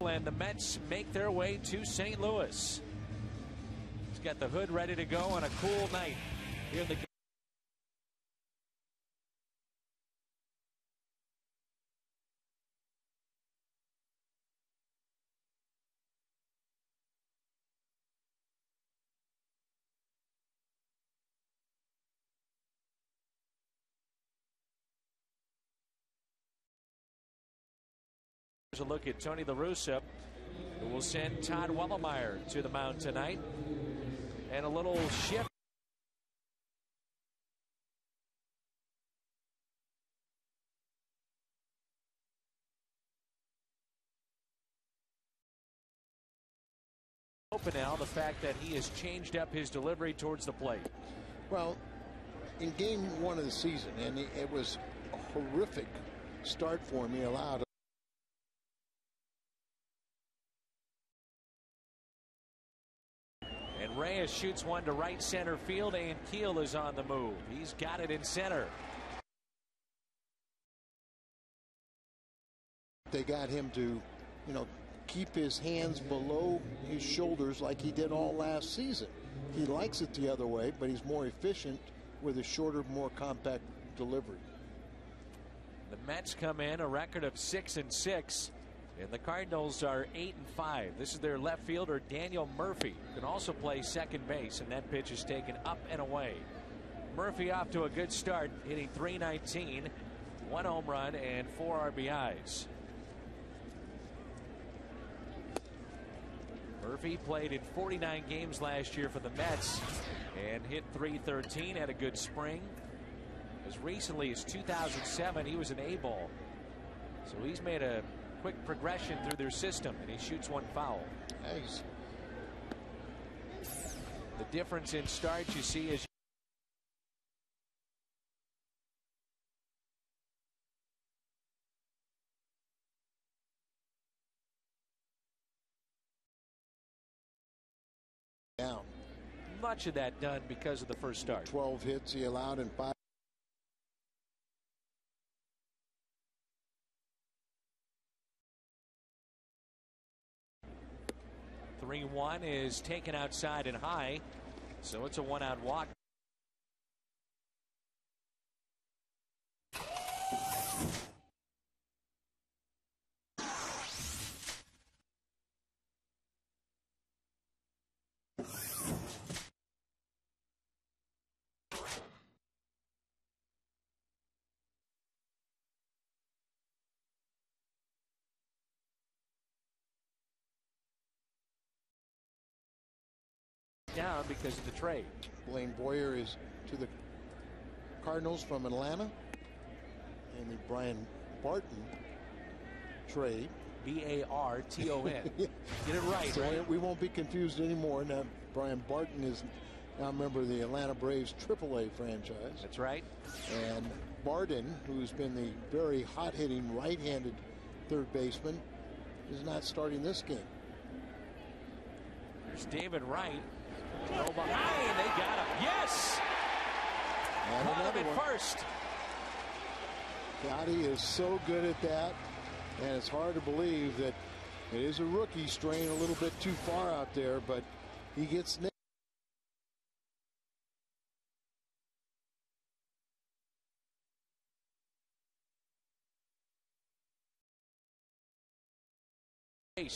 and the Mets make their way to St. Louis. He's got the hood ready to go on a cool night here in the a look at Tony La Russa, who will send Todd Wellemeyer to the mound tonight. And a little shift. Open now, the fact that he has changed up his delivery towards the plate. Well, in game one of the season, and it was a horrific start for him. He allowed Reyes shoots one to right center field, and Keel is on the move. He's got it in center. They got him to, keep his hands below his shoulders like he did all last season. He likes it the other way, but he's more efficient with a shorter, more compact delivery. The Mets come in a record of 6-6. And the Cardinals are 8-5. This is their left fielder, Daniel Murphy, who can also play second base, and that pitch is taken up and away. Murphy off to a good start, hitting .319, 1 home run and 4 RBIs. Murphy played in 49 games last year for the Mets and hit .313, had a good spring. As recently as 2007, he was an A-ball. So he's made a quick progression through their system, and he shoots one foul. Nice. The difference in starts you see is down. Much of that done because of the first start. 12 hits he allowed in 5. 3-1 is taken outside and high, so it's a 1-out walk. Down because of the trade. Blaine Boyer is to the Cardinals from Atlanta, and the Brian Barton trade. B-A-R-T-O-N. Get it right, so right? We won't be confused anymore. Now Brian Barton is now a member of the Atlanta Braves AAA franchise. That's right. And Barton, who's been the very hot-hitting right-handed third baseman, is not starting this game. There's David Wright. Go behind, they got him. Yes! And Caught him another at one. first. Gotti is so good at that, and it's hard to believe that it is a rookie straying a little bit too far out there, but he gets nailed.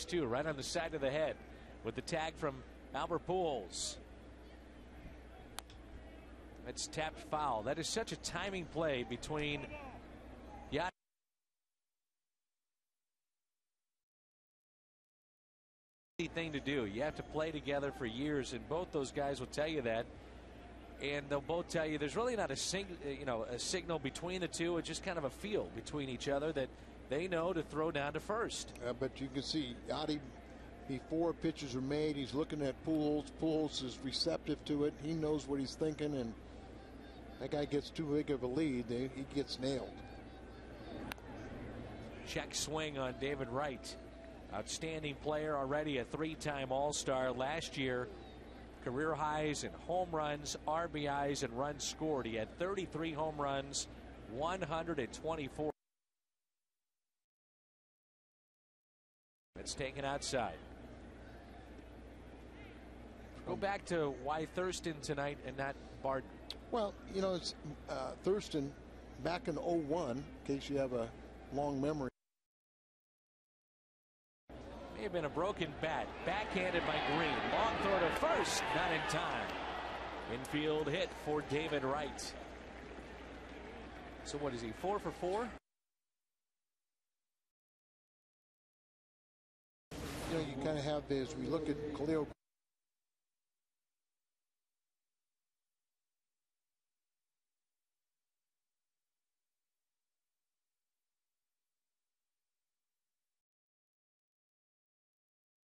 Too, right on the side of the head with the tag from Albert Pujols. That's tapped foul. That is such a timing play between Yachty thing to do. You have to play together for years, and both those guys will tell you that. And they'll both tell you there's really not a signal between the two. It's just kind of a feel between each other that they know to throw down to first. But you can see Yachty, before pitches are made, he's looking at Pujols. Pujols is receptive to it. He knows what he's thinking, and that guy gets too big of a lead, he gets nailed. Check swing on David Wright. Outstanding player already, a 3-time All-Star last year. Career highs in home runs, RBIs, and runs scored. He had 33 home runs, 124. That's taken outside. Go back to why Thurston tonight and not Barden. Well, you know, it's Thurston back in 01, in case you have a long memory. May have been a broken bat. Backhanded by Green. Long throw to first. Not in time. Infield hit for David Wright. So what is he, 4 for 4? You know, you kind of have, as we look at Khalil.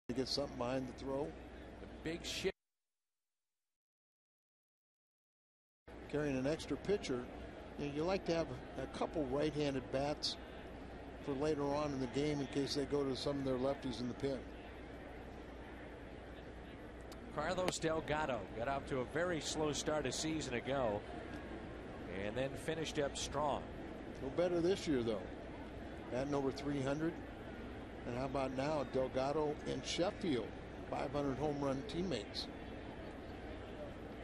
To get something behind the throw. The big shift. Carrying an extra pitcher. You like to have a couple right-handed bats for later on in the game in case they go to some of their lefties in the pen. Carlos Delgado got off to a very slow start a season ago and then finished up strong. No better this year, though. Batting over 300. And how about now, Delgado and Sheffield, 500 home run teammates.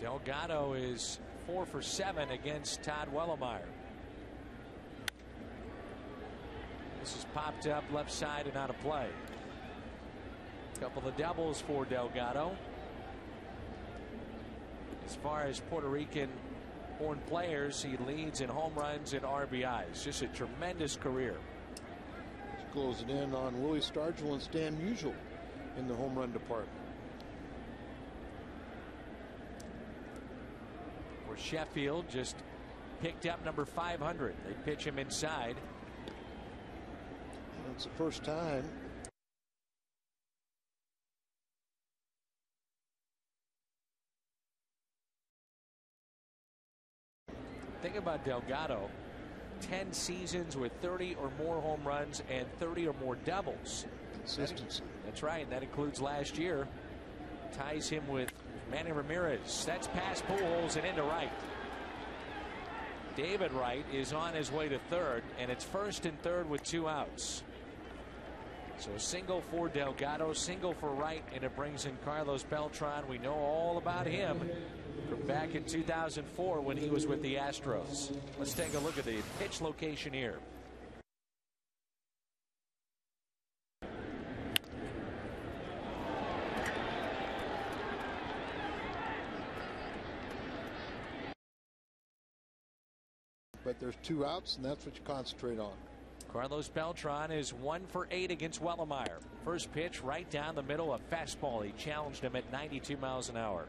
Delgado is 4 for 7 against Todd Wellemeyer. This is popped up left side and out of play. Couple of doubles for Delgado. As far as Puerto Rican born players, he leads in home runs and RBIs. Just a tremendous career. He's closing in on Willie Stargell and Stan Musial in the home run department. For Sheffield, just picked up number 500. They pitch him inside. It's the first time. Think about Delgado. 10 seasons with 30 or more home runs and 30 or more doubles. Consistency. That's right. That includes last year. Ties him with Manny Ramirez. That's past Pujols and into right. David Wright is on his way to third, and it's first and third with 2 outs. So single for Delgado, single for Wright, and it brings in Carlos Beltran. We know all about him from back in 2004 when he was with the Astros. Let's take a look at the pitch location here. But there's 2 outs, and that's what you concentrate on. Carlos Beltran is 1 for 8 against Wellemeyer. First pitch right down the middle, a fastball. He challenged him at 92 miles an hour.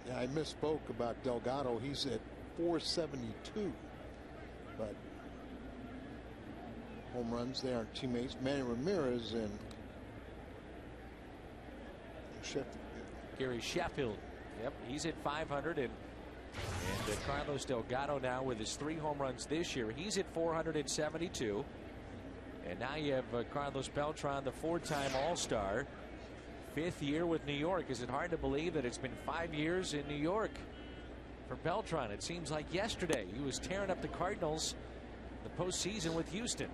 Yeah, I misspoke about Delgado. He's at 472. But home runs, they aren't teammates. Manny Ramirez and Sheffield. Gary Sheffield. Yep, he's at 500, and Carlos Delgado now with his 3 home runs this year. He's at 472. And now you have Carlos Beltran, the 4-time All-Star. 5th year with New York. Is it hard to believe that it's been 5 years in New York for Beltran? It seems like yesterday. He was tearing up the Cardinals in the postseason with Houston.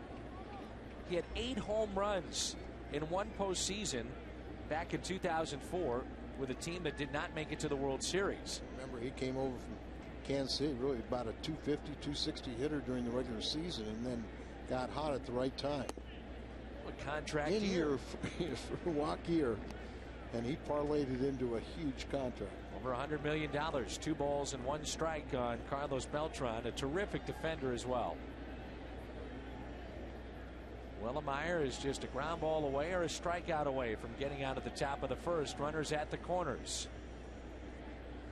He had 8 home runs in one postseason back in 2004 with a team that did not make it to the World Series. Remember, he came over from Kansas City, really about a 250, 260 hitter during the regular season, and then got hot at the right time. What contract in year for Waukir, and he parlayed it into a huge contract. Over $100 million. 2 balls and 1 strike on Carlos Beltran, a terrific defender as well. Wellemeyer is just a ground ball away or a strikeout away from getting out at the top of the first. Runners at the corners.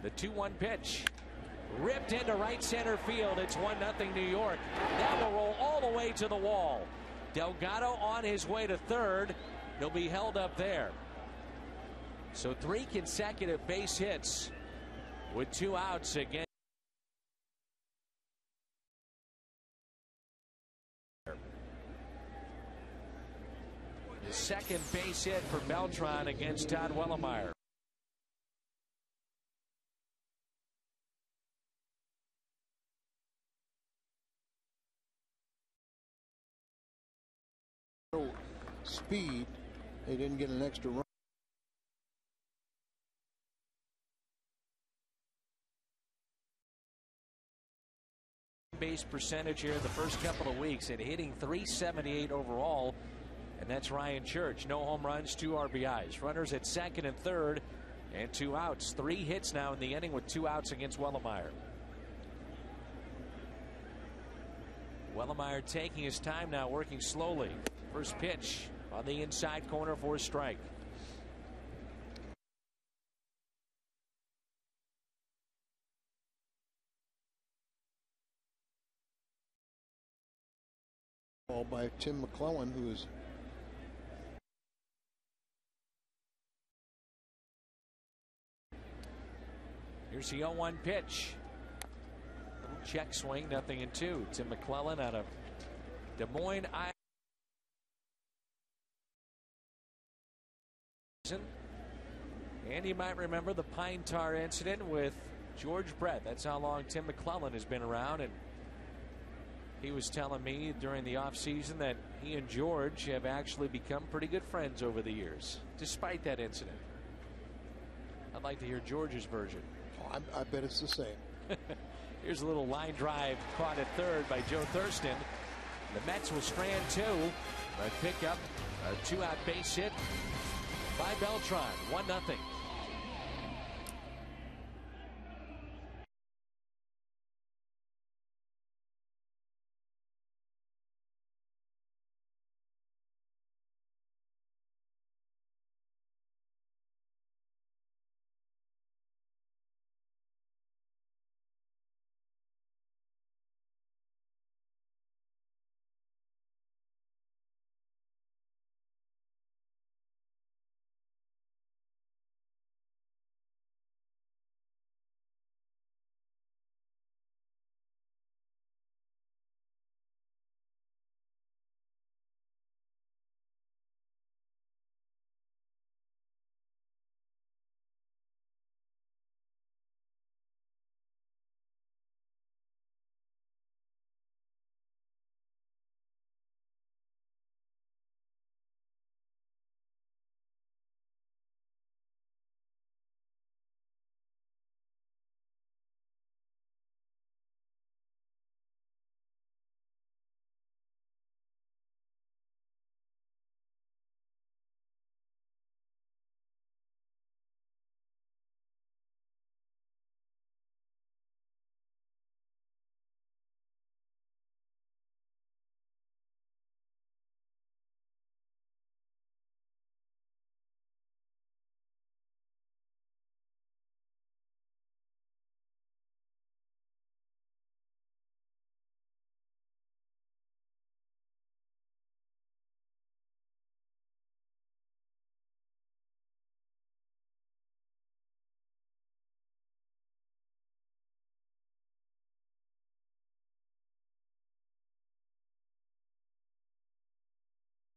The 2-1 pitch. Ripped into right center field. It's 1-0 New York. That will roll all the way to the wall. Delgado on his way to third. He'll be held up there. So 3 consecutive base hits with 2 outs again. The second base hit for Beltran against Todd Wellemeyer. speed. They didn't get an extra run. Base percentage here in the first couple of weeks and hitting .378 overall, and that's Ryan Church. No home runs, 2 RBIs. Runners at second and third and 2 outs. 3 hits now in the inning with 2 outs against Wellemeyer. Wellemeyer taking his time now, working slowly. First pitch on the inside corner for a strike. Ball by Tim McClellan, who is here's the 0-1 pitch. Little check swing, 0-2. Tim McClellan out of Des Moines, Iowa. And you might remember the pine tar incident with George Brett. That's how long Tim McClellan has been around, and he was telling me during the offseason that he and George have actually become pretty good friends over the years, despite that incident. I'd like to hear George's version. I bet it's the same. Here's a little line drive caught at third by Joe Thurston. The Mets will strand 2, but pick up a 2-out base hit by Beltran. 1-0.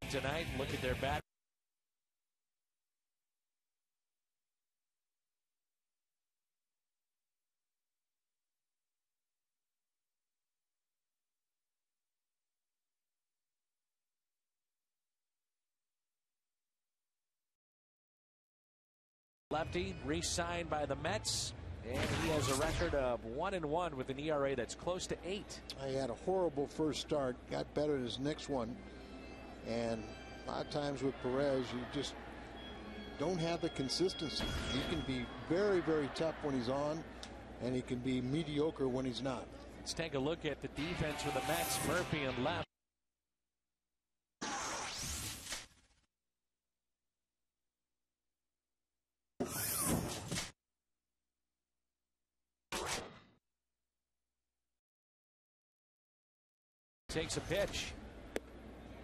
Tonight, look at their bat. Lefty re-signed by the Mets, and he has a record of 1-1 with an ERA that's close to 8. He had a horrible first start, got better in his next one, and a lot of times with Perez, you just don't have the consistency. He can be very, very tough when he's on, and he can be mediocre when he's not. Let's take a look at the defense for the Mets. Murphy and left. Takes a pitch.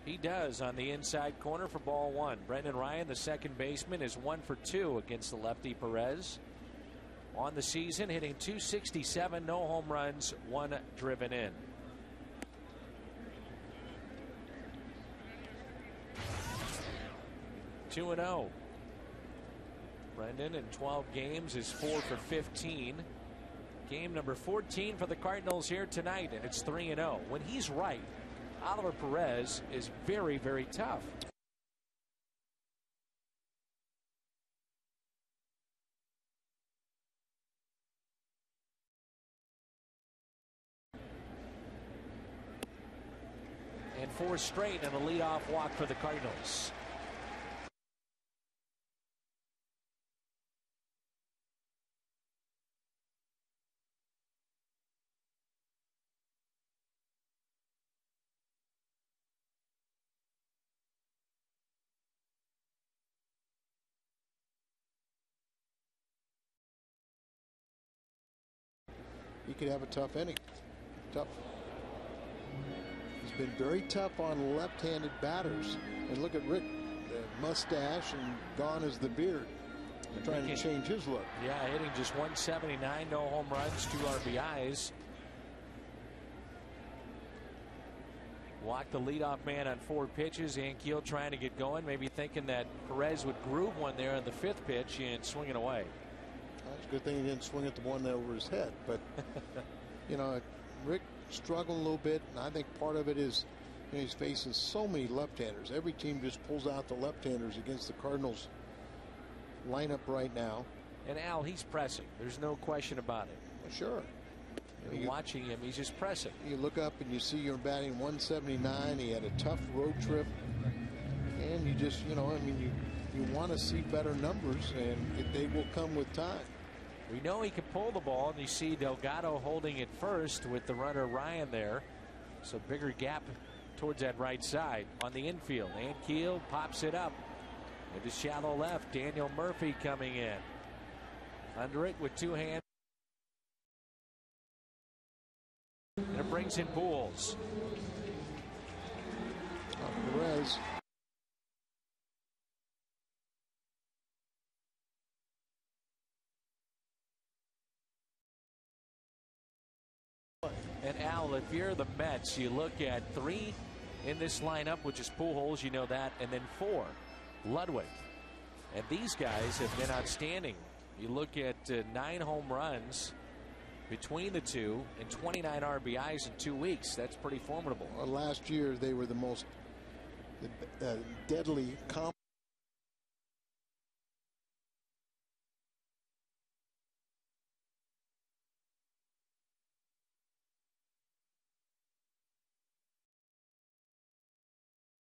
He does on the inside corner for ball 1. Brendan Ryan, the second baseman, is 1 for 2 against the lefty Perez. On the season, hitting .267, no home runs, 1 driven in. Two and 0. Brendan in 12 games is 4 for 15. Game number 14 for the Cardinals here tonight, and it's 3-0. When he's right, Oliver Perez is very, very tough. And 4 straight and a leadoff walk for the Cardinals. He could have a tough inning. Tough. He's been very tough on left-handed batters. And look at Rick, the mustache, and gone is the beard. They're trying to change his look. Yeah, hitting just 179, no home runs, 2 RBIs. Walked the leadoff man on 4 pitches. Ankiel trying to get going, maybe thinking that Perez would groove one there on the 5th pitch and swing it away. It's a good thing he didn't swing at the one over his head. But, you know, Rick struggling a little bit, and I think part of it is, you know, he's facing so many left-handers. Every team just pulls out the left-handers against the Cardinals lineup right now. And Al, he's pressing. There's no question about it. Sure. Watching him, he's just pressing. You look up and you see you're batting 179. He had a tough road trip, and you just, you know, I mean, you want to see better numbers, and they will come with time. We know he can pull the ball, and you see Delgado holding it first with the runner Ryan there. So bigger gap towards that right side on the infield. Ankiel pops it up into shallow left. Daniel Murphy coming in under it with 2 hands. And it brings in Pujols. Perez. And Al, if you're the Mets, you look at 3 in this lineup, which is Pujols, you know that, and then 4, Ludwig. And these guys have been outstanding. You look at 9 home runs between the two and 29 RBIs in 2 weeks. That's pretty formidable. Well, last year they were the most deadly comp.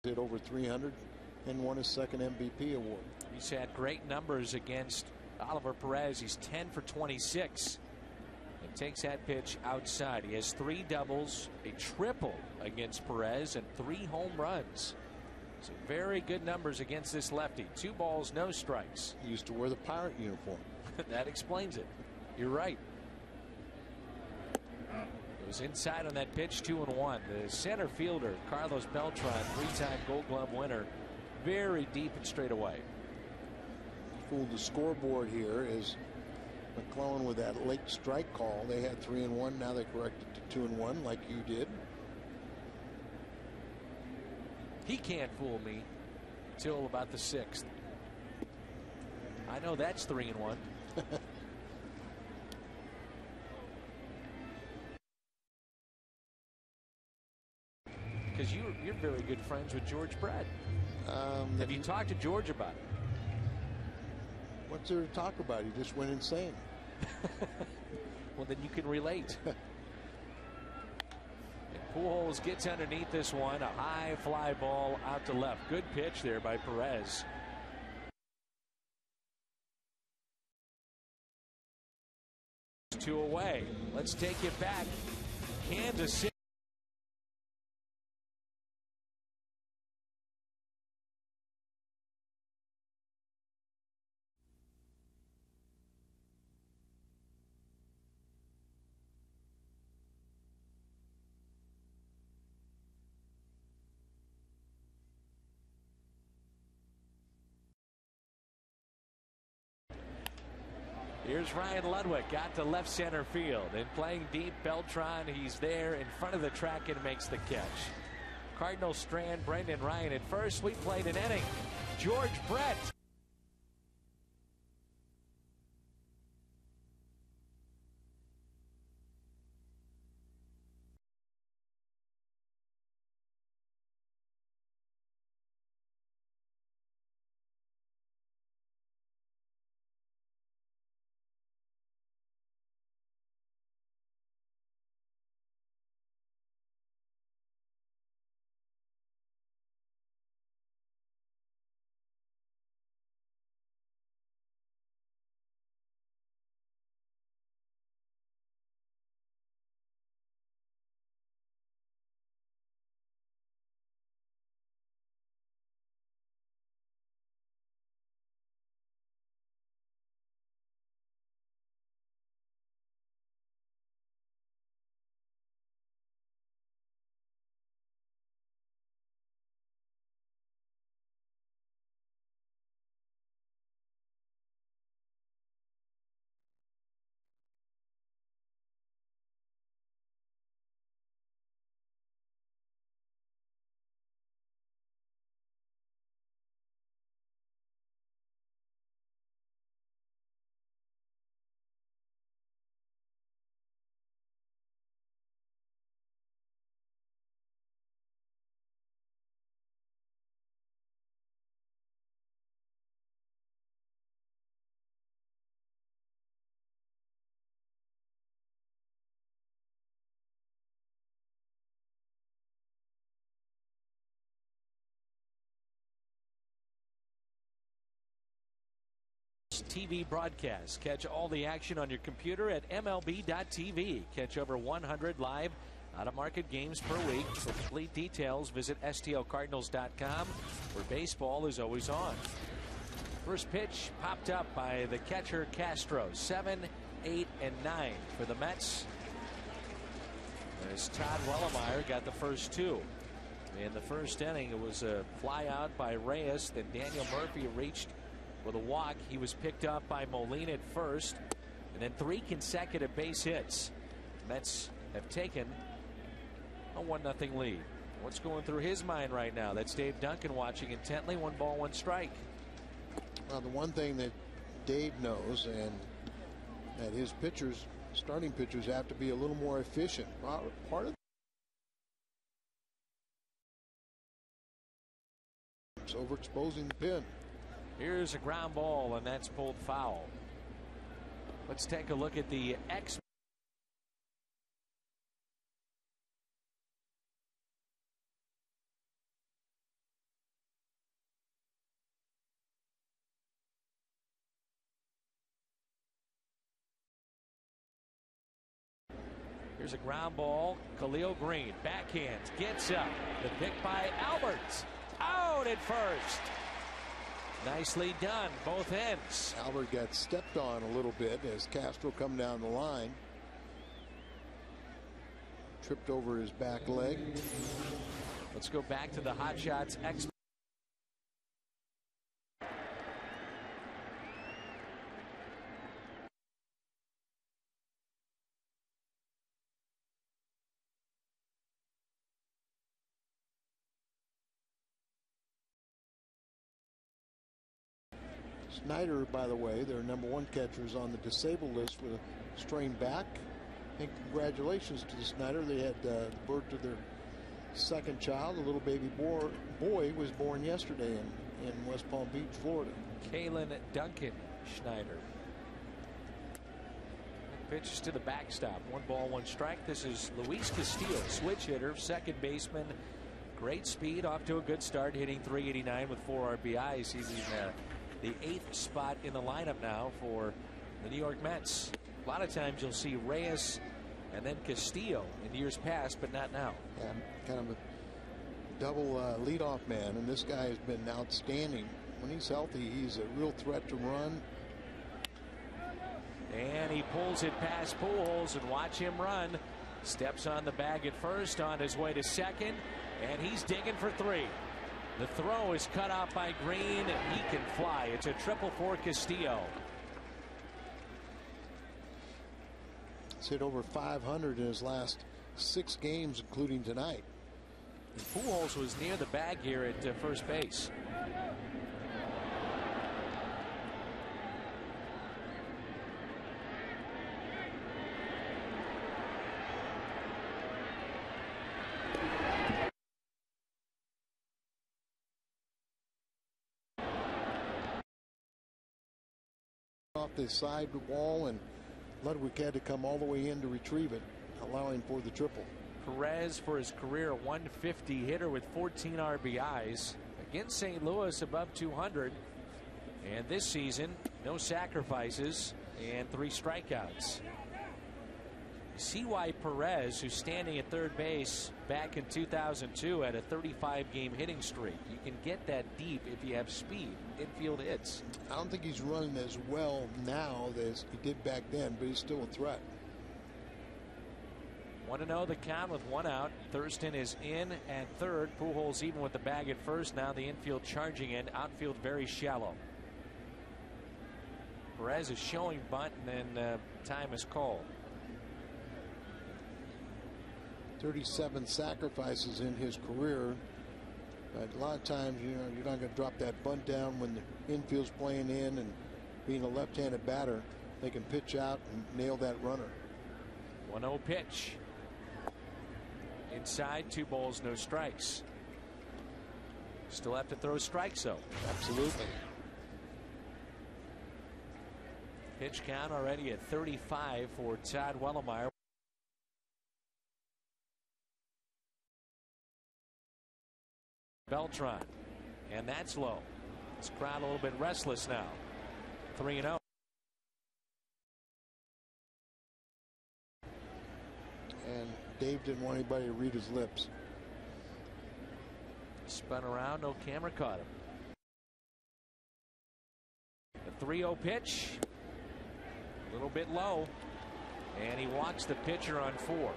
Hit over 300 and won his second MVP award. He's had great numbers against Oliver Perez. He's 10 for 26. And takes that pitch outside. He has 3 doubles, a triple against Perez, and 3 home runs. So very good numbers against this lefty. 2 balls, no strikes. He used to wear the Pirate uniform. That explains it. You're right. It was inside on that pitch, 2-1. The center fielder, Carlos Beltran, 3-time Gold Glove winner, very deep and straight away. Fooled the scoreboard here is McClellan with that late strike call. They had 3-1. Now they corrected to 2-1 like you did. He can't fool me till about the 6th. I know that's 3-1. Because you're very good friends with George Brett. Have you talked to George about it? What's there to talk about? He just went insane. Well, then you can relate. And Pujols gets underneath this one. A high fly ball out to left. Good pitch there by Perez. 2 away. Let's take it back. Kansas City. Here's Ryan Ludwig out to left center field and playing deep. Beltran, he's there in front of the track and makes the catch. Cardinals strand Brendan Ryan at first. We played an inning. George Brett. Mets TV broadcast. Catch all the action on your computer at MLB.tv. Catch over 100 live out-of-market games per week. For complete details, visit STLCardinals.com, where baseball is always on. First pitch popped up by the catcher Castro. 7, 8, and 9 for the Mets, as Todd Wellemeyer got the first two. In the first inning, it was a fly out by Reyes. Then Daniel Murphy reached with a walk. He was picked up by Molina at first, and then 3 consecutive base hits. Mets have taken a 1-0 lead. What's going through his mind right now? That's Dave Duncan watching intently. 1 ball, 1 strike. Well, the one thing that Dave knows, and that his pitchers, starting pitchers, have to be a little more efficient. Part of it's overexposing the pin. Here's a ground ball, and that's pulled foul. Let's take a look at the X. Here's a ground ball. Khalil Green backhand gets up. The pick by Albert. Out at first. Nicely done, both ends. Albert got stepped on a little bit as Castro come down the line. Tripped over his back leg. Let's go back to the Hot Shots X. Snyder, by the way, their #1 catcher, is on the disabled list with a strained back. And congratulations to the Snyder. They had birth of their second child. A little baby boy was born yesterday in West Palm Beach, Florida. Kalen Duncan Schneider. Pitches to the backstop. 1 ball, 1 strike. This is Luis Castillo, switch hitter, second baseman. Great speed, off to a good start, hitting .389 with 4 RBIs. He's in the 8th spot in the lineup now for the New York Mets. A lot of times you'll see Reyes and then Castillo in years past, but not now. Yeah, kind of a double leadoff man, and this guy has been outstanding. When he's healthy, he's a real threat to run. And he pulls it past Pujols, and watch him run. Steps on the bag at first, on his way to second, and he's digging for 3. The throw is cut off by Green, and he can fly. It's a triple for Castillo. He's hit over 500 in his last 6 games, including tonight. And Pujols was near the bag here at first base. Off the side wall, and Ludwig had to come all the way in to retrieve it, allowing for the triple. Perez, for his career, a .150 hitter with 14 RBIs. Against St. Louis, above 200. And this season, no sacrifices and 3 strikeouts. See why Perez, who's standing at third base back in 2002, had a 35-game hitting streak. You can get that deep if you have speed. Infield hits. I don't think he's running as well now as he did back then, but he's still a threat. 1-0 the count with 1 out. Thurston is in at third. Pujols even with the bag at first. Now the infield charging in. Outfield very shallow. Perez is showing bunt, and then time is called. 37 sacrifices in his career, but a lot of times, you know, you're not going to drop that bunt down when the infield's playing in, and being a left-handed batter, they can pitch out and nail that runner. 1-0 pitch. Inside, 2 balls, no strikes. Still have to throw strikes though. Absolutely. Pitch count already at 35 for Todd Wellemeyer. Beltran, and that's low. This crowd a little bit restless now. 3-0. And Dave didn't want anybody to read his lips. Spun around, no camera caught him. The 3-0 pitch, a little bit low, and he walks the pitcher on 4.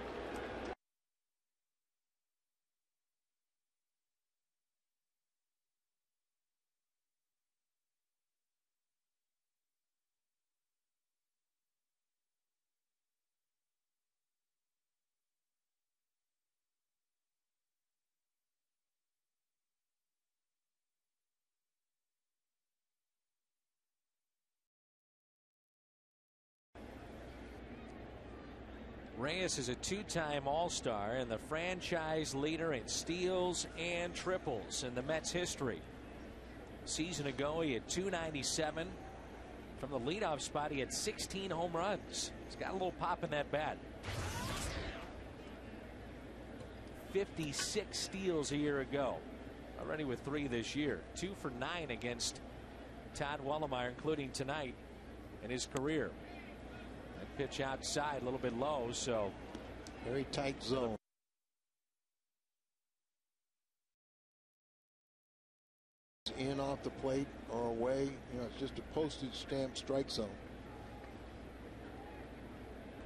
Reyes is a 2-time All-Star and the franchise leader in steals and triples in the Mets history. A season ago, he had 297. From the leadoff spot, he had 16 home runs. He's got a little pop in that bat. 56 steals a year ago. Already with 3 this year. 2 for 9 against Todd Wellemeyer, including tonight in his career. That pitch outside, a little bit low, so very tight zone. In off the plate or away, it's just a postage stamp strike zone.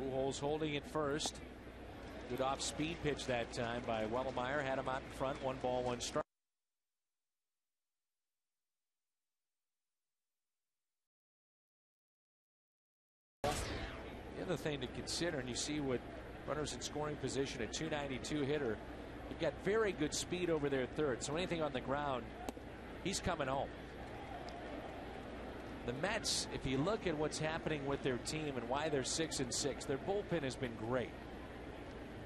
Pujols holding it first. Good off-speed pitch that time by Wellemeyer. Had him out in front. 1 ball, 1 strike. The thing to consider, and you see what runners in scoring position, a 292 hitter. You've got very good speed over there at third, so anything on the ground, he's coming home. The Mets, if you look at what's happening with their team and why they're 6-6, their bullpen has been great,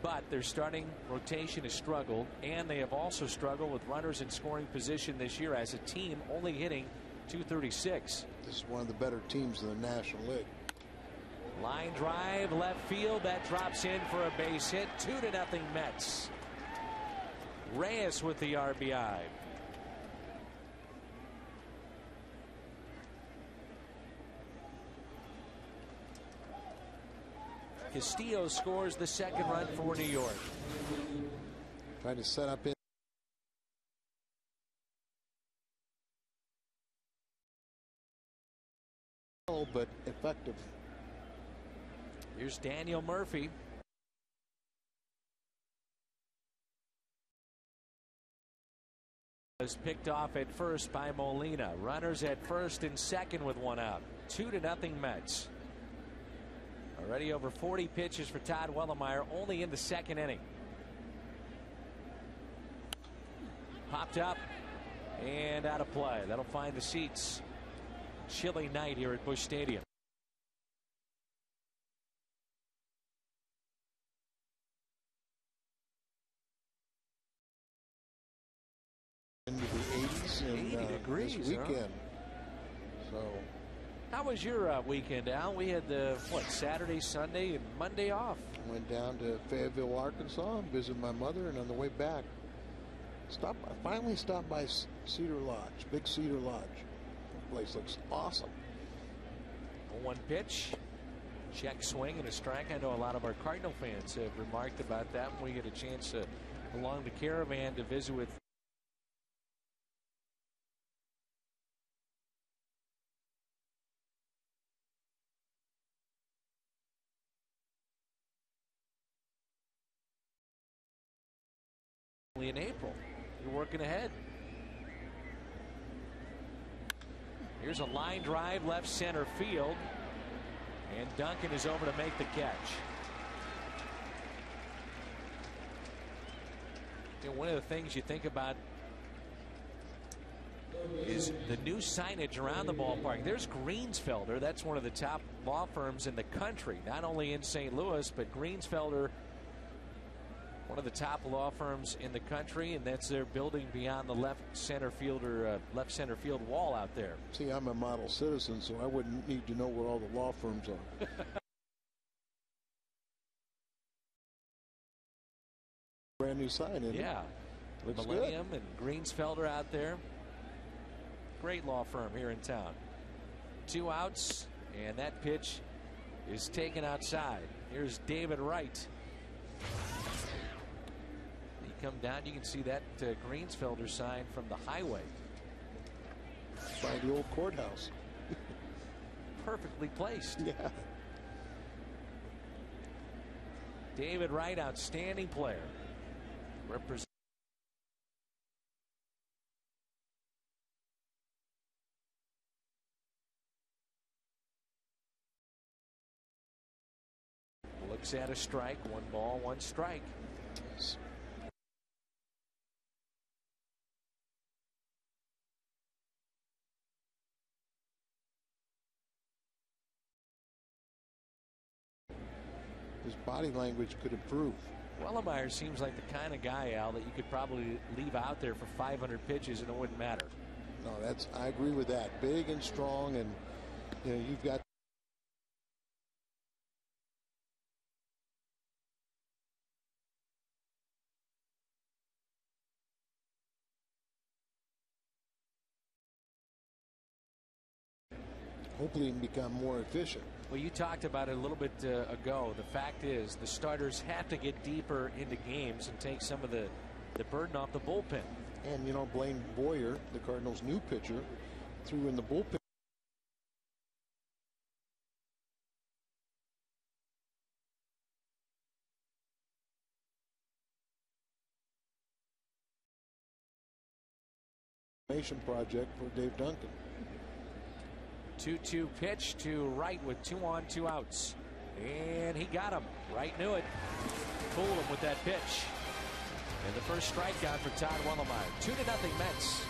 but their starting rotation has struggled, and they have also struggled with runners in scoring position this year as a team, only hitting .236. This is one of the better teams in the National League. Line drive left field, that drops in for a base hit. 2-0 Mets. Reyes with the RBI. Castillo scores the 2nd run for New York. Trying to set up in. But effective. Here's Daniel Murphy. Was picked off at first by Molina. Runners at first and second with 1 out. 2-0 Mets. Already over 40 pitches for Todd Wellemeyer, only in the 2nd inning. Popped up and out of play. That'll find the seats. Chilly night here at Busch Stadium. Into the 80s and 80 degrees this weekend. Huh? So how was your weekend, Al? We had the Saturday, Sunday, and Monday off. Went down to Fayetteville, Arkansas, and visited my mother, and on the way back, I finally stopped by Cedar Lodge, Big Cedar Lodge. The place looks awesome. 1 pitch, check swing and a strike. I know a lot of our Cardinal fans have remarked about that when we get a chance to along the caravan to visit with in April. You're working ahead. Here's a line drive left center field, and Duncan is over to make the catch. One of the things you think about is the new signage around the ballpark. There's Greensfelder. That's one of the top law firms in the country, not only in St. Louis, but Greensfelder, one of the top law firms in the country, and that's their building beyond the left center field wall out there. See, I'm a model citizen, so I wouldn't need to know where all the law firms are. Brand new sign, isn't it? Yeah. Looks Millennium good. And Greensfelder out there. Great law firm here in town. 2 outs, and that pitch is taken outside. Here's David Wright. You come down, you can see that Greensfelder sign from the highway. By the old courthouse. Perfectly placed. Yeah. David Wright, outstanding player. Represent. Looks at a strike. 1 ball, 1 strike. Yes. His body language could improve. Wellemeyer seems like the kind of guy, Al, that you could probably leave out there for 500 pitches and it wouldn't matter. No, I agree with that. Big and strong, and you've got hopefully can become more efficient. Well, you talked about it a little bit ago. The fact is the starters have to get deeper into games and take some of the burden off the bullpen. And Blaine Boyer, the Cardinals' new pitcher, threw in the bullpen. Project for Dave Duncan. 2-2 pitch to Wright with 2 on, 2 outs. And he got him. Wright knew it. Fooled him with that pitch. And the first strikeout for Todd Wellemeyer. 2-0 Mets.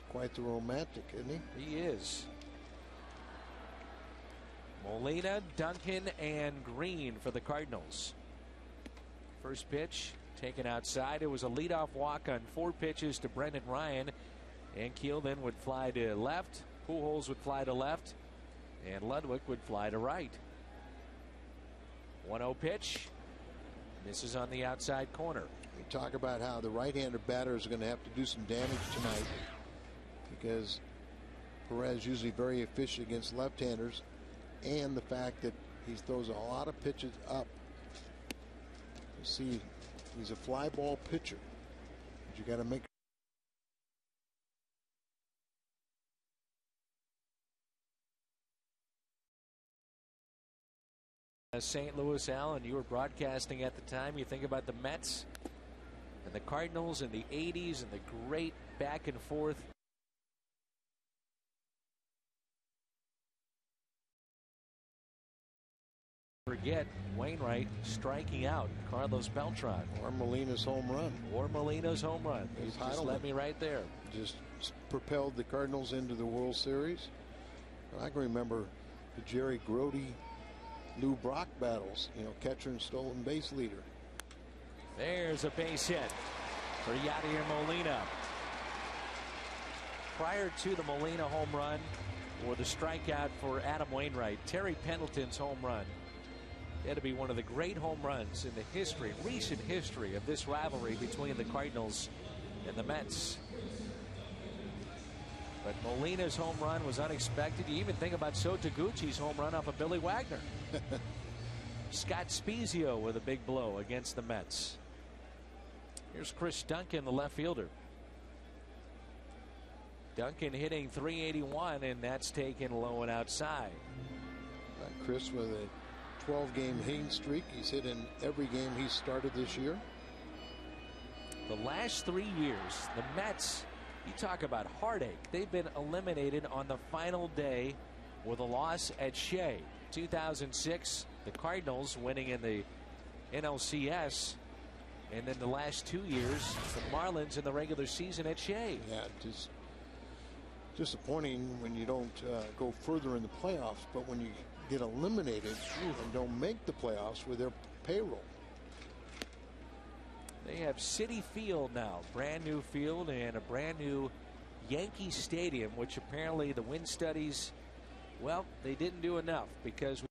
Quite the romantic, isn't he? He is. Molina, Duncan, and Green for the Cardinals. First pitch taken outside. It was a leadoff walk on 4 pitches to Brendan Ryan. And Keel then would fly to left. Pujols would fly to left. And Ludwig would fly to right. 1-0 pitch. Misses on the outside corner. We talk about how the right-handed batters are going to have to do some damage tonight, because Perez is usually very efficient against left-handers, and the fact that he throws a lot of pitches up. You see He's a fly ball pitcher. But you got to make. St. Louis, Allen, you were broadcasting at the time. You think about the Mets and the Cardinals in the 80s and the great back and forth. Forget Wainwright striking out Carlos Beltran. Or Molina's home run. Or Molina's home run. You just let me right there. Just propelled the Cardinals into the World Series. I can remember the Jerry Grody, Lou Brock battles, you know, catcher and stolen base leader. There's a base hit for Yadier Molina. Prior to the Molina home run or the strikeout for Adam Wainwright, Terry Pendleton's home run had to be one of the great home runs in the history, recent history of this rivalry between the Cardinals and the Mets. But Molina's home run was unexpected. You even think about So Taguchi's home run off of Billy Wagner. Scott Spezio with a big blow against the Mets. Here's Chris Duncan, the left fielder. Duncan hitting .381, and that's taken low and outside. Chris with a 12-game hitting streak. He's hit in every game he's started this year. The last 3 years, the Mets, you talk about heartache. They've been eliminated on the final day with a loss at Shea. 2006, the Cardinals winning in the NLCS. And then the last 2 years, the Marlins in the regular season at Shea. Yeah, just disappointing when you don't go further in the playoffs. But when you get eliminated and don't make the playoffs with their payroll. They have Citi Field now, brand new field, and a brand new Yankee Stadium, which apparently the wind studies, well, they didn't do enough because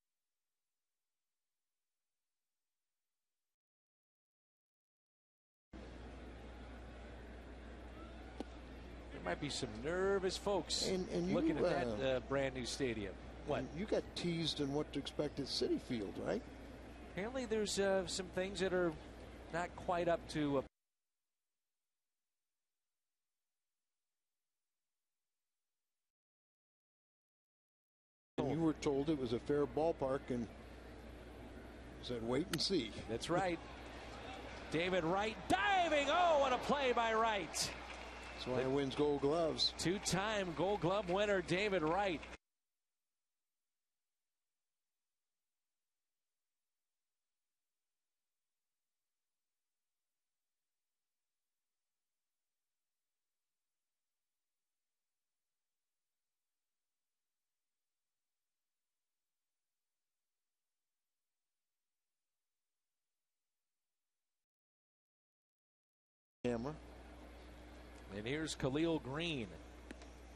there might be some nervous folks looking at that brand new stadium. What? You got teased in what to expect at Citi Field, right? Apparently there's some things that are not quite up to and you were told it was a fair ballpark and said wait and see. That's right. David Wright diving. Oh, what a play by Wright. That's why he wins Gold Gloves. Two-time Gold Glove winner David Wright. Camera. And here's Khalil Green.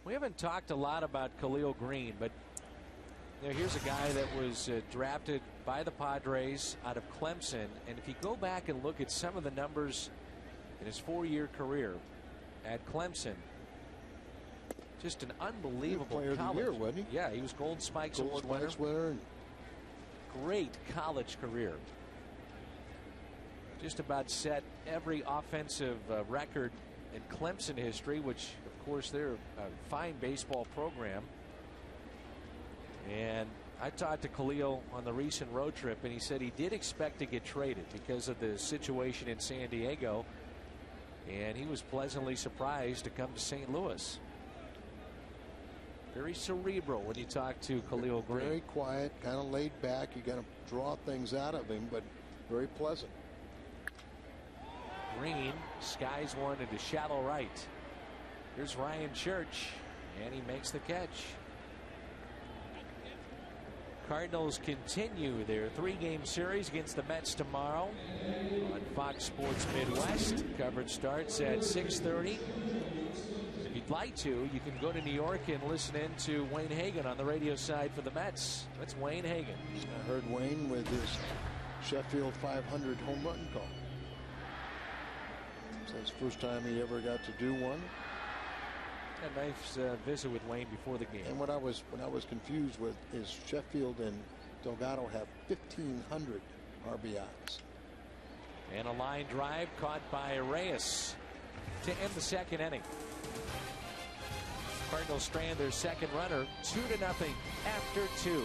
We haven't talked a lot about Khalil Green, but you know, here's a guy that was drafted by the Padres out of Clemson. And if you go back and look at some of the numbers in his 4-year career at Clemson, just an unbelievable player college. Of the year, wasn't he? Yeah, he was Gold Spikes Award winner. Great college career. Just about set every offensive record in Clemson history, which of course they're a fine baseball program. And I talked to Khalil on the recent road trip, and he said he did expect to get traded because of the situation in San Diego, and he was pleasantly surprised to come to St. Louis. Very cerebral when you talk to Khalil Green. Very quiet, kind of laid back. You got to draw things out of him, but very pleasant. Green skies one into shallow right. Here's Ryan Church, and he makes the catch. Cardinals continue their 3-game series against the Mets tomorrow on Fox Sports Midwest. Coverage starts at 6:30. If you'd like to, you can go to New York and listen in to Wayne Hagan on the radio side for the Mets. That's Wayne Hagan. I heard Wayne with his Sheffield 500 home run call. So it's the first time he ever got to do one. A nice visit with Wayne before the game. And what I was confused with is Sheffield and Delgado have 1,500 RBIs. And a line drive caught by Reyes to end the second inning. Cardinals strand their second runner 2-0 after 2.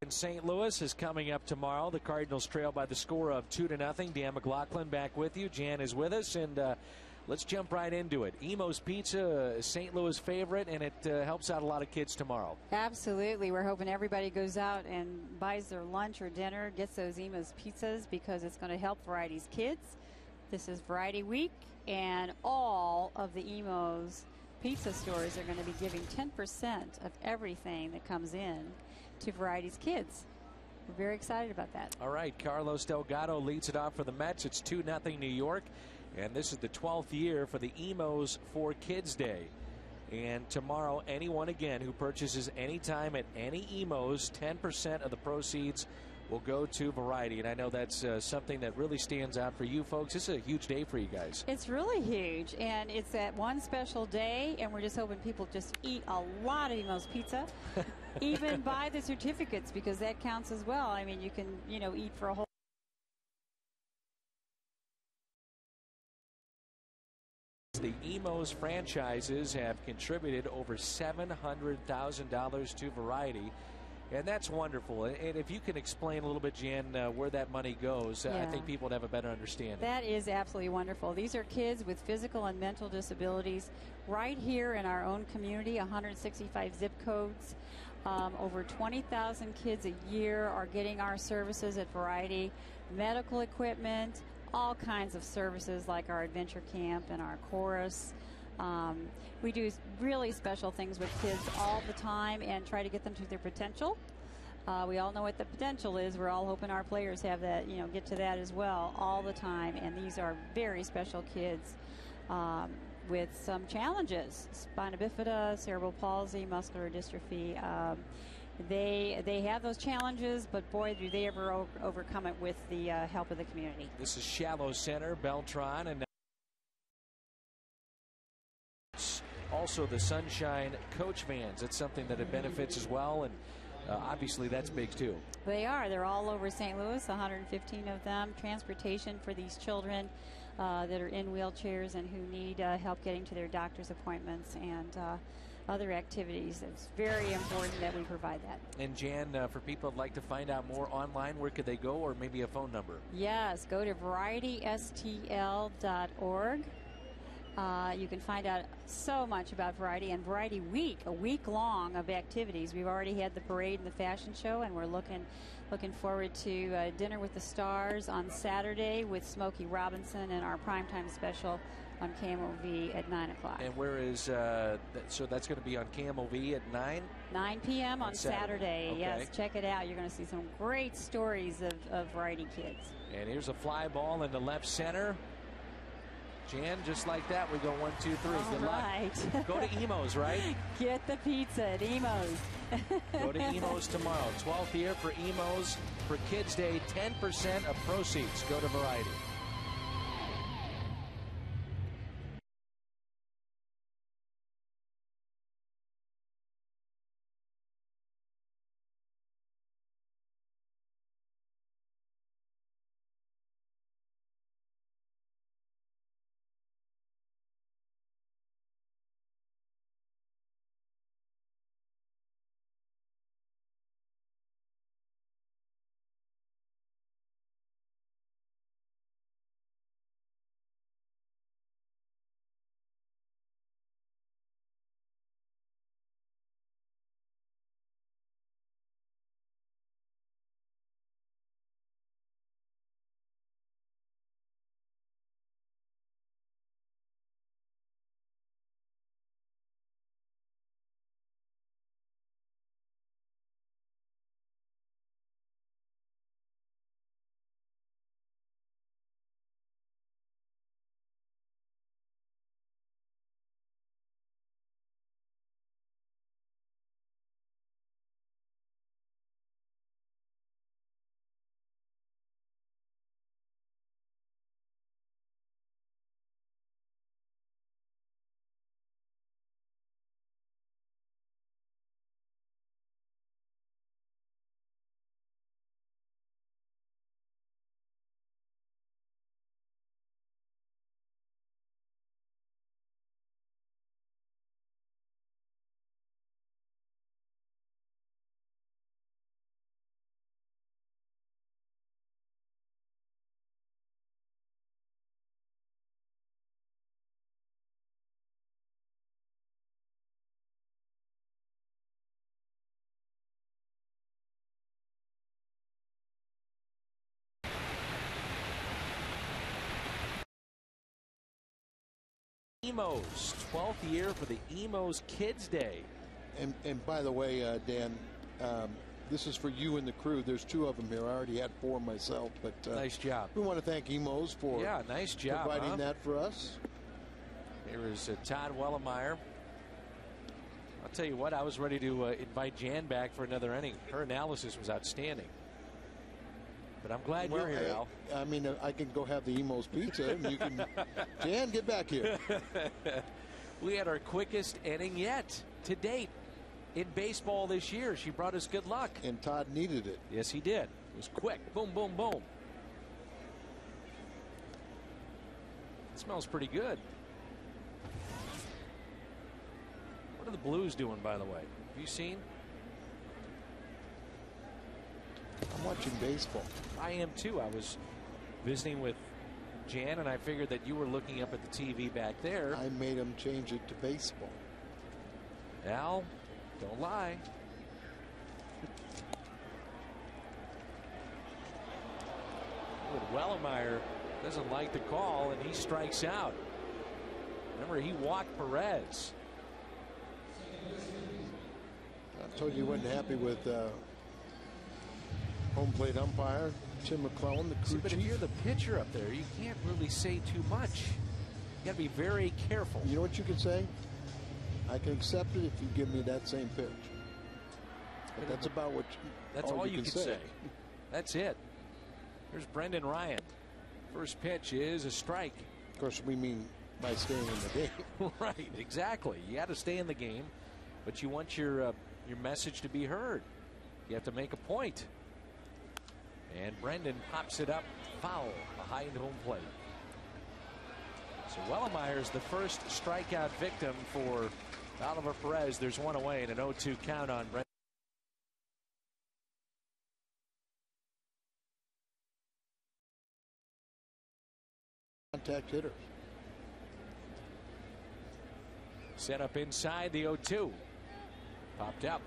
In St. Louis is coming up tomorrow. The Cardinals trail by the score of 2-0. Dan McLaughlin back with you. Jan is with us, and let's jump right into it. Emo's Pizza, St. Louis favorite, and it helps out a lot of kids tomorrow. Absolutely. We're hoping everybody goes out and buys their lunch or dinner, gets those Emo's Pizzas, because it's going to help Variety's kids. This is Variety Week, and all of the Emo's Pizza stores are going to be giving 10% of everything that comes in to Variety's kids. We're very excited about that. All right, Carlos Delgado leads it off for the Mets. It's 2-0 New York, and this is the 12th year for the Emo's for Kids Day. And tomorrow, anyone again who purchases anytime at any Emo's, 10% of the proceeds will go to Variety. And I know that's something that really stands out for you folks. This is a huge day for you guys. It's really huge, and it's that one special day, and we're just hoping people just eat a lot of Emo's Pizza. Even buy the certificates, because that counts as well. I mean, you can, eat for a whole. The Emo's franchises have contributed over $700,000 to Variety, and that's wonderful. And if you can explain a little bit, Jan, where that money goes, I think people would have a better understanding. That is absolutely wonderful. These are kids with physical and mental disabilities right here in our own community, 165 zip codes. Over 20,000 kids a year are getting our services at Variety. Medical equipment, all kinds of services like our adventure camp and our chorus. We do really special things with kids all the time and try to get them to their potential. We all know what the potential is. We're all hoping our players have that, get to that as well all the time. And these are very special kids with some challenges: spina bifida, cerebral palsy, muscular dystrophy. They have those challenges, but boy, do they ever overcome it with the help of the community. This is Shallow Center, Beltron, and also the Sunshine Coach Vans. It's something that it benefits as well, and obviously that's big too. They are. They're all over St. Louis, 115 of them. Transportation for these children that are in wheelchairs and who need help getting to their doctor's appointments and other activities. It's very important that we provide that. And Jan, for people who'd like to find out more online, where could they go, or maybe a phone number? Yes, go to varietystl.org. You can find out so much about Variety and Variety Week, a week long of activities. We've already had the parade and the fashion show, and we're looking forward to Dinner with the Stars on Saturday with Smokey Robinson and our primetime special on KMOV at 9 o'clock. And where is so that's going to be on KMOV at 9 p.m. on Saturday. Okay. Yes, check it out. You're going to see some great stories of Variety kids. And here's a fly ball in the left center. Jan, just like that, we go 1, 2, 3. All Good right. luck. Go to Emo's, right? Get the pizza at Emo's. Go to Emo's tomorrow. 12th year for Emo's for Kids Day. 10% of proceeds go to Variety. Emo's 12th year for the Emo's Kids Day. And by the way, Dan, this is for you and the crew. There's 2 of them here. I already had 4 myself, but nice job. We want to thank Emo's for nice job, providing that for us. Here is Todd Wellemeyer. I'll tell you what, I was ready to invite Jan back for another inning. Her analysis was outstanding. But I'm glad you're here, Al. I mean, I can go have the Emo's pizza, and you can. Jan, get back here. We had our quickest inning yet to date in baseball this year. She brought us good luck. And Todd needed it. Yes, he did. It was quick. Boom, boom, boom. It smells pretty good. What are the Blues doing, by the way? Have you seen? I'm watching baseball. I am too. I was visiting with Jan, and I figured that you were looking up at the TV back there. I made him change it to baseball. Al, don't lie. Wellemeyer doesn't like the call, and he strikes out. Remember, he walked Perez. I told you wasn't happy with home plate umpire Tim McClellan, the crew But chief. if you're the pitcher up there, you can't really say too much. You got to be very careful. You know what you can say? I can accept it if you give me that same pitch. But that's about what. That's all you can say. That's it. Here's Brendan Ryan. First pitch is a strike. Of course, we mean by staying in the game. Right, exactly. You got to stay in the game, but you want your message to be heard. You have to make a point. And Brendan pops it up foul behind home plate. So Wellemeyer is the first strikeout victim for Oliver Perez. There's one away and an 0-2 count on Brendan. Contact hitter. Set up inside the 0-2. Popped up.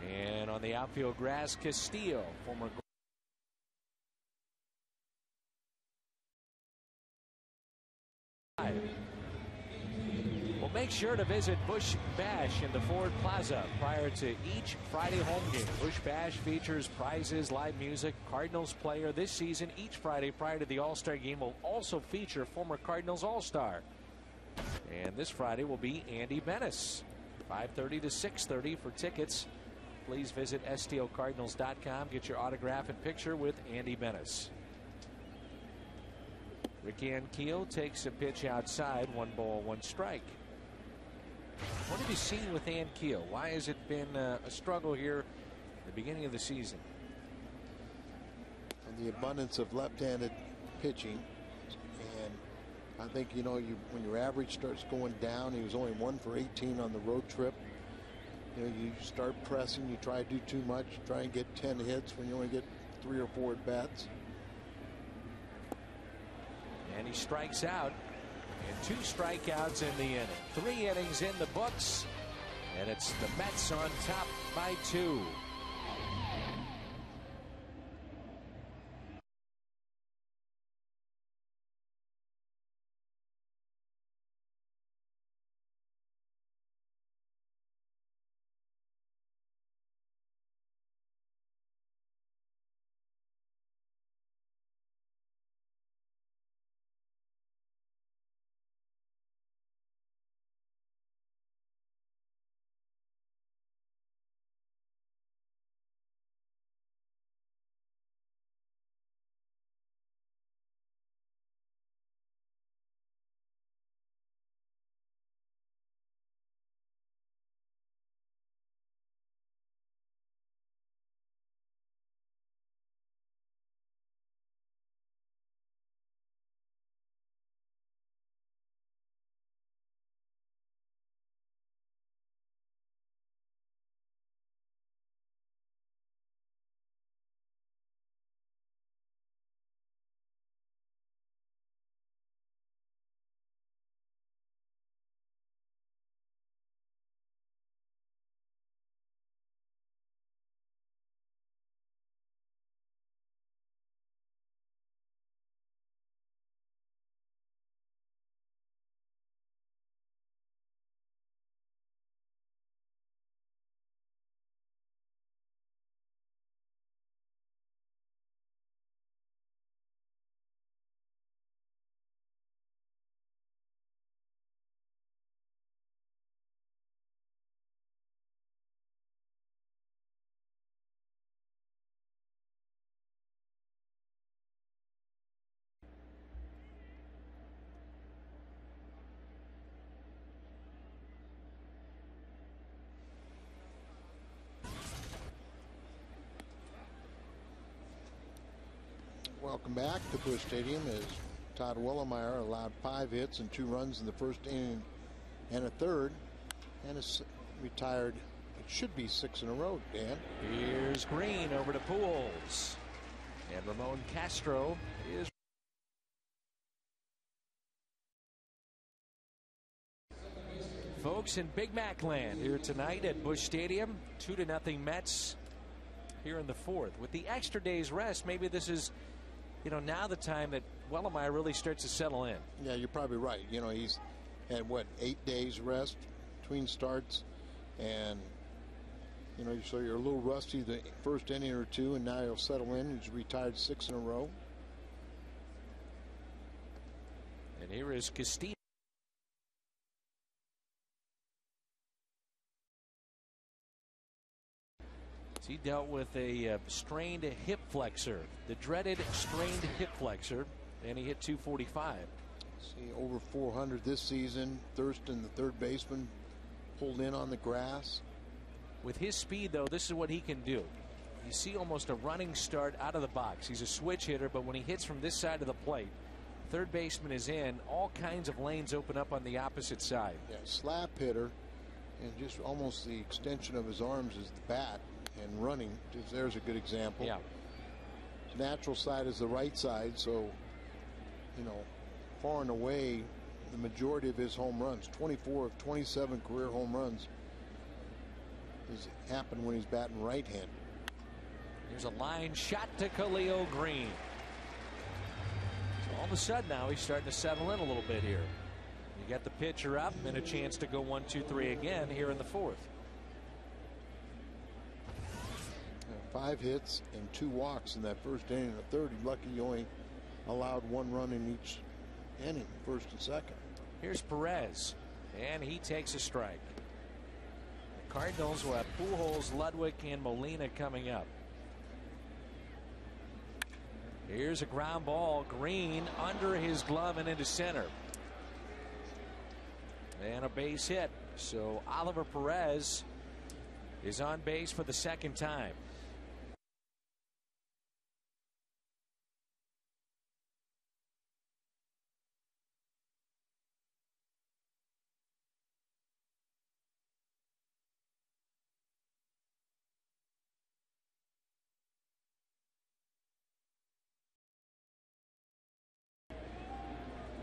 And on the outfield grass, Castillo, former. Well, make sure to visit Busch Bash in the Ford Plaza prior to each Friday home game. Busch Bash features prizes, live music, Cardinals player this season. Each Friday prior to the All-Star game will also feature former Cardinals All-Star. And this Friday will be Andy Benes. 5:30 to 6:30 for tickets. Please visit STLCardinals.com. Get your autograph and picture with Andy Benes. Rick Ankiel takes a pitch outside. 1 ball, 1 strike. What have you seen with Ankiel? Why has it been a struggle here at the beginning of the season? And the abundance of left-handed pitching. And I think, you know, when your average starts going down, he was only 1 for 18 on the road trip. You know, you start pressing, you try to do too much, you try and get 10 hits when you only get 3 or 4 at bats. And he strikes out. And 2 strikeouts in the inning. 3 innings in the books. And it's the Mets on top by 2. Welcome back to Busch Stadium as Todd Wellemeyer allowed 5 hits and 2 runs in the first inning and a third, and is retired. It should be 6 in a row, Dan. Here's Green over to Pujols, and Ramon Castro is. Folks in Big Mac land here tonight at Busch Stadium. 2-0 Mets here in the 4th. With the extra day's rest, maybe this is, you know, now the time that Wellemeyer really starts to settle in. Yeah, you're probably right. You know, he's had, what, 8 days rest between starts. And, you know, so you're a little rusty the first inning or 2, and now he'll settle in. He's retired 6 in a row. And here is Castillo. He dealt with a strained hip flexor, the dreaded strained hip flexor, and he hit .245. See, over 400 this season. Thurston, the third baseman, pulled in on the grass. With his speed, though, this is what he can do. You see almost a running start out of the box. He's a switch hitter, but when he hits from this side of the plate, third baseman is in. All kinds of lanes open up on the opposite side. Yeah, slap hitter, and just almost the extension of his arms is the bat. And running, there's a good example. Yeah. His natural side is the right side, so, you know, far and away the majority of his home runs, 24 of 27 career home runs, has happened when he's batting right-handed. Here's a line shot to Khalil Green. So all of a sudden now he's starting to settle in a little bit here. You get the pitcher up and a chance to go 1-2-3 again here in the fourth. 5 hits and 2 walks in that first inning. In the third, you're lucky you only allowed 1 run in each inning, first and second. Here's Perez, and he takes a strike. The Cardinals will have Pujols, Ludwig, and Molina coming up. Here's a ground ball. Green under his glove and into center. And a base hit. So Oliver Perez is on base for the second time.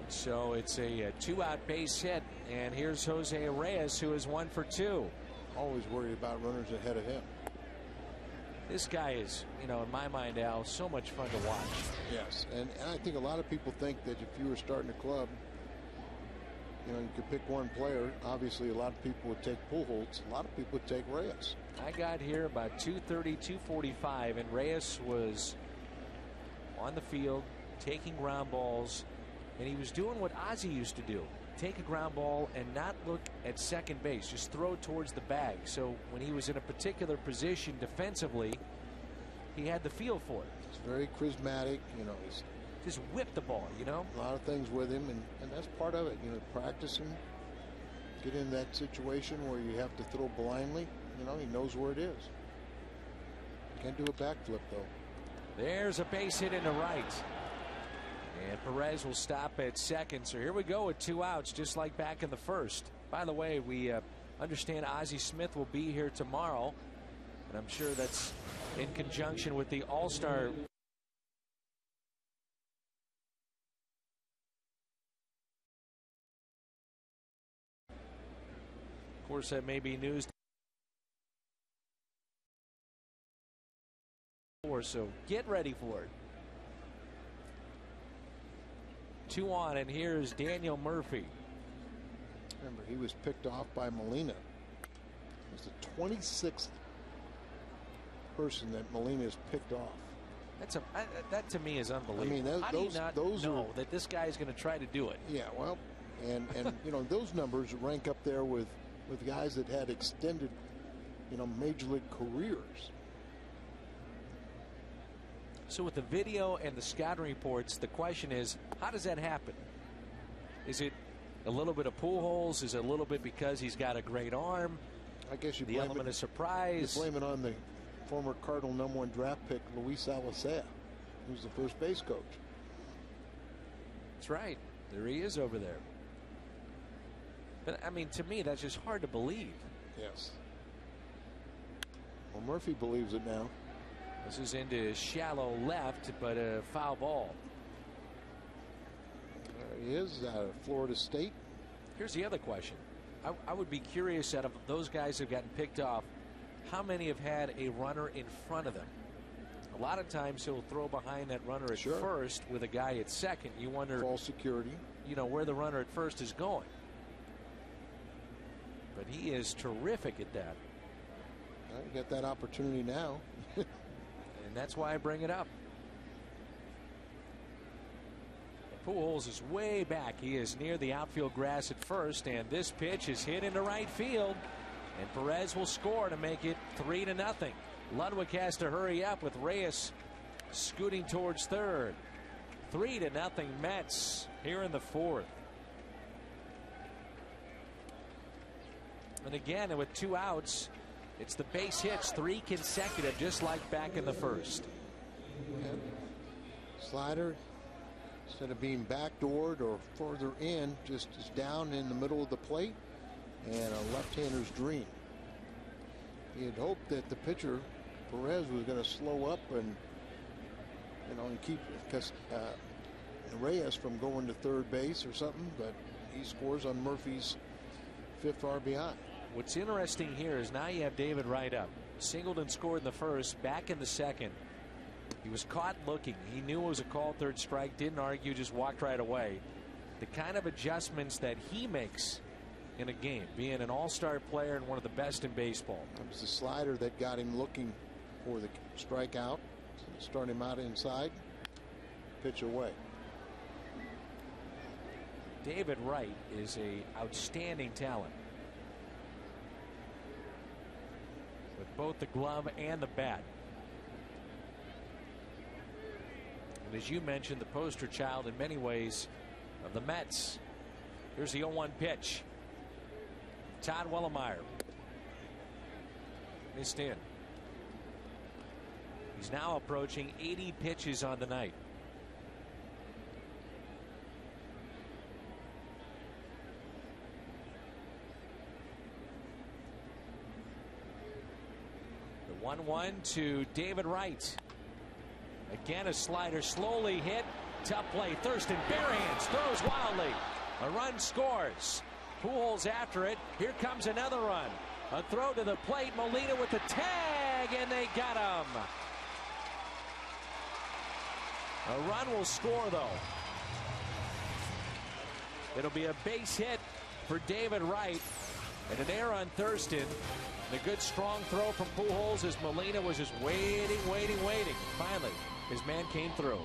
So it's a 2-out base hit, and here's Jose Reyes, who is 1 for 2. Always worried about runners ahead of him. This guy is, in my mind, Al, so much fun to watch. Yes, and I think a lot of people think that if you were starting a club, you could pick one player. Obviously, a lot of people would take Pujols. A lot of people would take Reyes. I got here about 2:30, 2:45, and Reyes was on the field taking ground balls. And he was doing what Ozzie used to do. Take a ground ball and not look at second base. Just throw towards the bag. So when he was in a particular position defensively, he had the feel for it. He's very charismatic. He's just whip the ball, A lot of things with him, and that's part of it. Practicing. Get in that situation where you have to throw blindly. He knows where it is. Can't do a backflip, though. There's a base hit into right. And Perez will stop at second. So here we go with 2 outs, just like back in the first. By the way, we understand Ozzie Smith will be here tomorrow. And I'm sure that's in conjunction with the All-Star. Of course, that may be news. So get ready for it. 2 on, and here's Daniel Murphy. Remember, he was picked off by Molina. It was the 26th person that Molina has picked off. That to me is unbelievable. I mean, how do you not know that this guy is going to try to do it? Yeah, well, and those numbers rank up there with guys that had extended, major league careers. So with the video and the scouting reports, the question is, how does that happen? Is it a little bit of Pujols? Is it a little bit because he's got a great arm? I guess you the element of surprise. You blame it on the former Cardinal #1 draft pick Luis Alicea, who's the first base coach. That's right. There he is over there. But I mean, to me, that's just hard to believe. Yes. Well, Murphy believes it now. This is into shallow left, but a foul ball. There he is out of Florida State. Here's the other question. I would be curious, out of those guys who've gotten picked off, how many have had a runner in front of them? A lot of times he'll throw behind that runner at first with a guy at second. You wonder, false security, where the runner at first is going. But he is terrific at that. You get that opportunity now. And that's why I bring it up. Pujols is way back. He is near the outfield grass at first, and this pitch is hit into right field, and Perez will score to make it 3-0. Ludwig has to hurry up with Reyes scooting towards third. 3-0 Mets here in the fourth. And again, with 2 outs, it's the base hits, 3 consecutive, just like back in the first. And slider, instead of being backdoored or further in, just is down in the middle of the plate, and a left-hander's dream. He had hoped that the pitcher, Perez, was going to slow up and keep Reyes from going to third base or something, but he scores on Murphy's 5th RBI. What's interesting here is now you have David Wright up. Singleton scored in the first, back in the second. He was caught looking. He knew it was a called third strike, didn't argue, just walked right away. the kind of adjustments that he makes in a game, being an all-star player and one of the best in baseball. It was the slider that got him looking for the strikeout. Start him out inside, pitch away. David Wright is a outstanding talent with both the glove and the bat. And as you mentioned, the poster child in many ways of the Mets. Here's the 0-1 pitch. Todd Wellemeyer missed in. He's now approaching 80 pitches on the night. The 1-1 to David Wright. Again, a slider slowly hit. Tough play. Thurston barehands, throws wildly. A run scores. Pujols after it. Here comes another run. A throw to the plate. Molina with the tag, and they got him. A run will score, though. It'll be a base hit for David Wright, and an error on Thurston. And a good strong throw from Pujols as Molina was just waiting. Finally, his man came through.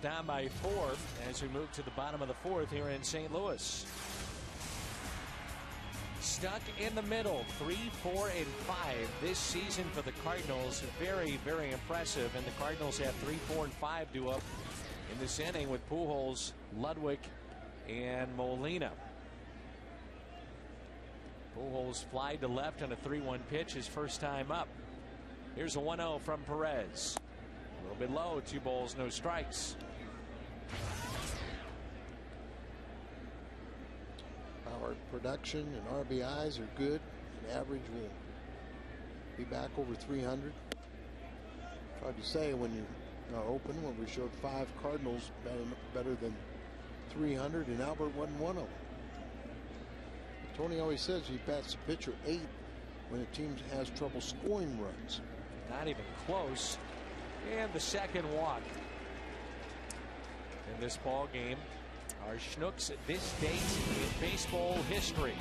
Down by 4 as we move to the bottom of the 4th here in St. Louis. Stuck in the middle, 3, 4, and 5 this season for the Cardinals. Very, very impressive. And the Cardinals have 3, 4, and 5 due up in this inning with Pujols, Ludwig, and Molina. Pujols flied to left on a 3-1 pitch, his first time up. Here's a 1-0 from Perez. A little bit low, 2 balls, no strikes. Our production and RBIs are good. The average will be back over 300. Tried to say when you are open, when we showed 5 Cardinals better than 300, and Albert wasn't one of them. Tony always says he bats the pitcher 8 when a team has trouble scoring runs. Not even close. And the second walk in this ball game. Our Schnooks at this date in baseball history.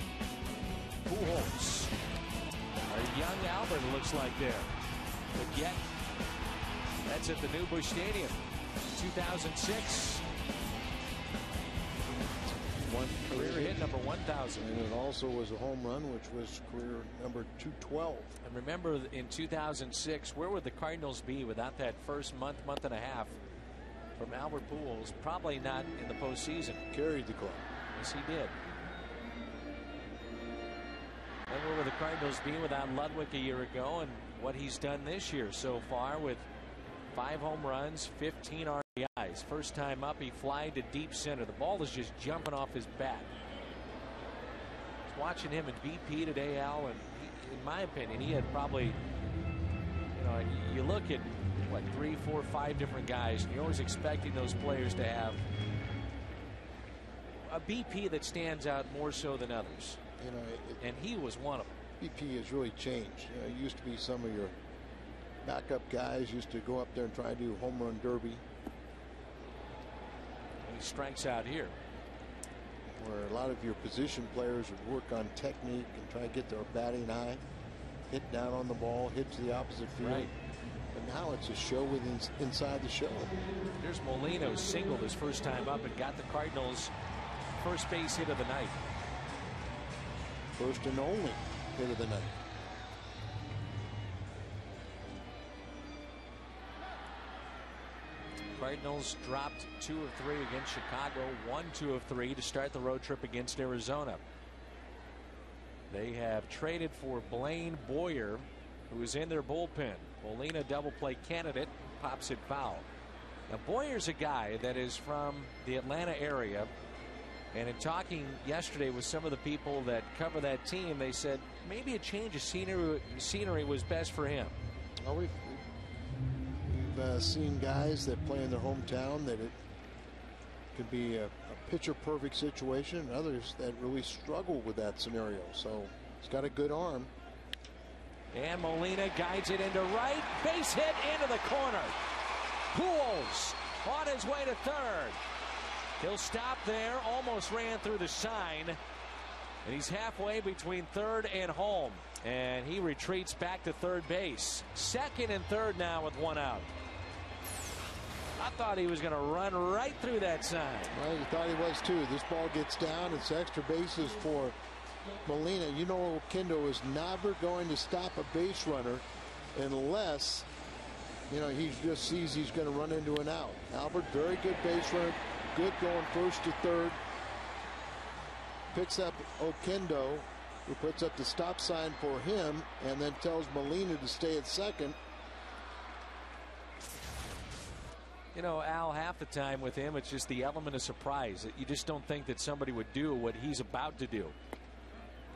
Pujols. Our young Albert looks like there. But yet, that's at the New Busch Stadium. 2006. One career hit number 1,000. And it also was a home run, which was career number 212. And remember, in 2006, where would the Cardinals be without that first month and a half from Albert Pujols? Probably not in the postseason. Carried the club. Yes, he did. And where would the Cardinals be without Ludwig a year ago, and what he's done this year so far with 5 home runs, 15 RBIs. eyes. First time up, he flying to deep center. The ball is just jumping off his bat. Watching him in BP today, Al, and in my opinion, he had probably, you look at what, 3, 4, 5 different guys, and you're always expecting those players to have a BP that stands out more so than others. And he was one of them. BP has really changed. It used to be some of your backup guys used to go up there and try to do home run derby. And he strikes out here. Where a lot of your position players would work on technique and try to get their batting eye, hit down on the ball, hit to the opposite field. Right. But now it's a show within inside the show. Here's Molina, singled his first time up and got the Cardinals' first base hit of the night. First and only hit of the night. Cardinals dropped 2 of 3 against Chicago, won 2 of 3 to start the road trip against Arizona. They have traded for Blaine Boyer, who is in their bullpen. Molina double play candidate, pops it foul. Now Boyer's a guy that is from the Atlanta area, and in talking yesterday with some of the people that cover that team, they said maybe a change of scenery was best for him. Oh, we've seen guys that play in their hometown that it could be a picture perfect situation, and others that really struggle with that scenario. So he's got a good arm. And Molina guides it into right, base hit into the corner. Pujols on his way to third. He'll stop there, almost ran through the sign, and he's halfway between third and home, and he retreats back to third base. Second and third now with 1 out. I thought he was going to run right through that sign. Well, you thought he was too. This ball gets down. It's extra bases for Molina. You know, Kendo is never going to stop a base runner unless, he just sees he's going to run into an out. Albert, very good base runner. Good going first to third. Picks up Okendo, who puts up the stop sign for him, and then tells Molina to stay at second. Al, half the time with him, it's just the element of surprise that you just don't think that somebody would do what he's about to do.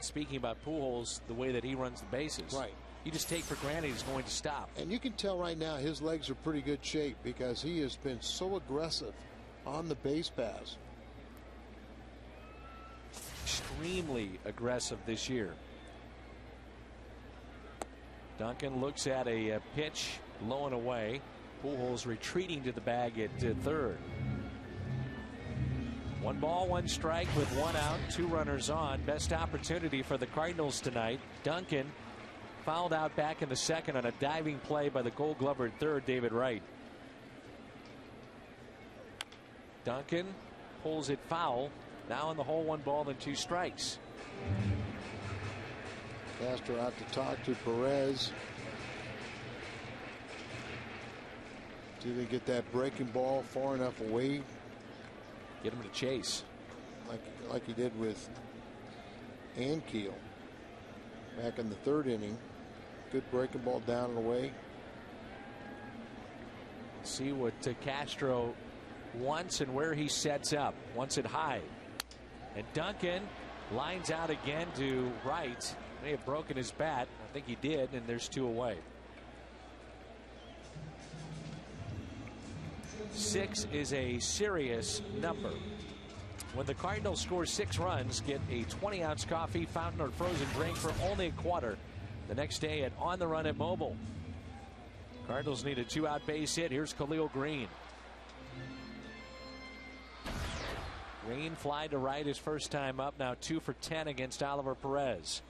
Speaking about Pujols, the way that he runs the bases. Right. You just take for granted he's going to stop. And you can tell right now his legs are pretty good shape because he has been so aggressive on the base pass. Extremely aggressive this year. Duncan looks at a pitch low and away. Pujols retreating to the bag at third. 1 ball, 1 strike with 1 out, 2 runners on. Best opportunity for the Cardinals tonight. Duncan fouled out back in the second on a diving play by the Gold Glover at third, David Wright. Duncan pulls it foul. Now in the hole, 1 ball and 2 strikes. Castro out to talk to Perez. See they get that breaking ball far enough away. Get him to chase. Like he did with Ankiel back in the 3rd inning. Good breaking ball down and away. See what Castro wants and where he sets up. Wants it high. And Duncan lines out again to right. May have broken his bat. I think he did, and there's 2 away. 6 is a serious number. When the Cardinals score 6 runs, get a 20-ounce coffee, fountain, or frozen drink for only a quarter. The next day at On the Run at Mobile. Cardinals need a 2-out base hit. Here's Khalil Green. Green fly to right his first time up. Now 2 for 10 against Oliver Perez.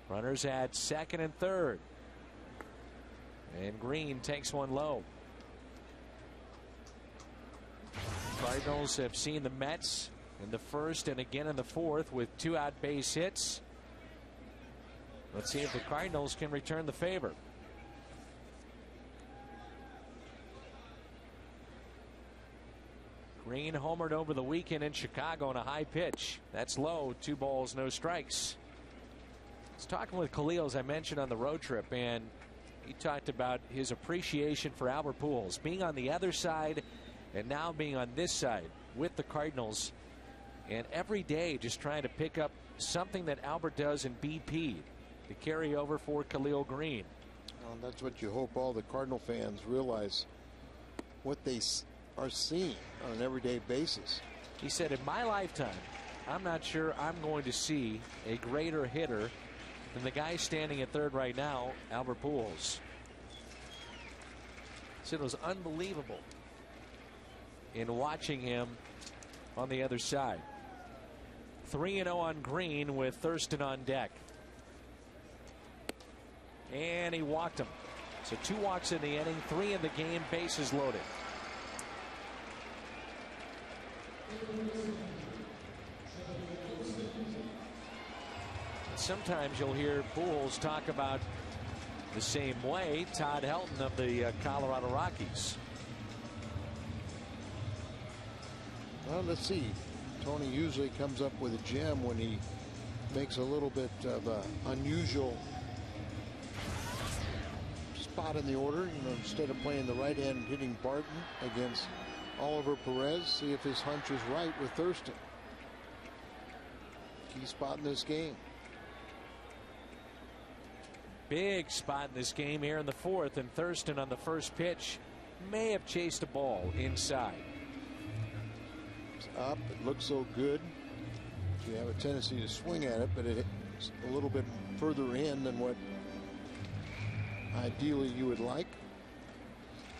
Runners at second and third. And Green takes 1 low. Cardinals have seen the Mets in the first and again in the fourth with 2-out base hits. Let's see if the Cardinals can return the favor. Green homered over the weekend in Chicago on a high pitch. That's low. 2 balls, no strikes. I was talking with Khalil, as I mentioned, on the road trip, and He talked about his appreciation for Albert Pujols being on the other side and now being on this side with the Cardinals, and every day just trying to pick up something that Albert does in BP to carry over for Khalil Green. Well, that's what you hope all the Cardinal fans realize, what they are seeing on an everyday basis. He said, in my lifetime, I'm not sure I'm going to see a greater hitter than the guy standing at third right now, Albert Pujols. He said it was unbelievable in watching him on the other side. 3-0 on Green with Thurston on deck. And he walked him. So 2 walks in the inning, 3 in the game, bases loaded. Sometimes you'll hear Pujols talk about the same way Todd Helton of the Colorado Rockies. Well, let's see. Tony usually comes up with a gem when he makes a little bit of an unusual spot in the order. You know, instead of playing the right hand and hitting Barton against Oliver Perez, see if his hunch is right with Thurston. Key spot in this game. Big spot in this game here in the 4th, and Thurston on the first pitch may have chased a ball inside. It's up. It looks so good. You have a tendency to swing at it, but it's a little bit further in than what ideally you would like.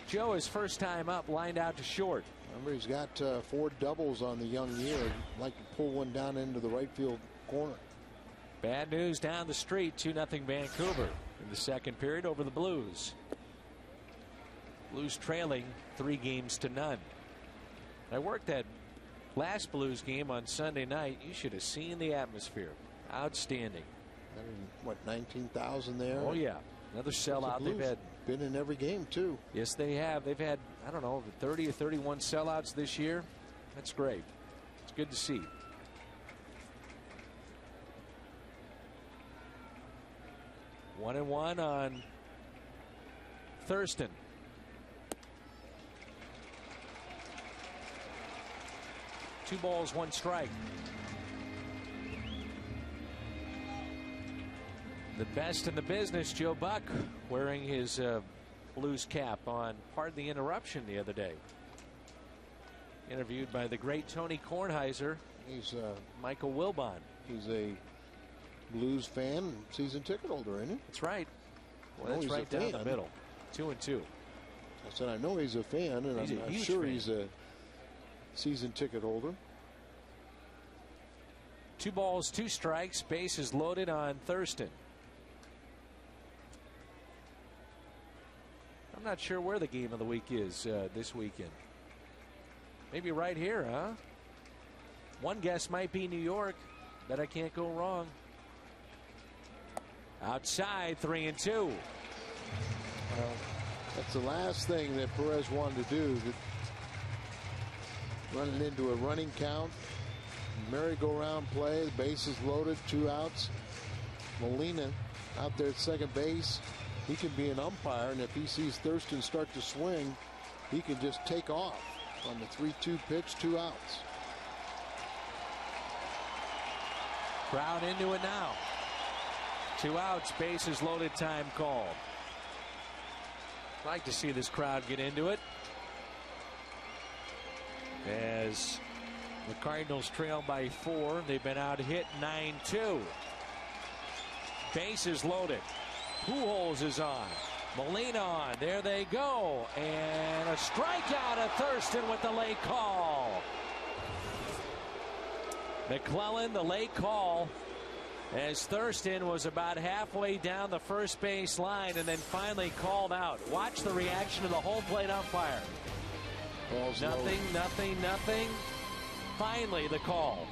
Joe, his first time up, lined out to short. Remember, he's got 4 doubles on the young year. He'd like to pull one down into the right field corner. Bad news down the street, 2-0 Vancouver in the second period over the Blues. Blues trailing 3-0. I worked that last Blues game on Sunday night. You should have seen the atmosphere. Outstanding. I mean, what, 19,000 there? Oh, yeah. Another sellout. The They've had been in every game, too. Yes, they have. They've had, I don't know, 30 or 31 sellouts this year. That's great. It's good to see. One and one on Thurston. Two balls, one strike. The best in the business, Joe Buck, wearing his Blues cap on Pardon the Interruption the other day. Interviewed by the great Tony Kornheiser. He's Michael Wilbon. He's a Blues fan, season ticket holder, isn't he? That's right. Well, that's right down the middle. 2-2. I said I know he's a fan, and I'm sure fan. He's a season ticket holder. 2 balls, 2 strikes. Bases loaded on Thurston. I'm not sure where the game of the week is this weekend. Maybe right here, huh? One guess might be New York. Bet I can't go wrong. Outside, 3-2. Well, that's the last thing that Perez wanted to do. Running into a running count. Merry-go-round play. The bases loaded, 2 outs. Molina out there at second base. He can be an umpire, and if he sees Thurston start to swing, he can just take off on the 3-2 pitch, 2 outs. Crowd into it now. 2 outs, bases loaded, time called. Like to see this crowd get into it as the Cardinals trail by 4. They've been out hit 9-2. Bases loaded. Pujols is on. Molina on. There they go. And a strikeout of Thurston with the late call. McClellan, the late call, as Thurston was about halfway down the first base line and then finally called out. Watch the reaction of the home plate umpire. Nothing. Finally, the call.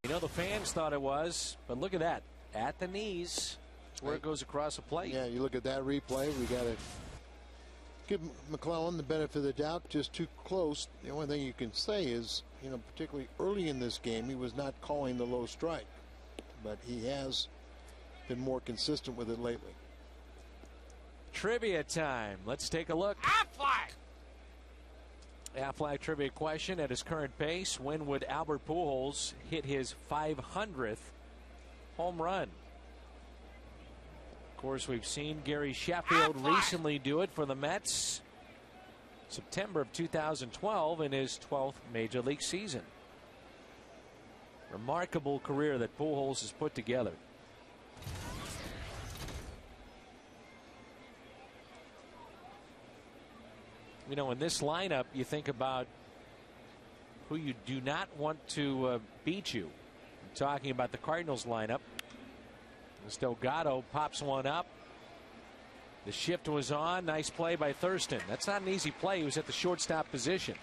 You know, the fans thought it was, but look at that. At the knees. That's where it goes across the plate. Yeah, you look at that replay. We got to give McClellan the benefit of the doubt. Just too close. The only thing you can say is, you know, particularly early in this game, he was not calling the low strike. But he has been more consistent with it lately. Trivia time. Let's take a look. Aflac trivia question. At his current pace, when would Albert Pujols hit his 500th home run? Of course, we've seen Gary Sheffield recently do it for the Mets. September of 2012 in his 12th Major League season. Remarkable career that Pujols has put together. You know, in this lineup, you think about who you do not want to beat you. I'm talking about the Cardinals lineup. As Delgado pops one up. The shift was on. Nice play by Thurston. That's not an easy play. He was at the shortstop position.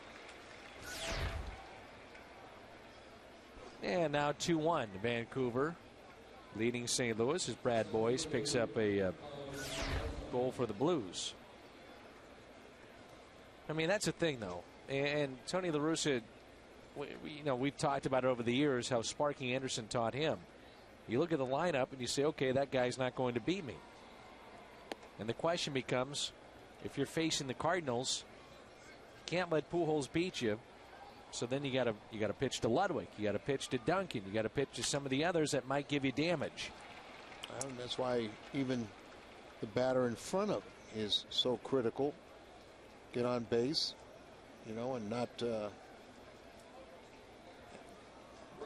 And now 2-1 to Vancouver. Leading St. Louis as Brad Boyce picks up a goal for the Blues. I mean, that's the thing, though. And Tony La Russa, you know, we've talked about it over the years how Sparky Anderson taught him. You look at the lineup and you say, okay, that guy's not going to beat me. And the question becomes, if you're facing the Cardinals, you can't let Pujols beat you. So then you got to pitch to Ludwig, you got to pitch to Duncan, you got to pitch to some of the others that might give you damage. And that's why even the batter in front of him is so critical. Get on base, you know, and not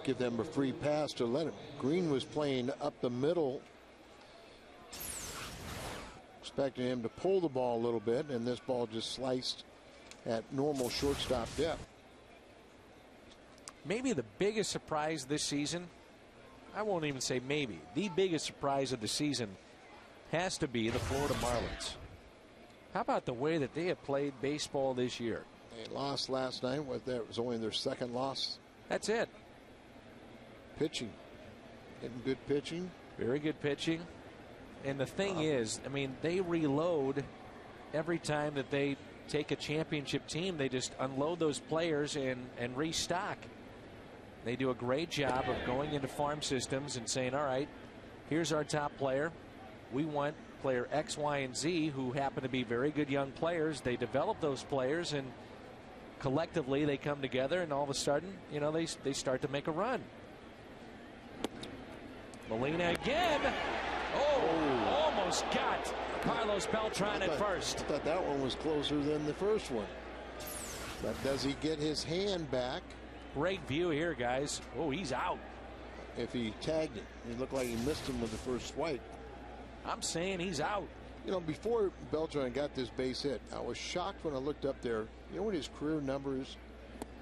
give them a free pass to let him. Green was playing up the middle, expecting him to pull the ball a little bit, and this ball just sliced at normal shortstop depth. Maybe the biggest surprise this season, I won't even say maybe, the biggest surprise of the season has to be the Florida Marlins. How about the way that they have played baseball this year? They lost last night. That was only their second loss. That's it. Pitching. Getting good pitching. Very good pitching. And the thing is, I mean, they reload every time that they take a championship team. They just unload those players and restock. They do a great job of going into farm systems and saying, all right, here's our top player. We want player X, Y, and Z, who happen to be very good young players. They develop those players, and collectively they come together, and all of a sudden, you know, they start to make a run. Molina again. Oh, almost got Carlos Beltran at first. I thought that one was closer than the first one. But does he get his hand back? Great view here, guys. Oh, he's out. If he tagged it, it looked like he missed him with the first swipe. I'm saying he's out. You know, before Beltran got this base hit, I was shocked when I looked up there. You know what his career numbers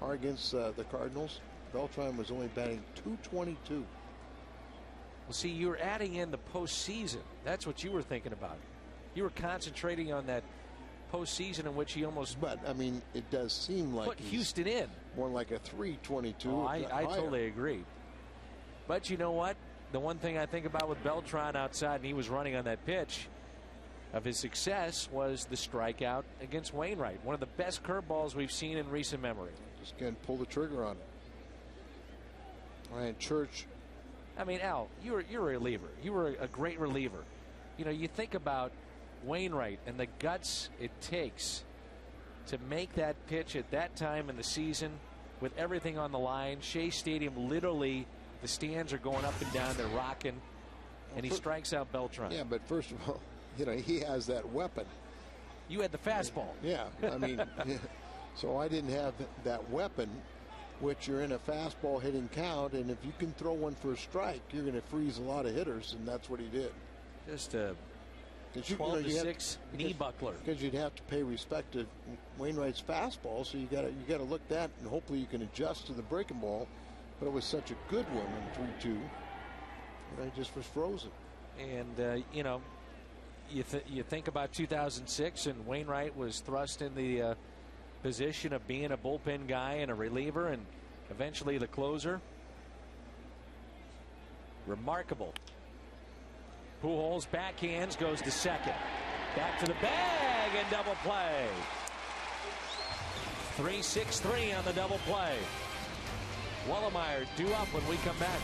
are against the Cardinals? Beltran was only batting .222. Well, see, you were adding in the postseason. That's what you were thinking about. You were concentrating on that postseason in which he almost. But I mean, it does seem like put Houston in more like a .322. Oh, I totally agree. But you know what? The one thing I think about with Beltran outside, and he was running on that pitch, of his success was the strikeout against Wainwright. One of the best curveballs we've seen in recent memory. Just can't pull the trigger on it. Ryan Church. I mean, Al, you're a reliever. You were a great reliever. You know, you think about Wainwright and the guts it takes to make that pitch at that time in the season with everything on the line. Shea Stadium, literally, the stands are going up and down. They're rocking. And he strikes out Beltran. Yeah, but first of all, you know, he has that weapon. You had the fastball. Yeah, I mean, so I didn't have that weapon, which you're in a fastball hitting count, and if you can throw one for a strike, you're going to freeze a lot of hitters, and that's what he did. Just a 12-6 knee buckler. Because you'd have to pay respect to Wainwright's fastball, so you got to look that, and hopefully you can adjust to the breaking ball. But it was such a good one in 3-2. It just was frozen. And you know, you think about 2006, and Wainwright was thrust in the position of being a bullpen guy and a reliever, and eventually the closer. Remarkable. Pujols backhands, goes to second. Back to the bag and double play. 3-6-3 on the double play. Wellemeyer due up when we come back.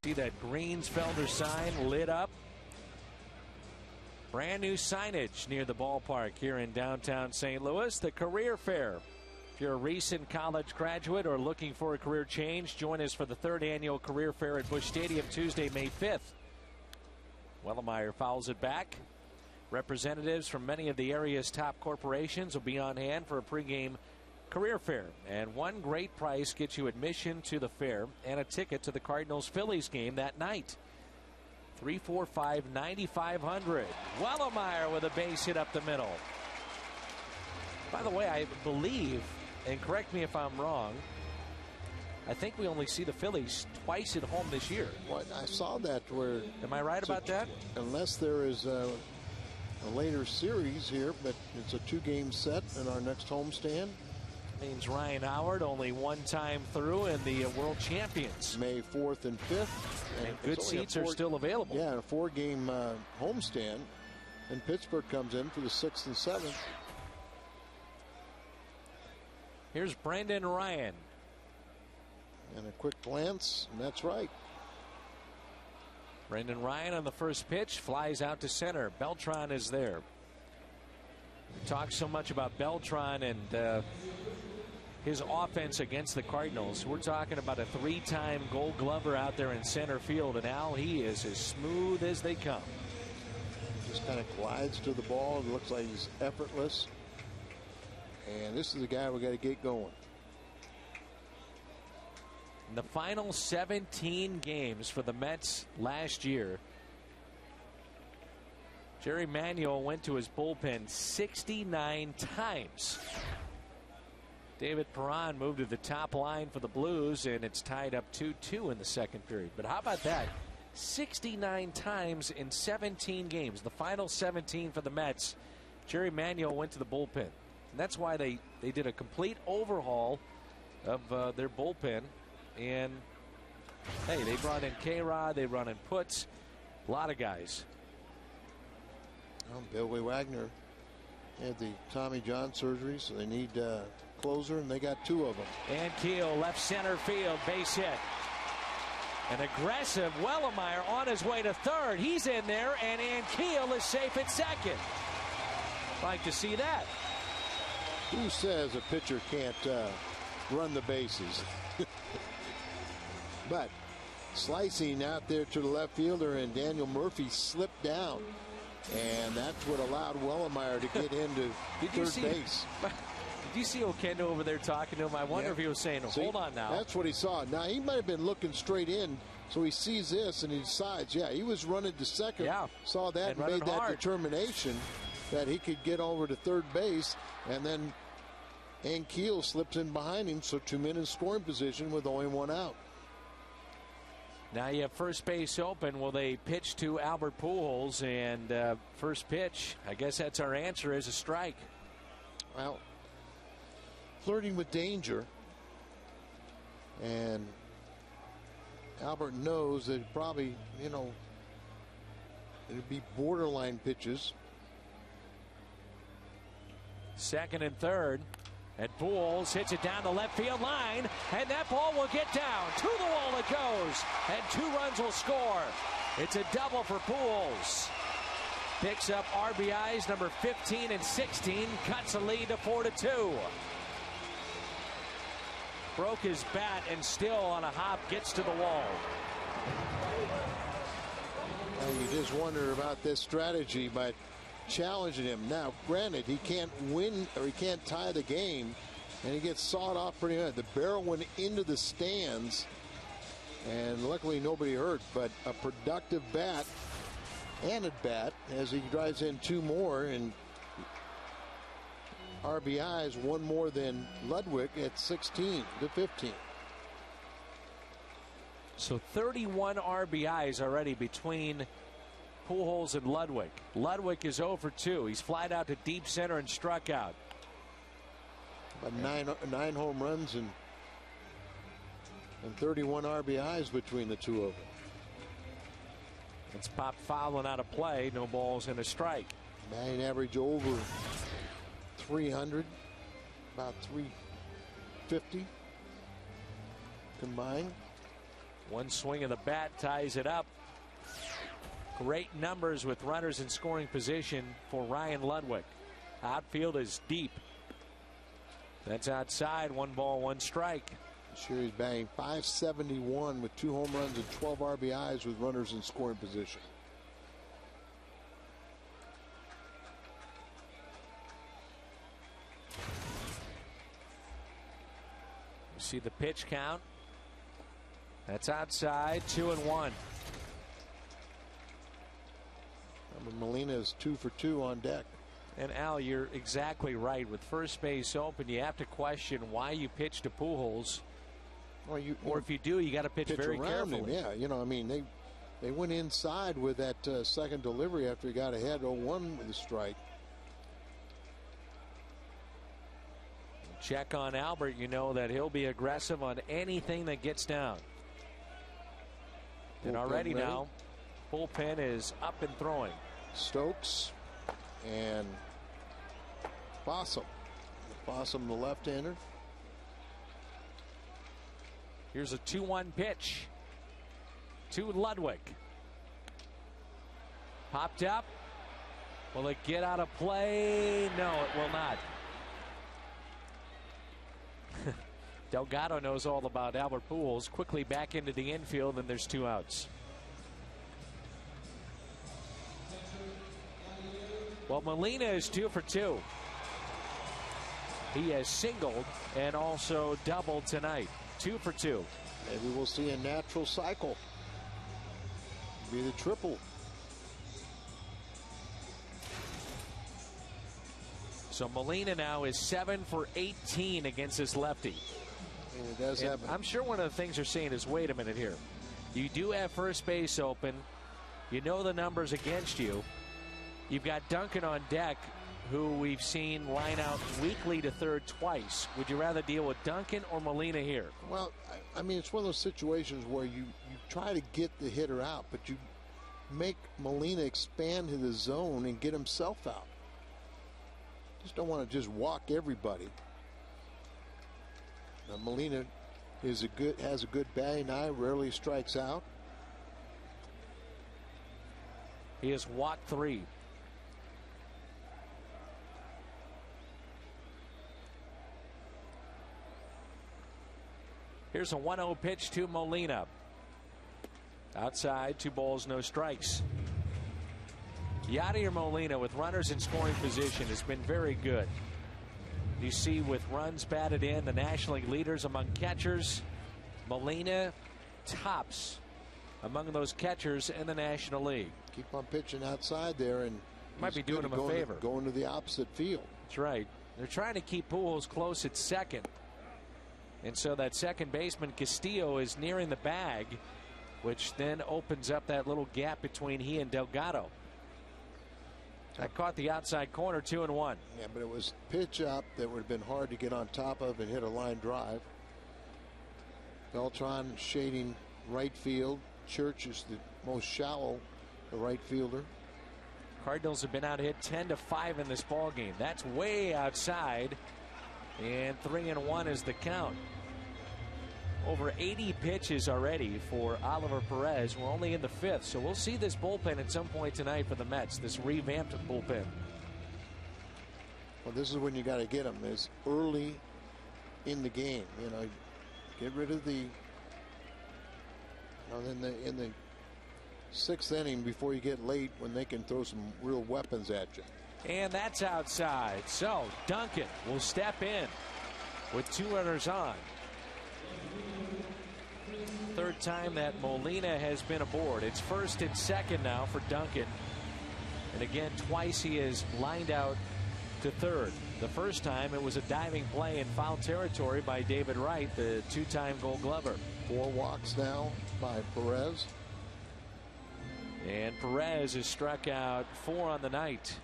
See that Greensfelder sign lit up. Brand new signage near the ballpark here in downtown St. Louis. The Career Fair. If you're a recent college graduate or looking for a career change, join us for the 3rd annual Career Fair at Busch Stadium Tuesday, May 5th. Wellemeyer fouls it back. Representatives from many of the area's top corporations will be on hand for a pregame Career Fair, and one great price gets you admission to the fair and a ticket to the Cardinals-Phillies game that night. 345-9500. Wellemeyer with a base hit up the middle. By the way, I believe, and correct me if I'm wrong, I think we only see the Phillies twice at home this year. Well, I saw that. Where am I right about that? Unless there is a later series here, but it's a 2-game set in our next homestand. Means Ryan Howard only one time through, and the world champions. May 4th and 5th. And good seats are still available. Yeah, a 4-game homestand. And Pittsburgh comes in for the 6th and 7th. Here's Brendan Ryan. And a quick glance, and that's right. Brendan Ryan on the first pitch, flies out to center. Beltran is there. We talk so much about Beltran and his offense against the Cardinals. We're talking about a 3-time Gold Glover out there in center field, and Al, he is as smooth as they come. Just kind of glides to the ball. It looks like he's effortless. And this is the guy we got to get going. In the final 17 games for the Mets last year, Jerry Manuel went to his bullpen 69 times. David Perron moved to the top line for the Blues, and it's tied up 2-2 in the second period. But how about that? 69 times in 17 games. The final 17 for the Mets, Jerry Manuel went to the bullpen. And that's why they did a complete overhaul of their bullpen. And, hey, they brought in K-Rod, they brought in Putz, a lot of guys. Well, Billy Wagner had the Tommy John surgery, so they need closer, and they got 2 of them. And Keel, left center field, base hit. An aggressive Wellemeyer on his way to third. He's in there, and Ankiel is safe at second. Like to see that. Who says a pitcher can't run the bases? But slicing out there to the left fielder, and Daniel Murphy slipped down. And that's what allowed Wellemeyer to get into third base. Did you see Okendo over there talking to him? I wonder if he was saying, hold on now. That's what he saw. Now, he might have been looking straight in, so he sees this and he decides, yeah, he was running to second. Yeah. Saw that and made that determination that he could get over to third base, and then Ankiel slips in behind him, so 2 men in scoring position with only 1 out. Now you have first base open. Will they pitch to Albert Pujols? And first pitch, I guess that's our answer, is a strike. Well, flirting with danger. And Albert knows that probably, you know, it'd be borderline pitches. Second and third. And Pujols hits it down the left field line, and that ball will get down. To the wall it goes, and 2 runs will score. It's a double for Pujols. Picks up RBIs number 15 and 16, cuts a lead to 4-2. Broke his bat and still on a hop gets to the wall. And you just wonder about this strategy, but challenging him. Now, granted, he can't win or he can't tie the game, and he gets sawed off pretty hard. The barrel went into the stands, and luckily nobody hurt, but a productive bat and at bat as he drives in 2 more, and RBIs 1 more than Ludwig at 16 to 15. So 31 RBIs already between Pujols and Ludwig. Ludwig is 0 for 2. He's flied out to deep center and struck out. About 9 home runs and 31 RBIs between the 2 of them. It's popped fouling out of play. No balls and a strike. Batting average over 300, about 350 combined. One swing of the bat ties it up. Great numbers with runners in scoring position for Ryan Ludwig. Outfield is deep. That's outside. 1 ball, 1 strike. Sure, he's batting .571 with 2 home runs and 12 RBIs with runners in scoring position. You see the pitch count. That's outside. 2-1. Molina is 2 for 2 on deck. And Al, you're exactly right. With first base open, you have to question why you pitch to Pujols. Well, or if you do, you got to pitch very carefully. Yeah, you know, I mean, they went inside with that second delivery after he got ahead 0-1 with a strike. Check on Albert. You know that he'll be aggressive on anything that gets down. And already now, bullpen is up and throwing. Stokes and Fossum. Fossum, the left-hander. Here's a 2-1 pitch to Ludwig. Popped up. Will it get out of play? No, it will not. Delgado knows all about Albert Pujols. Quickly back into the infield, and there's 2 outs. Well, Molina is 2 for 2. He has singled and also doubled tonight. 2 for 2. Maybe we'll see a natural cycle. Be the triple. So Molina now is 7 for 18 against this lefty. And it does happen. I'm sure one of the things they're saying is, wait a minute here. You do have first base open. You know the numbers against you. You've got Duncan on deck, who we've seen line out weakly to third twice. Would you rather deal with Duncan or Molina here? Well, I mean, it's one of those situations where you try to get the hitter out, but you make Molina expand to the zone and get himself out. Just don't want to just walk everybody. Now, Molina has a good batting eye, rarely strikes out. He has walked 3. Here's a 1-0 pitch to Molina. Outside, 2 balls, no strikes. Yadier Molina with runners in scoring position has been very good. You see with runs batted in, the National League leaders among catchers. Molina tops among those catchers in the National League. Keep on pitching outside there, and might be doing him a favor. Going to the opposite field. That's right. They're trying to keep Pujols close at second. And so that second baseman Castillo is nearing the bag, which then opens up that little gap between he and Delgado. That caught the outside corner, 2-1. Yeah, but it was pitch up that would have been hard to get on top of and hit a line drive. Beltran shading right field. Church is the most shallow right fielder. Cardinals have been out hit 10-5 in this ball game. That's way outside, and 3-1 is the count. Over 80 pitches already for Oliver Perez. We're only in the 5th, so we'll see this bullpen at some point tonight for the Mets, this revamped bullpen. Well, this is when you got to get them, is early in the game. You know, get rid of the, you know, in the 6th inning before you get late when they can throw some real weapons at you. And that's outside. So Duncan will step in with 2 runners on. Third time that Molina has been aboard. It's first and second now for Duncan. And again, twice he is lined out to third. The first time it was a diving play in foul territory by David Wright, the 2-time Gold Glover. 4 walks now by Perez. And Perez has struck out 4 on the night.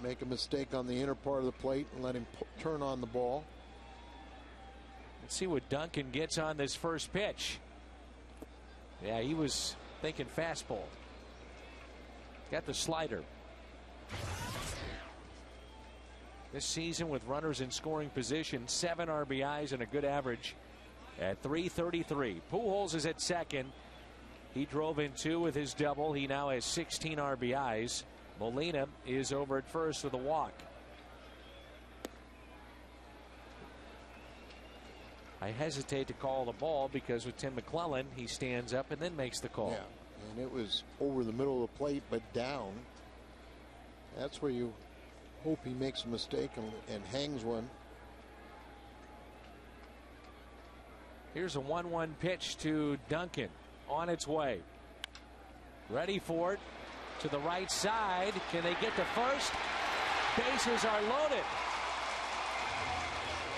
Make a mistake on the inner part of the plate and let him turn on the ball. Let's see what Duncan gets on this first pitch. Yeah, he was thinking fastball. Got the slider. This season with runners in scoring position, 7 RBIs and a good average at .333. Pujols is at second. He drove in 2 with his double. He now has 16 RBIs. Molina is over at first with a walk. I hesitate to call the ball because with Tim McClellan, he stands up and then makes the call. Yeah, and it was over the middle of the plate, but down. That's where you hope he makes a mistake and hangs one. Here's a 1-1 pitch to Duncan. On its way. Ready for it. To the right side. Can they get to first? Bases are loaded.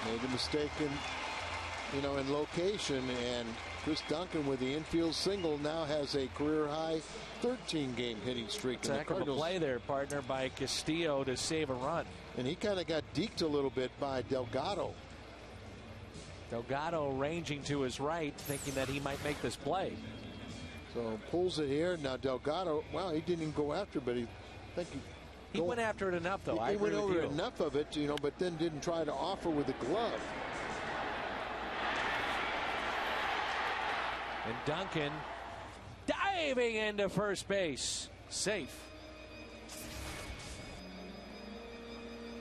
Made a mistake in location, and Chris Duncan with the infield single now has a career high 13-game hitting streak. It's a heck of a play there, partner, by Castillo to save a run. And he kind of got deked a little bit by Delgado. Delgado ranging to his right, thinking that he might make this play. So pulls it here. Now Delgado, well, he didn't even go after, but he went after it enough, though. He went over enough of it, you know, but then didn't try to offer with the glove. And Duncan diving into first base. Safe.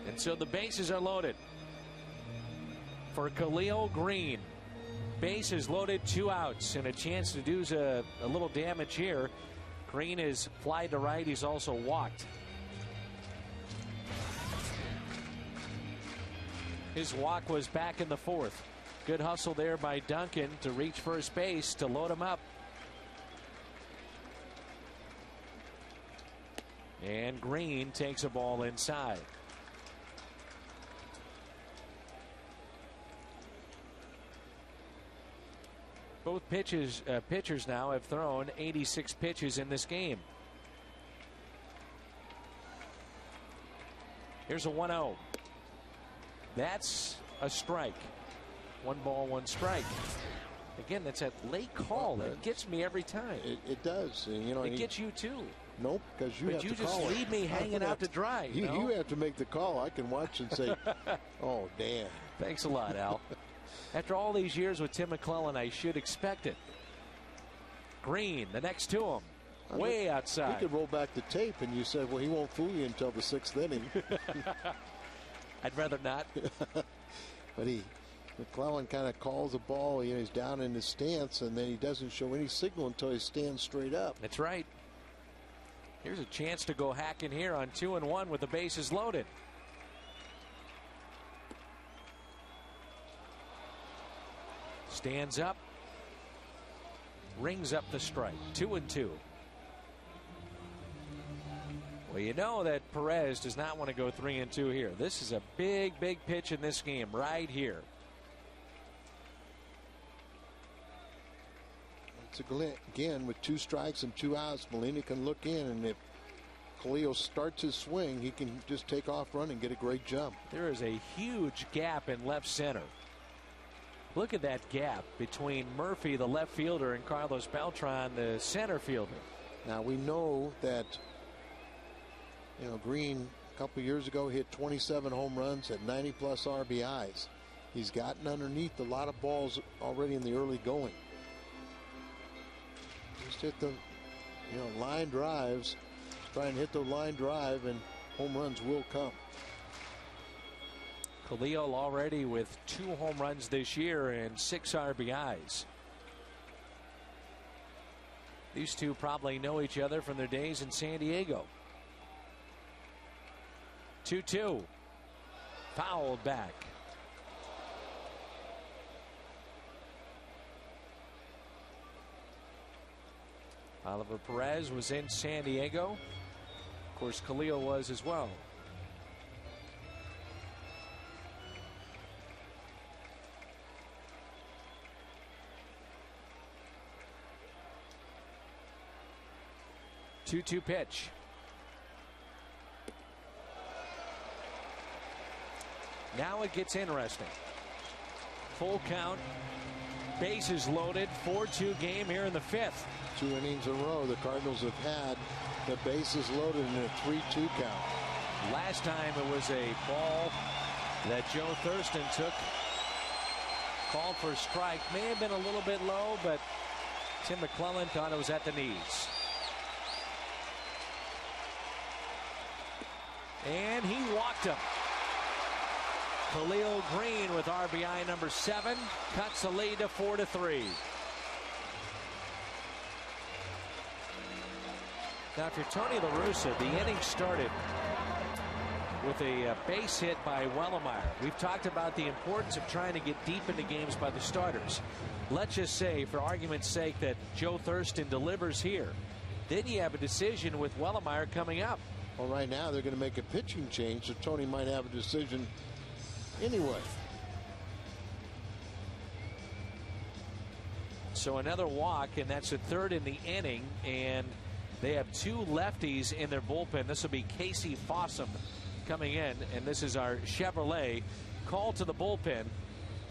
And so the bases are loaded for Khalil Green. Bases loaded, 2 outs, and a chance to do a little damage here. Green is fly to right. He's also walked. His walk was back in the 4th. Good hustle there by Duncan to reach first base to load him up. And Green takes a ball inside. Both pitchers now have thrown 86 pitches in this game. Here's a 1-0. That's a strike. 1 ball, 1 strike. Again, that's a late call. It gets me every time. It does. You know, it gets you too. Nope, because you have to call it. But you just leave me hanging out to dry. You have to make the call. I can watch and say, oh, damn. Thanks a lot, Al. After all these years with Tim McClellan, I should expect it. Green, the next to him. Way outside. We could roll back the tape and you said, well, he won't fool you until the 6th inning. I'd rather not. But McClellan kind of calls the ball. You know, he's down in his stance, and then he doesn't show any signal until he stands straight up. That's right. Here's a chance to go hacking here on 2-1 with the bases loaded. Stands up. Rings up the strike. 2-2. Well, you know that Perez does not want to go 3-2 here. This is a big, big pitch in this game right here. It's again with 2 strikes and 2 outs. Molina can look in, and if Khalil starts his swing, he can just take off running and get a great jump. There is a huge gap in left center. Look at that gap between Murphy, the left fielder, and Carlos Beltran, the center fielder. Now we know that, you know, Green a couple years ago hit 27 home runs at 90+ RBIs. He's gotten underneath a lot of balls already in the early going. Just hit the, you know, line drives. Try and hit the line drive, and home runs will come. Khalil already with 2 home runs this year and 6 RBIs. These two probably know each other from their days in San Diego. 2-2. Fouled back. Oliver Perez was in San Diego. Of course, Khalil was as well. Two pitch. Now it gets interesting. Full count. Bases loaded. 4-2 game here in the 5th. 2 innings in a row the Cardinals have had the bases loaded in a 3-2 count. Last time it was a ball that Joe Thurston took. Called for a strike. May have been a little bit low, but Tim McClellan thought it was at the knees. And he walked him. Khalil Green with RBI number 7 cuts the lead to 4-3. Now, if you're Tony La Russa, the inning started with a base hit by Wellemeyer. We've talked about the importance of trying to get deep into games by the starters. Let's just say, for argument's sake, that Joe Thurston delivers here. Then you have a decision with Wellemeyer coming up. Well, right now they're going to make a pitching change, so Tony might have a decision anyway. So another walk, and that's the 3rd in the inning, and they have 2 lefties in their bullpen. This will be Casey Fossum coming in, and this is our Chevrolet call to the bullpen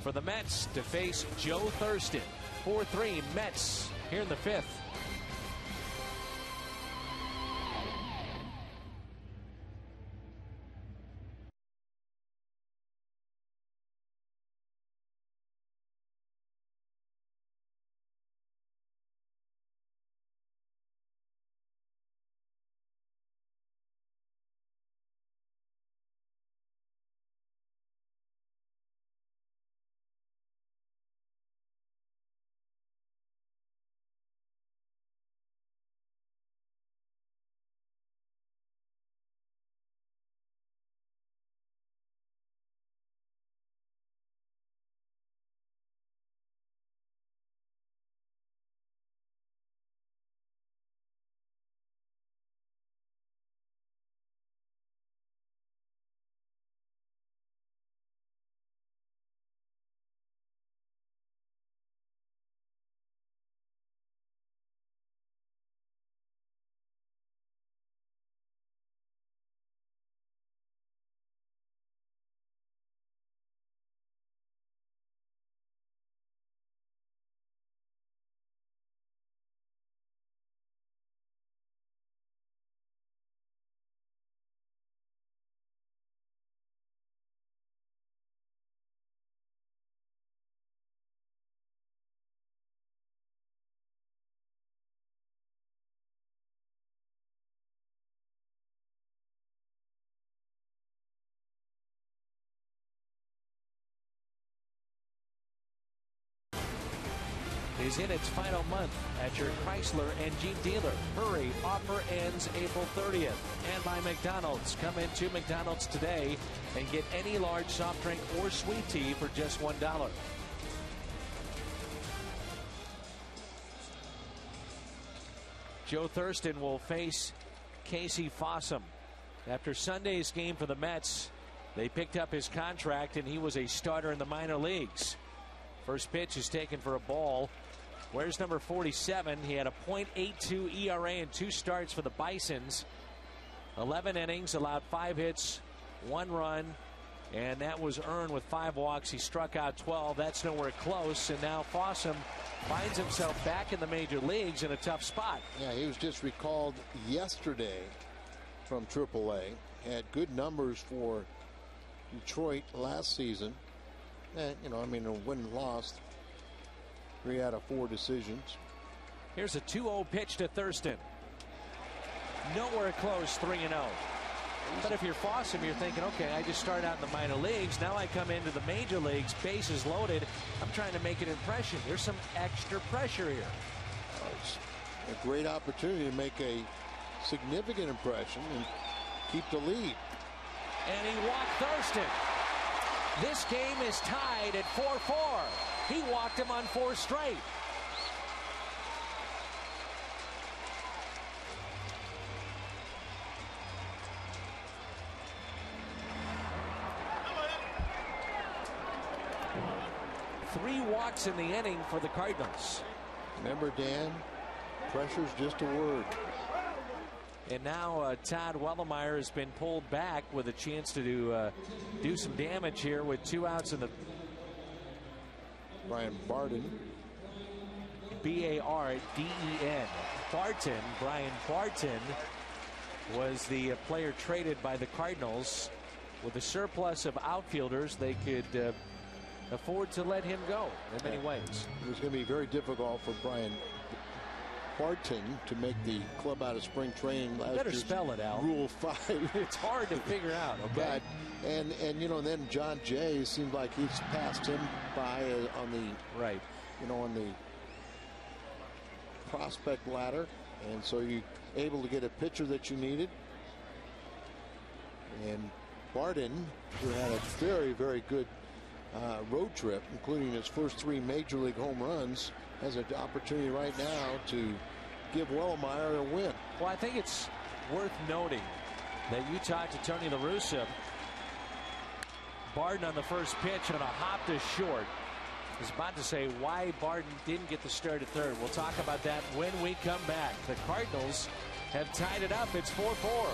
for the Mets to face Joe Thurston. 4-3 Mets here in the 5th. Is in its final month at your Chrysler and Jeep dealer. Hurry, offer ends April 30th. And by McDonald's. Come into McDonald's today and get any large soft drink or sweet tea for just $1. Joe Thurston will face Casey Fossum. After Sunday's game for the Mets, they picked up his contract and he was a starter in the minor leagues. First pitch is taken for a ball. Where's number 47? He had a .82 ERA and 2 starts for the Bisons. 11 innings, allowed 5 hits, 1 run, and that was earned with 5 walks. He struck out 12. That's nowhere close. And now Fossum finds himself back in the major leagues in a tough spot. Yeah, he was just recalled yesterday from AAA. Had good numbers for Detroit last season. And, you know, I mean, a win and loss. 3 out of 4 decisions. Here's a 2-0 pitch to Thurston. Nowhere close, 3-0. But if you're Fossum, you're thinking, okay, I just started out in the minor leagues. Now I come into the major leagues, bases loaded. I'm trying to make an impression. There's some extra pressure here. It's a great opportunity to make a significant impression and keep the lead. And he walked Thurston. This game is tied at 4-4. He walked him on 4 straight. Three walks in the inning for the Cardinals. Remember, Dan, pressure's just a word. And now Todd Wellemeyer has been pulled back with a chance to do some damage here with 2 outs in the. Brian Barden. B-A-R-D-E-N. Barton. Brian Barton was the player traded by the Cardinals. With a surplus of outfielders, they could afford to let him go in many ways. It was going to be very difficult for Brian Barton to make the club out of spring training last Better year's spell it, Al. Rule 5. It's hard to figure out. Okay. But, and you know, then John Jay seemed like he's passed him by on the right. You know, on the prospect ladder, and so you able to get a pitcher that you needed. And Barton, who had a very, very good road trip, including his first 3 major league home runs, has an opportunity right now to give Wellemeyer a win. Well, I think it's worth noting that you talked to Tony La Russa. Barton on the first pitch on a hop to short. I was about to say why Barton didn't get the start at third. We'll talk about that when we come back. The Cardinals have tied it up. It's 4-4.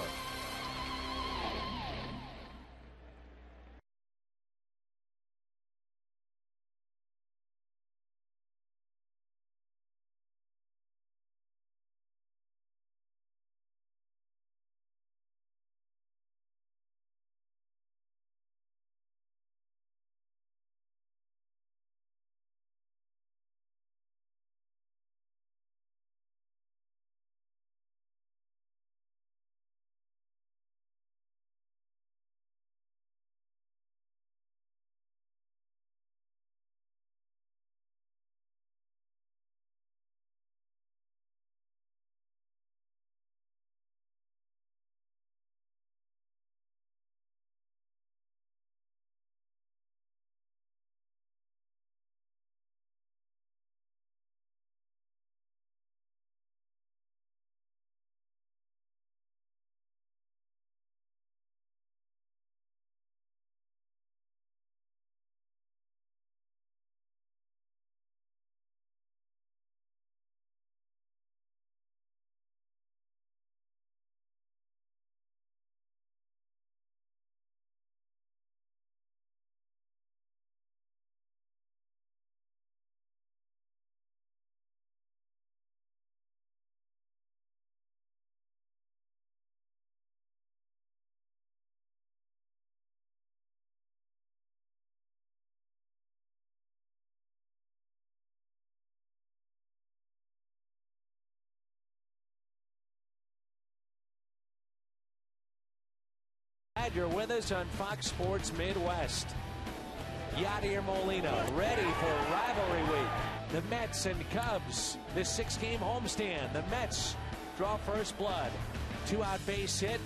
Glad you're with us on Fox Sports Midwest. Yadier Molina ready for rivalry week. The Mets and Cubs, this 6-game homestand. The Mets draw first blood. 2-out base hit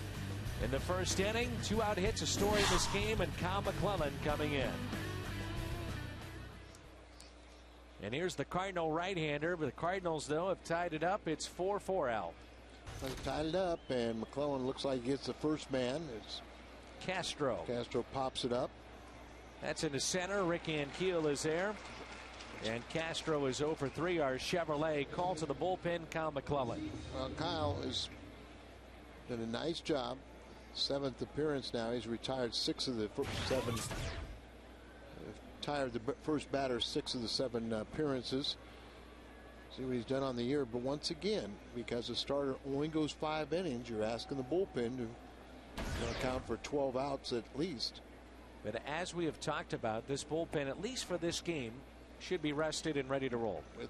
in the first inning. 2-out hits, a story in this game, and Kyle McClellan coming in. And here's the Cardinal right-hander, but the Cardinals, though, have tied it up. It's 4-4, Al. They tied it up, and McClellan looks like he gets the first man. It's Castro. Castro pops it up. That's in the center. Rick Ankiel is there. And Castro is 0 for 3. Our Chevrolet call to the bullpen, Kyle McClellan. Well, Kyle has done a nice job. 7th appearance now. He's retired 6 of the first 7. Retired the first batter 6 of the 7 appearances. See what he's done on the year. But once again, because the starter only goes 5 innings, you're asking the bullpen to account for 12 outs at least. But as we have talked about, this bullpen, at least for this game, should be rested and ready to roll. With,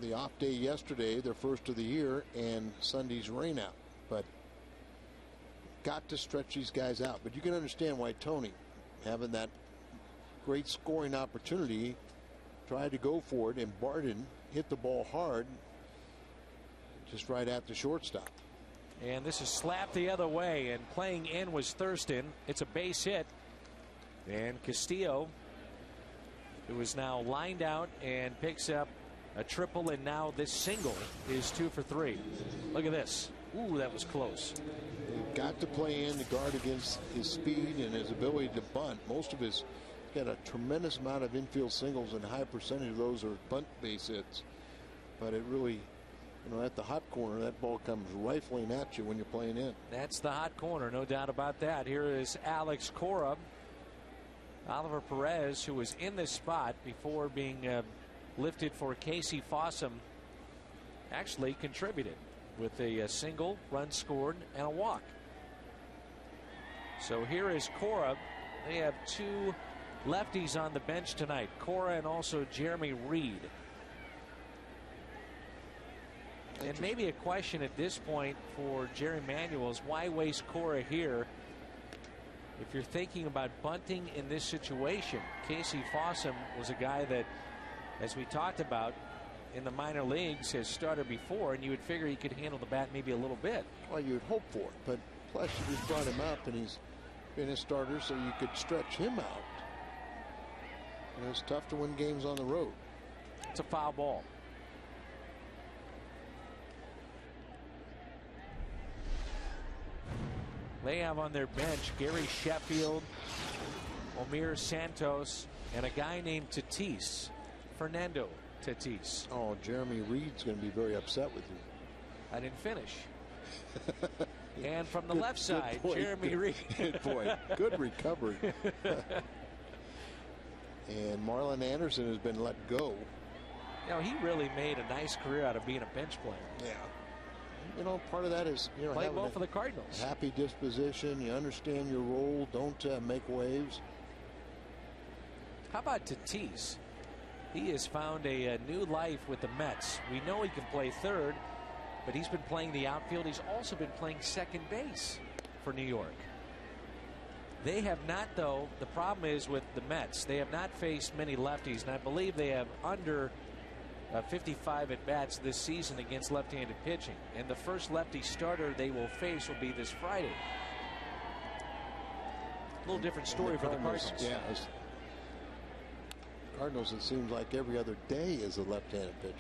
the off day yesterday, their first of the year, and Sunday's rain out. But got to stretch these guys out. But you can understand why Tony, having that great scoring opportunity, tried to go for it, and Barden hit the ball hard just right at the shortstop. And this is slapped the other way, and playing in was Thurston. It's a base hit, and Castillo, who is now lined out and picks up a triple, and now this single is 2 for 3. Look at this. Ooh, that was close. You've got to play in the guard against his speed and his ability to bunt. Most of his got a tremendous amount of infield singles, and a high percentage of those are bunt base hits. But it really, at the hot corner, that ball comes rifling at you when you're playing in. That's the hot corner, no doubt about that. Here is Alex Cora. Oliver Perez, who was in this spot before being lifted for Casey Fossum, actually contributed with a single, run scored, and a walk. So here is Cora. They have 2 lefties on the bench tonight, Cora and also Jeremy Reed. And maybe a question at this point for Jerry Manuel is, why waste Cora here if you're thinking about bunting in this situation? Casey Fossum was a guy that, as we talked about, in the minor leagues has started before, and you would figure he could handle the bat maybe a little bit. Well, you would hope for it, but plus you just brought him up, and he's been a starter, so you could stretch him out. And it's tough to win games on the road. It's a foul ball. They have on their bench Gary Sheffield, Omir Santos, and a guy named Tatis, Fernando Tatis. Oh, Jeremy Reed's going to be very upset with you. I didn't finish. And from the left side, Jeremy Reed. Good boy. Good recovery. And Marlon Anderson has been let go. He really made a nice career out of being a bench player. Yeah. Part of that is, play well for the Cardinals. Happy disposition. You understand your role. Don't make waves. How about Tatis? He has found a new life with the Mets. We know he can play third, but he's been playing the outfield. He's also been playing second base for New York. They have not, though. The problem is with the Mets, they have not faced many lefties, and I believe they have under 55 at-bats this season against left-handed pitching. And the first lefty starter they will face will be this Friday. A little different story for the Cardinals. Yeah. Cardinals, it seems like every other day is a left-handed pitcher.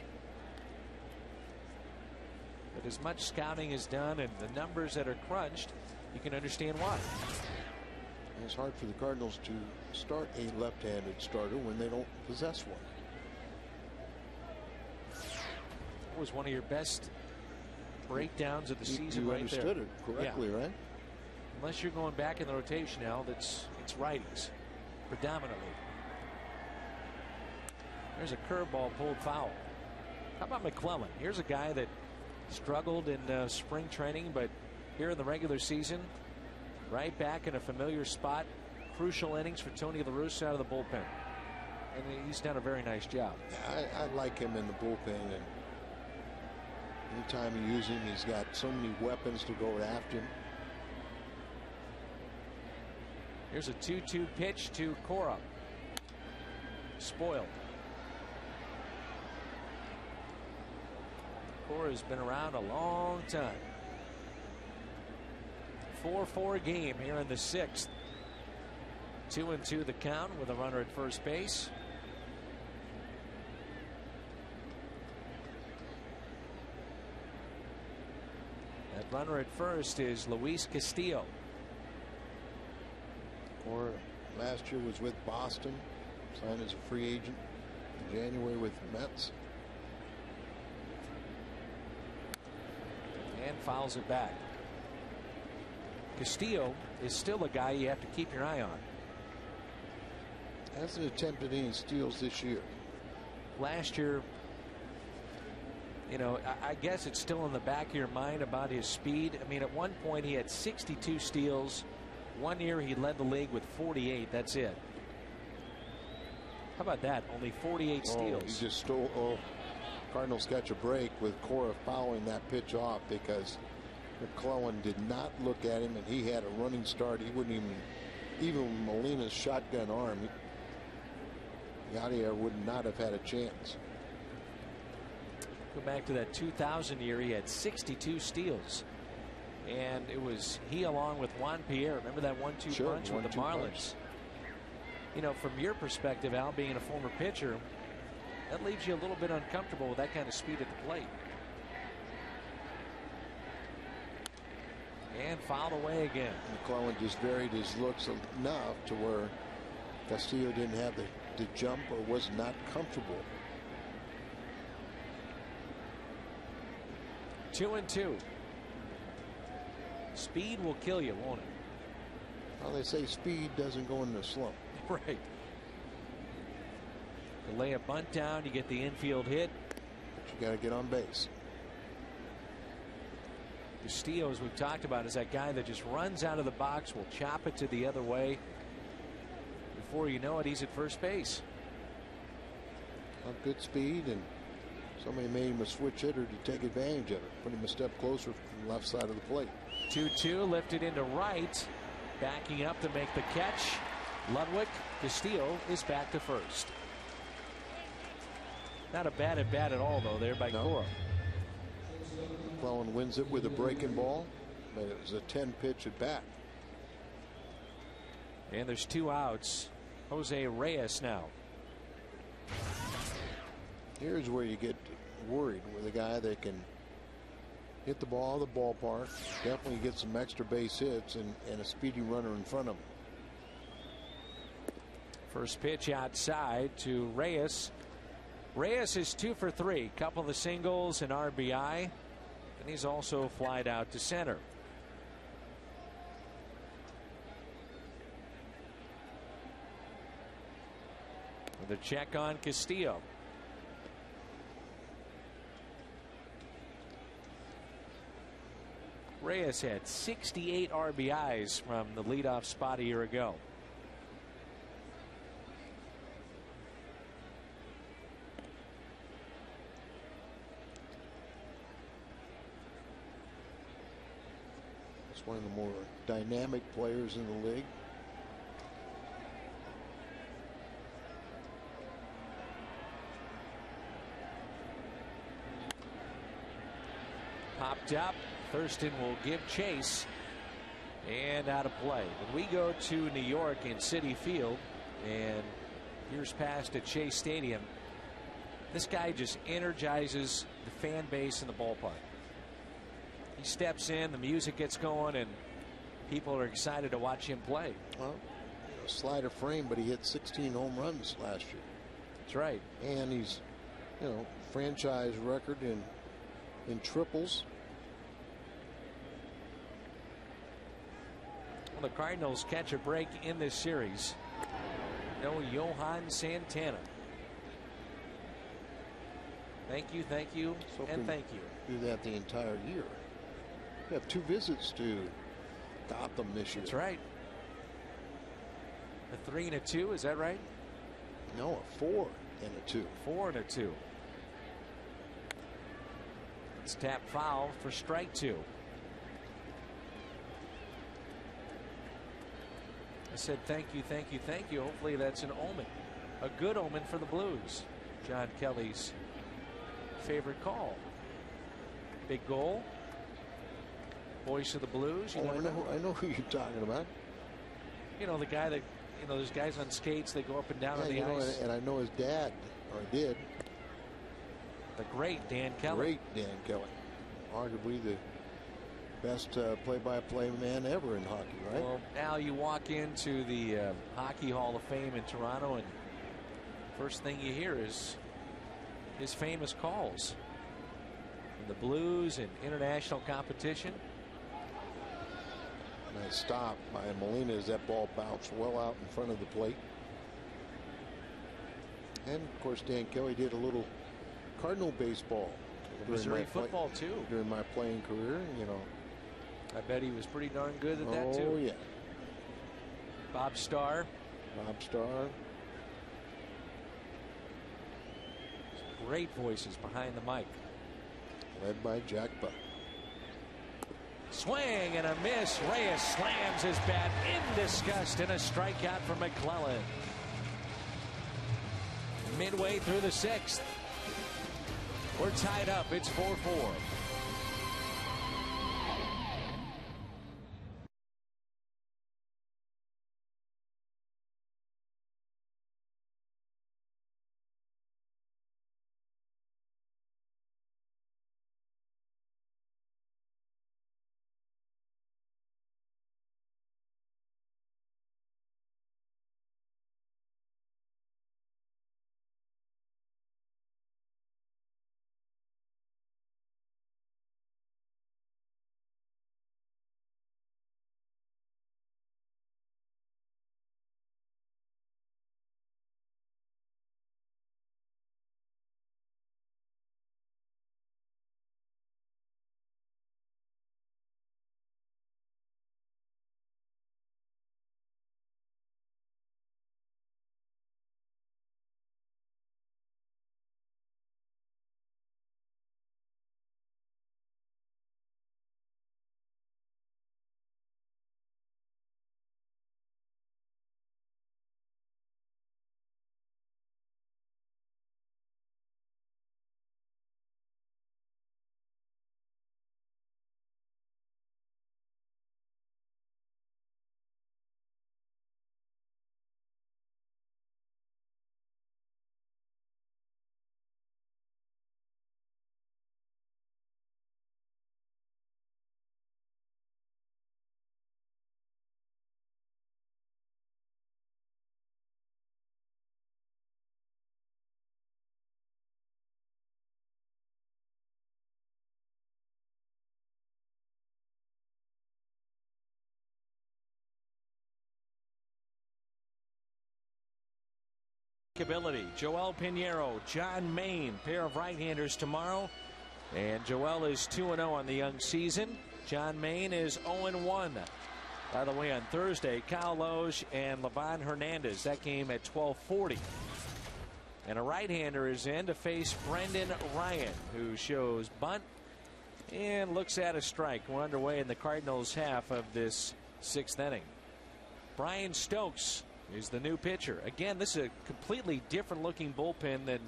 But as much scouting is done and the numbers that are crunched, you can understand why. And it's hard for the Cardinals to start a left-handed starter when they don't possess one. Was one of your best breakdowns of the season you right understood there. It correctly, right? Unless you're going back in the rotation now, it's righties predominantly. There's a curveball pulled foul. How about McClellan? Here's a guy that struggled in spring training, but here in the regular season, right back in a familiar spot. Crucial innings for Tony La Russa out of the bullpen, and he's done a very nice job. I like him in the bullpen, and anytime you use him, he's got so many weapons to go after him. Here's a 2-2 pitch to Cora. Spoiled. Cora's been around a long time. 4-4 game here in the 6th. 2-2 the count with a runner at first base. runner at first is Luis Castillo. Or last year was with Boston, signed as a free agent in January with the Mets. And fouls it back. Castillo is still a guy you have to keep your eye on. Hasn't attempted any steals this year. Last year, you know, I guess it's still in the back of your mind about his speed. I mean, at one point he had 62 steals. One year he led the league with 48. That's it. How about that? Only 48 steals. He just stole. Oh, Cardinals catch a break with Cora fouling that pitch off because McClellan did not look at him, and he had a running start. He wouldn't even Molina's shotgun arm. Yadier would not have had a chance. Go back to that 2000 year, he had 62 steals. And it was he along with Juan Pierre. Remember that 1-2 punch with the Marlins? You know, from your perspective, Al, being a former pitcher, that leaves you a little bit uncomfortable with that kind of speed at the plate. And fouled away again. McClellan just varied his looks enough to where Castillo didn't have the jump or was not comfortable. 2-2. Speed will kill you, won't it? Well, they say speed doesn't go in the slump. Right. You lay a bunt down, you get the infield hit. But you got to get on base. Castillo, as we've talked about, is that guy that just runs out of the box, will chop it to the other way. Before you know it, he's at first base. Good speed, and somebody made him a switch hitter to take advantage of it. Put him a step closer from the left side of the plate. 2-2, lifted into right. Backing up to make the catch. Ludwig. Castillo is back to first. Not a bad at bat at all, though, there by Cora. McClellan wins it with a breaking ball, but it was a 10-pitch at bat. And there's 2 outs. Jose Reyes now. Here's where you get worried with a guy that can hit the ball out of the ballpark, definitely get some extra base hits, and a speedy runner in front of him. First pitch outside to Reyes. Reyes is 2 for 3. Couple of the singles and RBI. And he's also flied out to center. With a check on Castillo. Reyes had 68 RBIs from the leadoff spot a year ago. It's one of the more dynamic players in the league. Popped up. Thurston will give chase, and out of play. When we go to New York in Citi Field, and years past at Shea Stadium, this guy just energizes the fan base in the ballpark. He steps in, the music gets going, and people are excited to watch him play. Well, slider frame, but he hit 16 home runs last year. That's right. And he's, franchise record in triples. Well, the Cardinals catch a break in this series. No Johan Santana. Thank you, and thank you. Do that the entire year. You have 2 visits to Gotham this year. That's right. A 3 and a 2, is that right? No, a 4 and a 2. 4 and a 2. It's tap foul for strike 2. I said thank you. Hopefully that's an omen. A good omen for the Blues. John Kelly's favorite call. Big goal. Voice of the Blues. I know who you're talking about. The guy that, there's guys on skates, they go up and down on the ice. And I know his dad, or did. The great Dan Kelly. Great Dan Kelly. Arguably Best play-by-play man ever in hockey, right? Well, Al, you walk into the Hockey Hall of Fame in Toronto, and first thing you hear is his famous calls in the Blues and international competition. Nice stop by Molina as that ball bounced well out in front of the plate. And of course, Dan Kelly did a little Cardinal baseball. Missouri football too. During my playing career, you know. I bet he was pretty darn good at that too. Oh yeah. Bob Starr. Bob Starr. Great voices behind the mic. Led by Jack Buck. Swing and a miss. Reyes slams his bat in disgust, and a strikeout for McClellan. Midway through the 6th. We're tied up. It's 4-4. Ability. Joel Pinheiro, John Maine, pair of right-handers tomorrow. And Joel is 2-0 on the young season. John Maine is 0-1. By the way, on Thursday, Kyle Loge and Levon Hernandez. That game at 12:40. And a right-hander is in to face Brendan Ryan, who shows bunt and looks at a strike. We're underway in the Cardinals' half of this 6th inning. Brian Stokes is the new pitcher. Again, this is a completely different looking bullpen than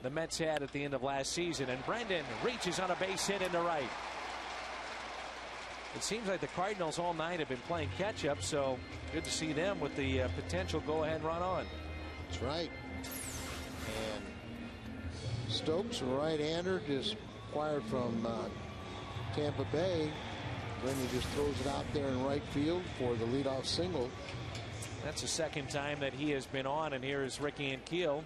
the Mets had at the end of last season. And Brendan reaches on a base hit into right. It seems like the Cardinals all night have been playing catch up, so good to see them with the potential go ahead run on. That's right. And Stokes, a right-hander, just acquired from Tampa Bay. Brendan just throws it out there in right field for the leadoff single. That's the second time that he has been on, and here is Ricky Ankiel.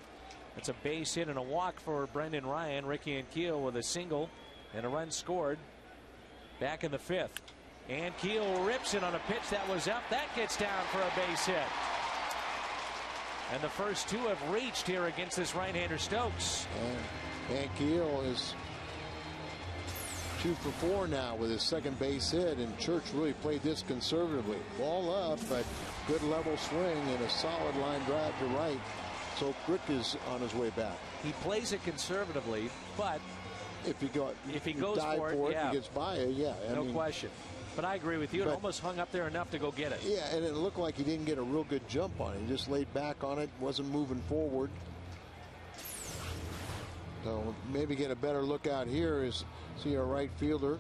That's a base hit and a walk for Brendan Ryan. Ricky Ankiel with a single and a run scored back in the 5th. Ankiel rips it on a pitch that was up. That gets down for a base hit. And the first two have reached here against this right-hander Stokes. And Ankiel is 2 for 4 now with his second base hit, and Church really played this conservatively. Ball up, but good level swing and a solid line drive to right. So Brick is on his way back. He plays it conservatively, but if he goes for it, yeah. He gets by it, yeah. I mean, question. But I agree with you. It almost hung up there enough to go get it. Yeah, and it looked like he didn't get a real good jump on it. He just laid back on it, wasn't moving forward. So maybe get a better look out here is see our right fielder.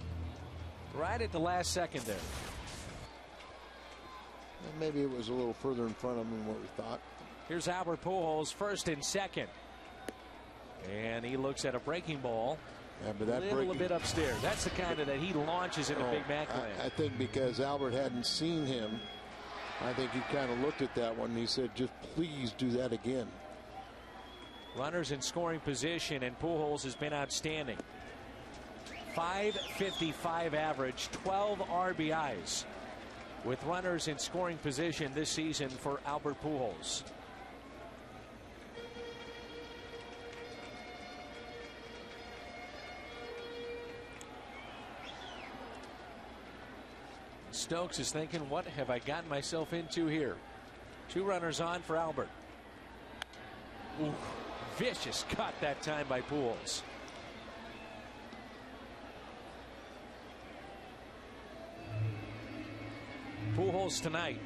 Right at the last second there. And maybe it was a little further in front of him than what we thought. Here's Albert Pujols, first and second. And he looks at a breaking ball Yeah, but that a little bit upstairs. That's the kind of that he launches into Big Mac land. I think because Albert hadn't seen him, I think he kind of looked at that one and he said, just please do that again. Runners in scoring position, and Pujols has been outstanding. .555 average, 12 RBIs with runners in scoring position this season for Albert Pujols. Stokes is thinking, what have I gotten myself into here? 2 runners on for Albert. Ooh, vicious cut that time by Pujols. Pujols tonight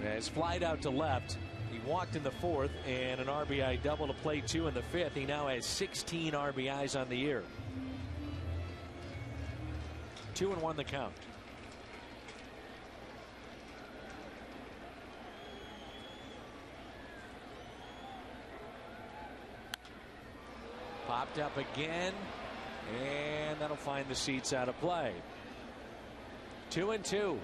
has flied out to left. He walked in the 4th and an RBI double to play 2 in the 5th. He now has 16 RBIs on the year. 2-1 the count. Popped up again, and that'll find the seats out of play. 2-2.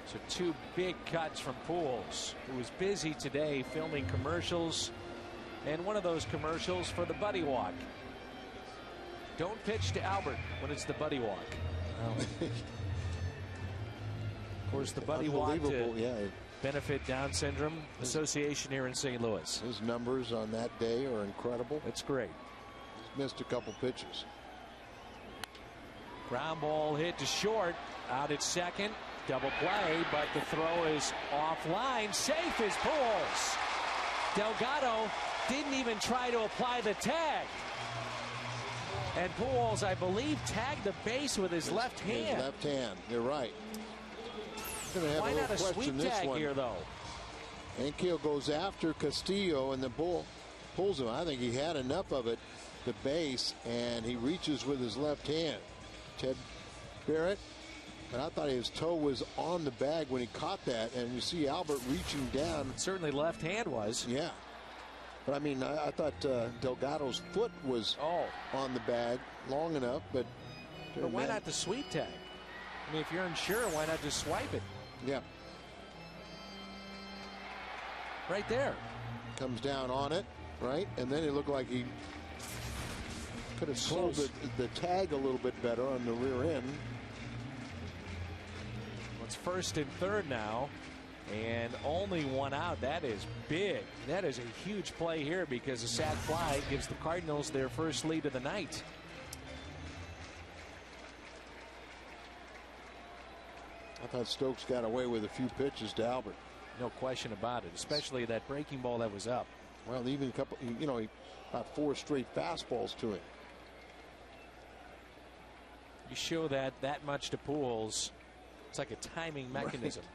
So 2 big cuts from Pujols, who was busy today filming commercials, and one of those commercials for the Buddy Walk. Don't pitch to Albert when it's the Buddy Walk. Of course, the Buddy Walk to benefit Down Syndrome Association here in St. Louis. His numbers on that day are incredible. That's great. He's missed a couple pitches. Ground ball hit to short, out at second. Double play, but the throw is offline. Safe is Pujols. Delgado didn't even try to apply the tag. And Pujols, I believe, tagged the base with his left hand. His left hand, you're right. Why not a sweep tag here, though? Ankiel goes after Castillo, and the bull pulls him. I think he had enough of it, the base, and he reaches with his left hand. Ted Barrett. And I thought his toe was on the bag when he caught that, and you see Albert reaching down. Certainly left hand was. Yeah. But I mean, I thought Delgado's foot was on the bag long enough, but why not the sweep tag? I mean, if you're unsure, why not just swipe it? Yeah. Right there. Comes down on it, right? And then it looked like he could have sold the tag a little bit better on the rear end. It's 1st and 3rd now, and only 1 out. That is big. That is a huge play here because a sac fly gives the Cardinals their first lead of the night. I thought Stokes got away with a few pitches to Albert. No question about it, especially that breaking ball that was up. Well, even a couple, you know, he got 4 straight fastballs to him. You show that much to Pujols. It's like a timing mechanism. Right.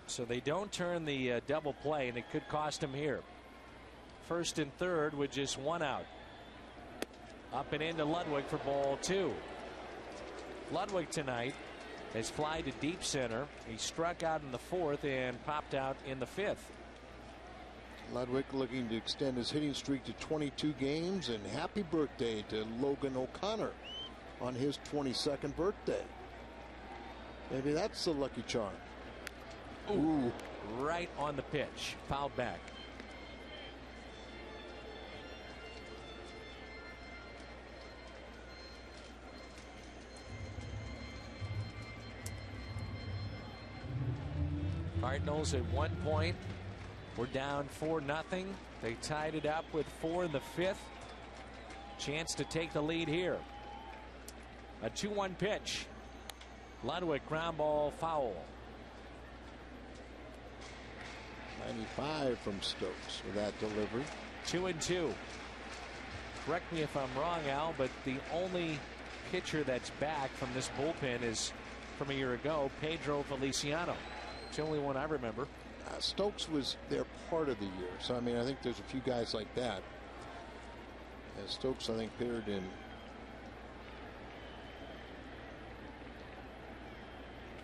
So they don't turn the double play, and it could cost him here. 1st and 3rd with just 1 out. Up and into Ludwig for ball 2. Ludwig tonight has fly to deep center. He struck out in the 4th and popped out in the 5th. Ludwig looking to extend his hitting streak to 22 games, and happy birthday to Logan O'Connor on his 22nd birthday. Maybe that's the lucky charm. Ooh. Right on the pitch. Fouled back. Cardinals at one point were down 4-0. They tied it up with 4 in the 5th. Chance to take the lead here. A 2-1 pitch. Ludwig ground ball foul. 95 from Stokes with that delivery. 2-2. Correct me if I'm wrong, Al, but the only pitcher that's back from this bullpen is from a year ago, Pedro Feliciano. It's the only one I remember. Stokes was there part of the year, so I mean, I think there's a few guys like that. And Stokes, I think, appeared in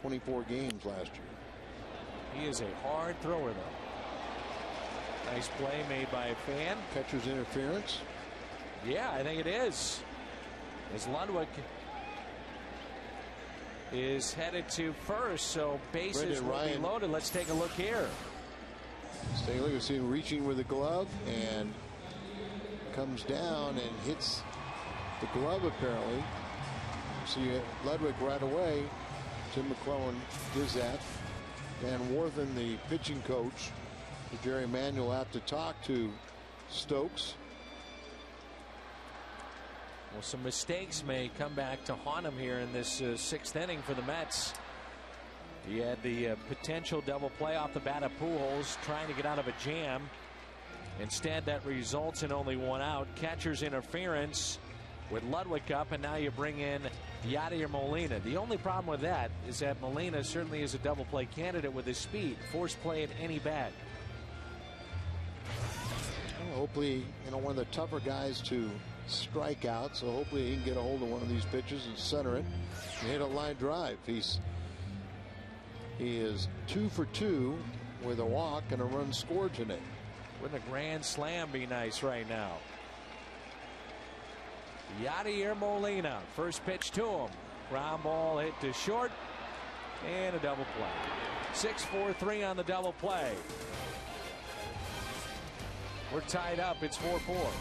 24 games last year. He is a hard thrower, though. Nice play made by a fan. Catcher's interference. Yeah, I think it is. As Ludwig is headed to first, so bases will be loaded. Let's take a look here. Let's take a look. We see him reaching with the glove and comes down and hits the glove apparently. See Ludwig right away. Tim McClellan does that. Dan Worthen, the pitching coach, Jerry Manuel, out to talk to Stokes. Well, some mistakes may come back to haunt him here in this sixth inning for the Mets. He had the potential double play off the bat of Pujols, trying to get out of a jam. Instead, that results in only one out. Catcher's interference with Ludwig up, and now you bring in Yadier Molina. The only problem with that is that Molina certainly is a double play candidate with his speed. Force play at any bag. Well, hopefully, one of the tougher guys to strike out, so hopefully he can get a hold of one of these pitches and center it and hit a line drive. He is 2 for 2 with a walk and a run scored today. Wouldn't a grand slam be nice right now? Yadier Molina, first pitch to him. Ground ball hit to short and a double play. 6-4-3 on the double play. We're tied up. It's 4-4.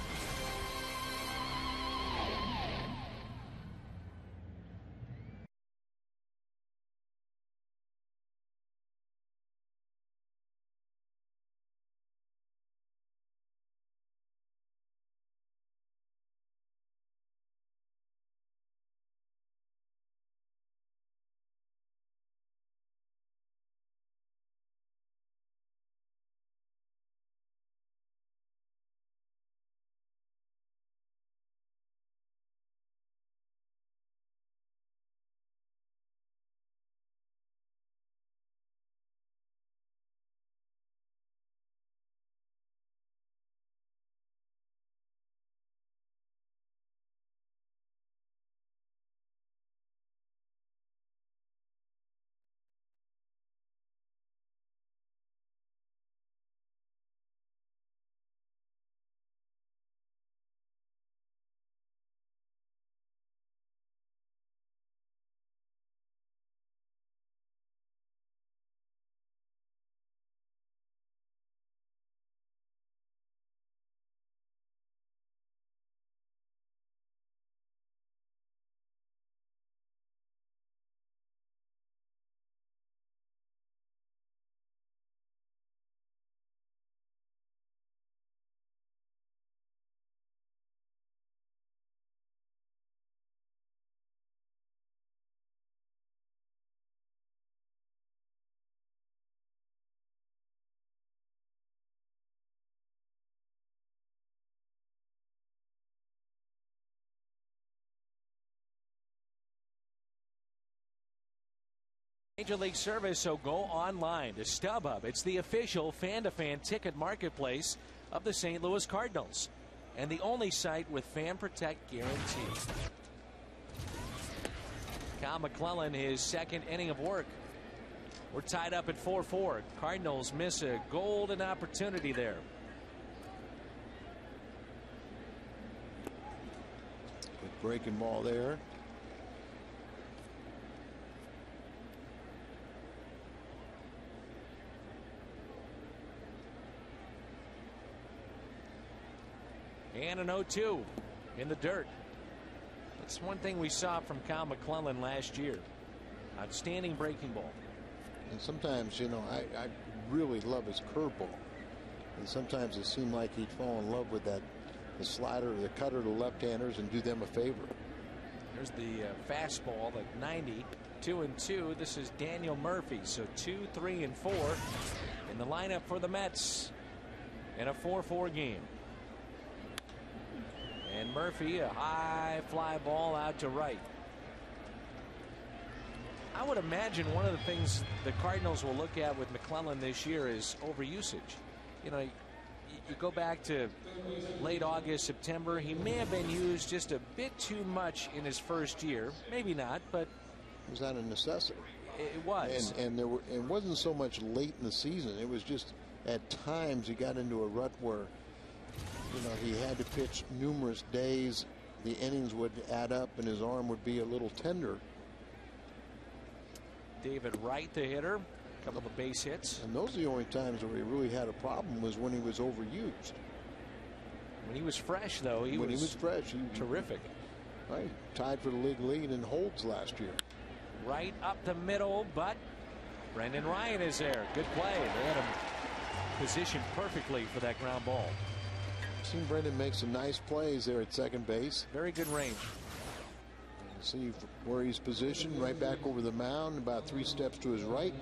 Major League Service, so go online to StubHub. It's the official fan-to-fan ticket marketplace of the St. Louis Cardinals, and the only site with Fan Protect guarantee. Kyle McClellan, his second inning of work. We're tied up at 4-4. Cardinals miss a golden opportunity there. Good breaking ball there. And an 0-2 in the dirt. That's one thing we saw from Kyle McClellan last year. Outstanding breaking ball. And sometimes, I really love his curveball. And sometimes it seemed like he'd fall in love with the slider or the cutter to left-handers and do them a favor. There's the fastball at 90. 2-2. This is Daniel Murphy. So 2, 3, and 4 in the lineup for the Mets in a 4-4 game. And Murphy, a high fly ball out to right. I would imagine one of the things the Cardinals will look at with McClellan this year is overusage. You go back to late August, September, he may have been used just a bit too much in his first year. Maybe not, but was that a necessity? It was. And it wasn't so much late in the season. It was just at times he got into a rut where, you know, he had to pitch numerous days. The innings would add up and his arm would be a little tender. David Wright, the hitter, a couple of base hits. And those are the only times where he really had a problem, was when he was overused. When he was fresh, though, he was terrific. Right, tied for the league lead in holds last year. Right up the middle, but Brendan Ryan is there. Good play. They had him positioned perfectly for that ground ball. I've seen Brendan make some nice plays there at second base. Very good range. See where he's positioned, right back over the mound, about 3 steps to his right.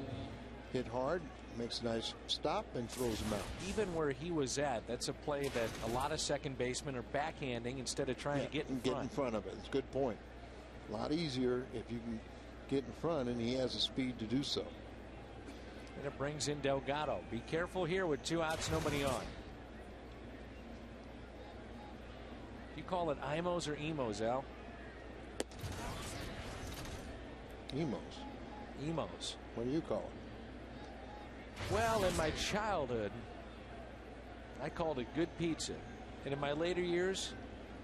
Hit hard, makes a nice stop, and throws him out. Even where he was at, that's a play that a lot of second basemen are backhanding instead of trying to get in front of it. It's a good point. A lot easier if you can get in front, and he has the speed to do so. And it brings in Delgado. Be careful here with 2 outs, nobody on. You call it IMOs or emos, Al? Emos. What do you call it? Well, in my childhood, I called it good pizza. And in my later years,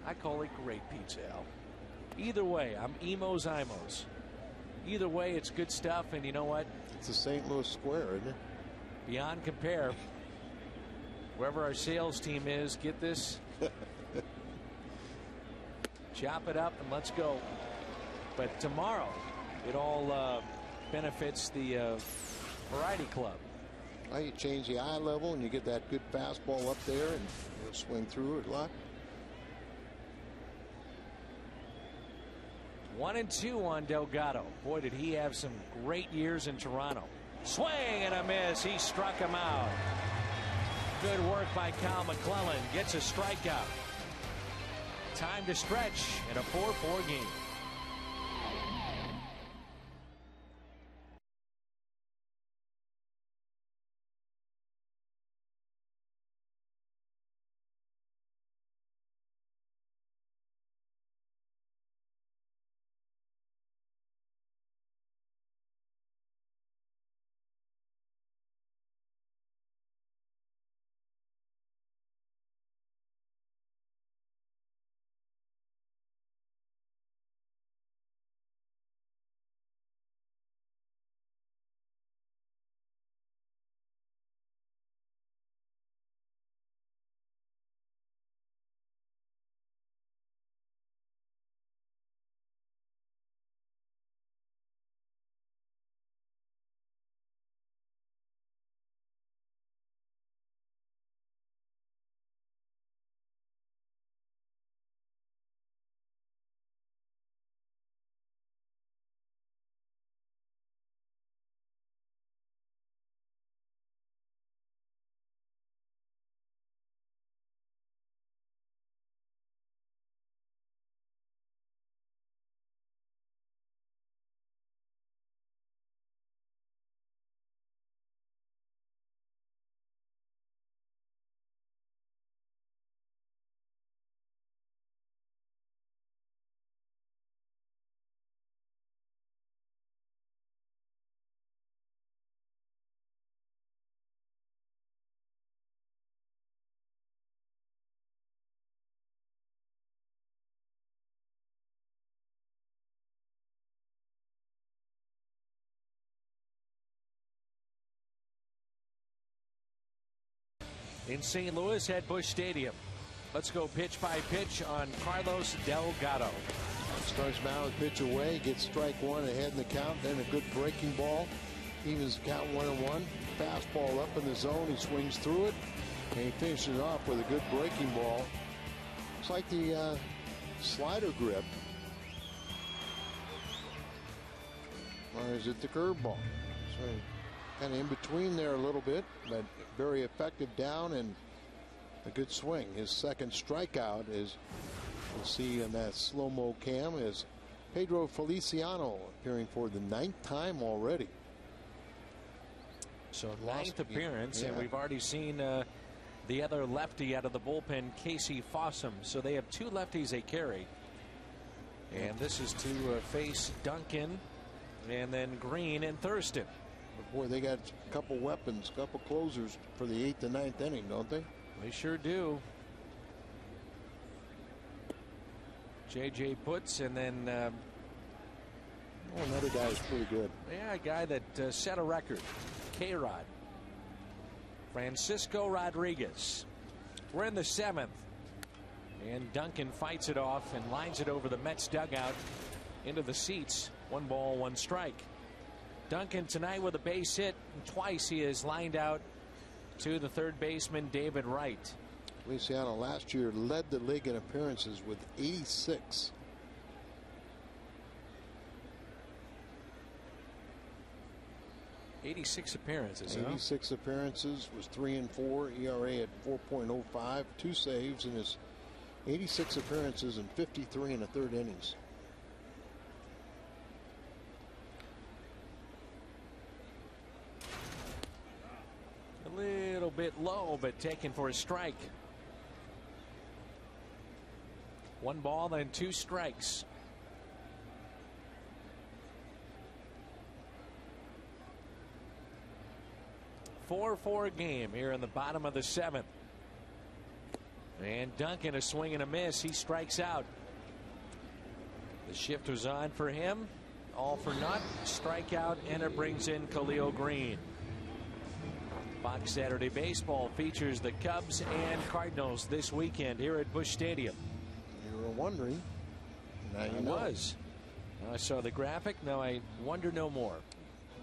I call it great pizza, Al. Either way, I'm emos, imos. Either way, it's good stuff, and you know what? It's the St. Louis Square, isn't it? Beyond compare. Wherever our sales team is, get this. Chop it up and let's go. But tomorrow, it all benefits the Variety Club. Well, you change the eye level and you get that good fastball up there and you'll swing through it a lot. 1-2 on Delgado. Boy, did he have some great years in Toronto. Swing and a miss. He struck him out. Good work by Cal McClellan. Gets a strikeout. Time to stretch in a 4-4 game. In St. Louis at Busch Stadium. Let's go pitch by pitch on Carlos Delgado. Starts mound with pitch away, gets strike one ahead in the count, then a good breaking ball. Evens the count 1-1. Fastball up in the zone. He swings through it, and he finishes off with a good breaking ball. It's like the slider grip. Or is it the curveball? So kind of in between there a little bit, but very effective down and a good swing. His second strikeout is, we'll see in that slow-mo cam, is Pedro Feliciano, appearing for the 9th time already. So 9th appearance, and we've already seen the other lefty out of the bullpen, Casey Fossum. So they have 2 lefties they carry. And this is to face Duncan and then Green and Thurston. But boy, they got a couple weapons, a couple closers for the 8th and 9th inning, don't they? They sure do. J.J. Putz, and then another guy is pretty good. Yeah, a guy that set a record. K-Rod. Francisco Rodriguez. We're in the 7th. And Duncan fights it off and lines it over the Mets dugout into the seats. 1 ball, 1 strike. Duncan tonight with a base hit. And twice he is lined out to the third baseman, David Wright. Feliciano last year led the league in appearances with 86. Appearances. 86 appearances, was 3-4, ERA at 4.05, 2 saves in his 86 appearances and 53 1/3 innings. A little bit low, but taken for a strike. 1 ball, then 2 strikes. Four game here in the bottom of the 7th. And Duncan, a swing and a miss. He strikes out. The shift was on for him. All for naught. Strikeout, and it brings in Khalil Green. Fox Saturday Baseball features the Cubs and Cardinals this weekend here at Busch Stadium. You were wondering. Now you I know. was. Now I saw the graphic. Now I wonder no more.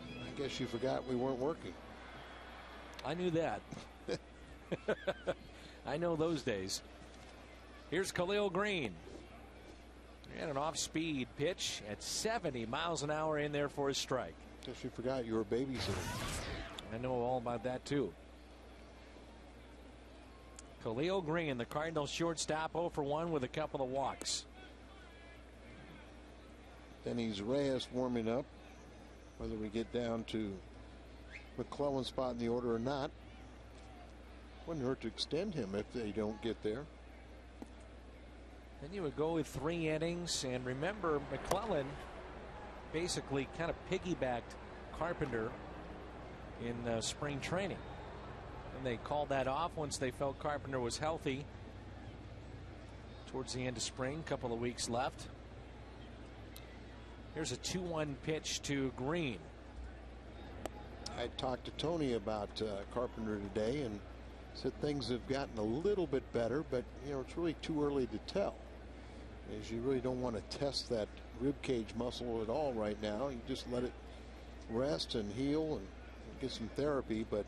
I guess you forgot we weren't working. I knew that. I know those days. Here's Khalil Green. And an off-speed pitch at 70 miles an hour in there for a strike. Guess you forgot you were babysitting. I know all about that too. Khalil Green, the Cardinals shortstop, 0 for 1 with a couple of walks. Then he's Reyes warming up. Whether we get down to McClellan's spot in the order or not, wouldn't hurt to extend him if they don't get there. Then you would go with 3 innings, and remember, McClellan basically kind of piggybacked Carpenter in spring training, and they called that off once they felt Carpenter was healthy towards the end of spring. Couple of weeks left. Here's a 2-1 pitch to Green. I talked to Tony about Carpenter today and said things have gotten a little bit better, but you know, it's really too early to tell, as you really don't want to test that rib cage muscle at all right now. You just let it rest and heal and get some therapy, but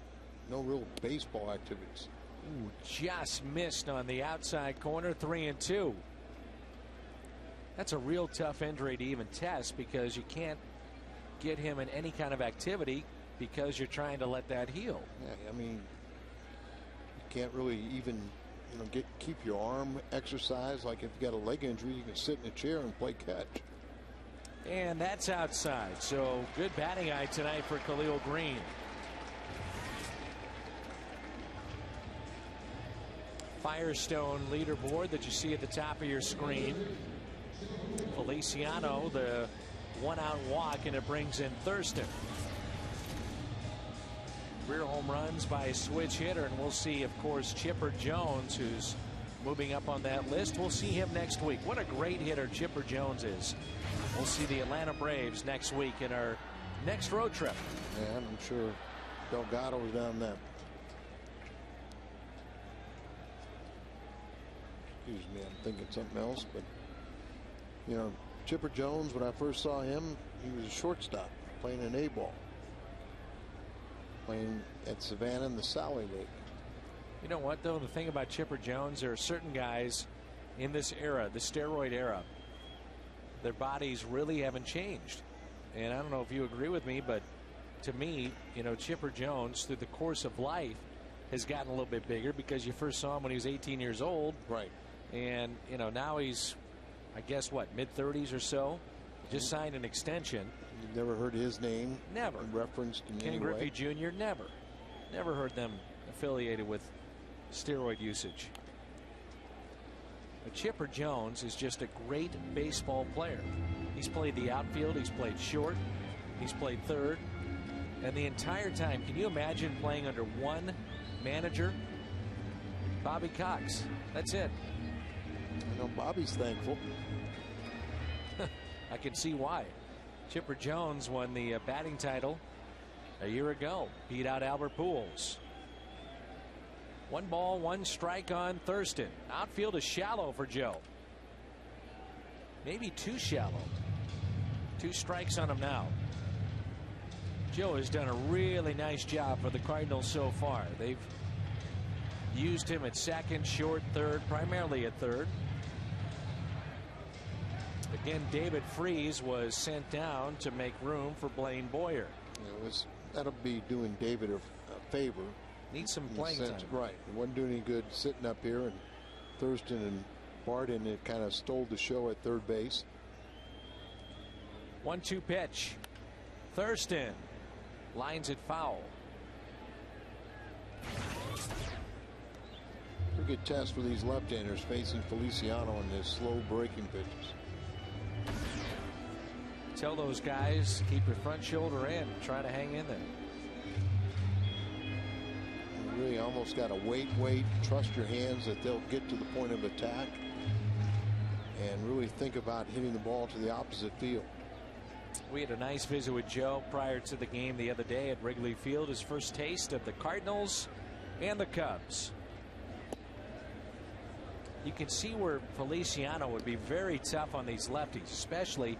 no real baseball activities. Ooh, just missed on the outside corner. 3-2. That's a real tough injury to even test, because you can't get him in any kind of activity because you're trying to let that heal. Yeah, I mean, you can't really even, you know, keep your arm exercised. Like if you got a leg injury, you can sit in a chair and play catch. And that's outside. So good batting eye tonight for Khalil Green. Firestone leaderboard that you see at the top of your screen. Feliciano, the 1-out walk, and it brings in Thurston. Rear home runs by a switch hitter, and we'll see, of course, Chipper Jones, who's moving up on that list. We'll see him next week. What a great hitter Chipper Jones is. We'll see the Atlanta Braves next week in our next road trip. Yeah, I'm sure Delgado's down that. Excuse me, I'm thinking something else, but you know, Chipper Jones, when I first saw him, he was a shortstop playing an A-ball, playing at Savannah in the Sally League. You know what, though? The thing about Chipper Jones, there are certain guys in this era, the steroid era, their bodies really haven't changed. And I don't know if you agree with me, but to me, you know, Chipper Jones, through the course of life, has gotten a little bit bigger, because you first saw him when he was 18 years old. Right. And, you know, now he's, I guess, what, mid-30s or so? Just signed an extension. You've never heard his name Never. referenced in Ken any Griffey way? Jr., never. Never heard them affiliated with steroid usage. But Chipper Jones is just a great baseball player. He's played the outfield. He's played short. He's played third. And the entire time, can you imagine playing under one manager? Bobby Cox. That's it. I know Bobby's thankful. I can see why. Chipper Jones won the batting title a year ago. Beat out Albert Pujols. 1 ball, 1 strike on Thurston. Outfield is shallow for Joe. Maybe too shallow. 2 strikes on him now. Joe has done a really nice job for the Cardinals so far. They've used him at second, short, third, primarily at third. Again, David Freese was sent down to make room for Blaine Boyer. That'll be doing David a favor. Needs some playing time. Right. He wasn't doing any good sitting up here, and Thurston and Barden had kind of stole the show at third base. 1-2 pitch. Thurston lines it foul. Pretty good test for these left-handers facing Feliciano in his slow breaking pitches. Tell those guys, keep your front shoulder in, try to hang in there. You really almost got to wait, trust your hands that they'll get to the point of attack, and really think about hitting the ball to the opposite field. We had a nice visit with Joe prior to the game the other day at Wrigley Field. His first taste of the Cardinals and the Cubs. You can see where Feliciano would be very tough on these lefties, especially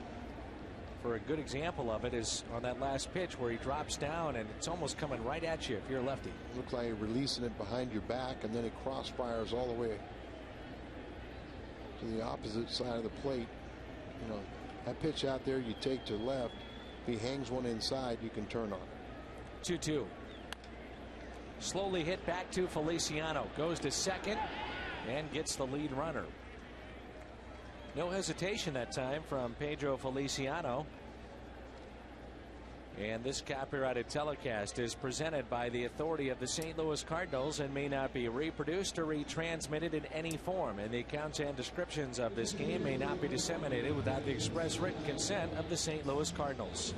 for a good example of it is on that last pitch where he drops down and it's almost coming right at you if you're a lefty. Looks like you're releasing it behind your back, and then it crossfires all the way to the opposite side of the plate. You know, that pitch out there you take to left, if he hangs one inside, you can turn on it. 2-2. Slowly hit back to Feliciano. Goes to second and gets the lead runner. No hesitation that time from Pedro Feliciano. And this copyrighted telecast is presented by the authority of the St. Louis Cardinals and may not be reproduced or retransmitted in any form. And the accounts and descriptions of this game may not be disseminated without the express written consent of the St. Louis Cardinals.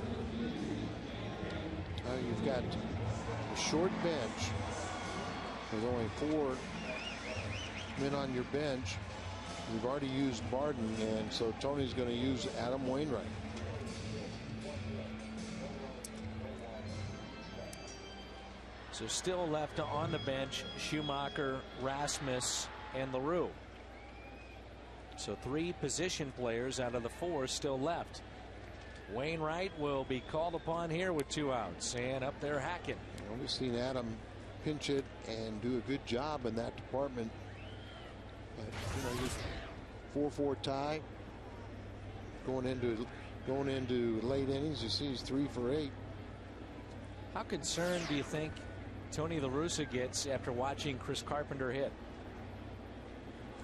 You've got a short bench. There's only 4 men on your bench. We've already used Barden, and so Tony's going to use Adam Wainwright. So still left on the bench, Schumacher, Rasmus, and LaRue. So 3 position players out of the 4 still left. Wainwright will be called upon here with 2 outs, and up there Hackett. We've seen Adam pinch it and do a good job in that department. But, you know, 4-4 tie going into late innings. You see he's 3 for 8. How concerned do you think Tony La Russa gets after watching Chris Carpenter hit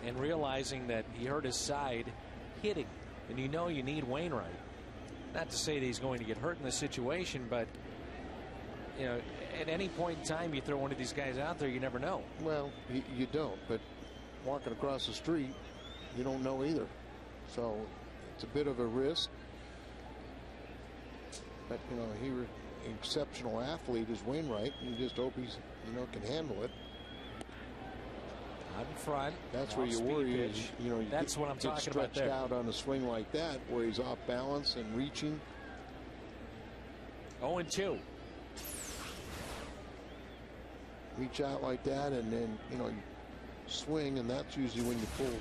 and realizing that he hurt his side hitting, and you know you need Wainwright? Not to say that he's going to get hurt in this situation, but you know, at any point in time you throw one of these guys out there, you never know. Well, you don't, but walking across the street, you don't know either. So it's a bit of a risk. But you know, he was an exceptional athlete is Wainwright. You just hope he's, you know, can handle it. Out in front. That's where you worry is, you know, that's what I'm talking about there. Stretched out on a swing like that where he's off balance and reaching. 0-2. Reach out like that, and then, you know, you swing, and that's usually when you pull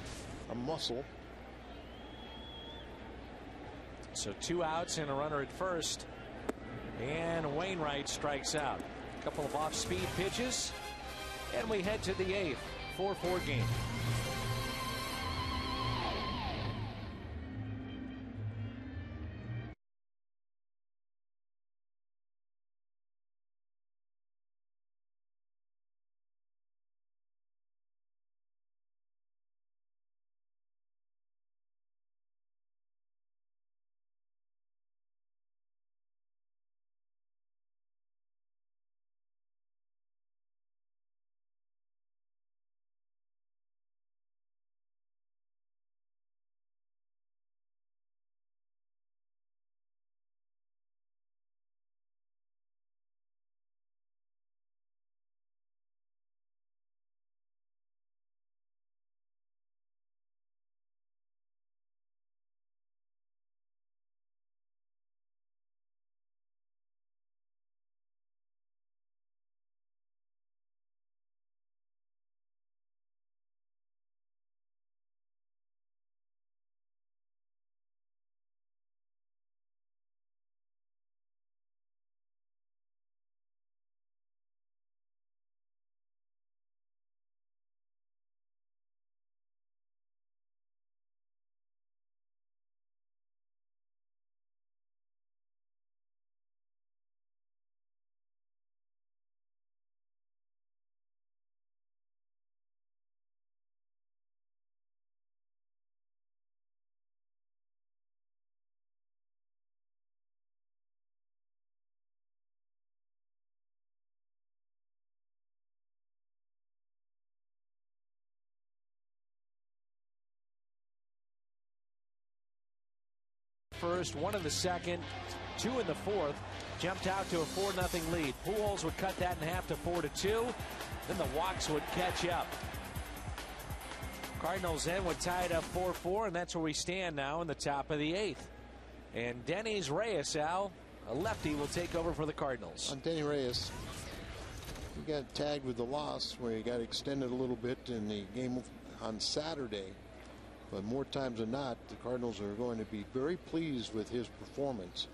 a muscle. So 2 outs and a runner at first, and Wainwright strikes out. A couple of off-speed pitches, and we head to the 8th. 4-4 game. first, 1 in the second, 2 in the fourth. Jumped out to a 4-0 lead. Pujols would cut that in half to 4-2. Then the walks would catch up. Cardinals then would tie it up 4-4, and that's where we stand now in the top of the 8th. And Denny's Reyes, Al, a lefty, will take over for the Cardinals. On Denny Reyes, he got tagged with the loss where he got extended a little bit in the game on Saturday. But more times than not, the Cardinals are going to be very pleased with his performance.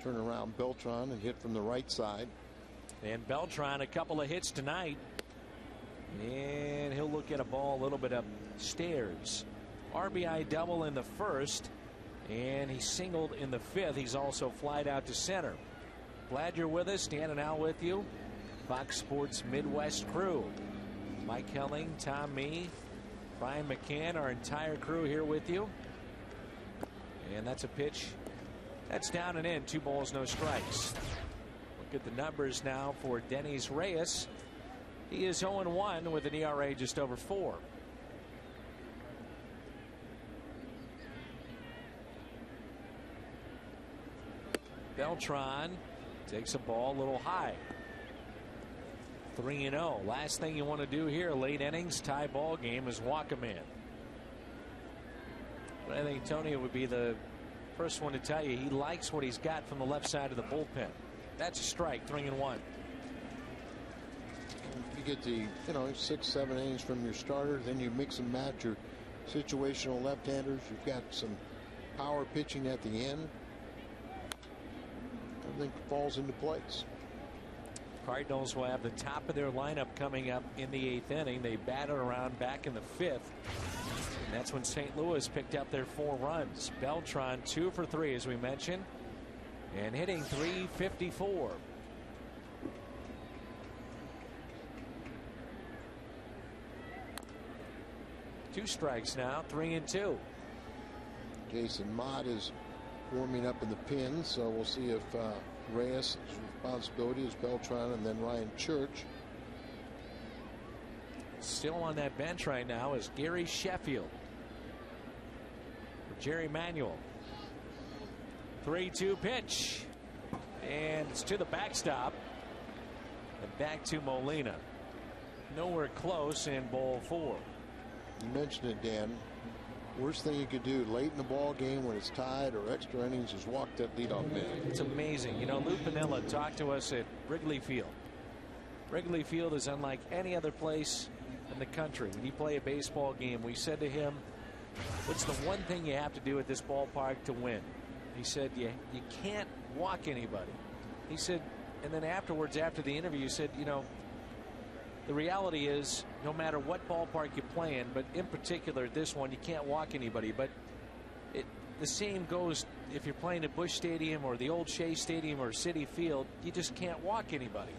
Turn around Beltran and hit from the right side. And Beltran, a couple of hits tonight. And he'll look at a ball a little bit upstairs. RBI double in the first. And he singled in the fifth. He's also flied out to center. Glad you're with us. Dan and Al with you. Fox Sports Midwest crew. Mike Helling, Tom Mee, Brian McCann, our entire crew here with you. And that's a pitch. That's down and in. 2 balls, no strikes. Look at the numbers now for Denny's Reyes. He is 0-1 with an ERA just over 4. Beltran takes a ball a little high. 3-0. Last thing you want to do here, late innings, tie ball game, is walk a man. But I think Tony would be the first one to tell you he likes what he's got from the left side of the bullpen. That's a strike. 3-1. You get the 6-7 innings from your starter, then you mix and match your situational left-handers. You've got some power pitching at the end. Everything falls into place. Cardinals will have the top of their lineup coming up in the 8th inning. They batted around back in the 5th. And that's when St. Louis picked up their 4 runs. Beltran 2 for 3, as we mentioned, and hitting .354. 2 strikes now, 3-2. Jason Mott is warming up in the pin, so we'll see if Reyes' responsibility is Beltran and then Ryan Church. Still on that bench right now is Gary Sheffield. For Jerry Manuel. 3-2 pitch. And it's to the backstop. And back to Molina. Nowhere close in ball 4. You mentioned it, Dan. Worst thing you could do late in the ball game when it's tied or extra innings is walk that leadoff man. It's amazing. You know, Lou Piniella talked to us at Wrigley Field. Wrigley Field is unlike any other place in the country. When you play a baseball game, we said to him, what's the one thing you have to do at this ballpark to win? He said, you can't walk anybody. He said, and then afterwards, after the interview, he said, you know, the reality is no matter what ballpark you play in, but in particular this one, you can't walk anybody. But the same goes if you're playing at Busch Stadium or the old Shea Stadium or Citi Field. You just can't walk anybody.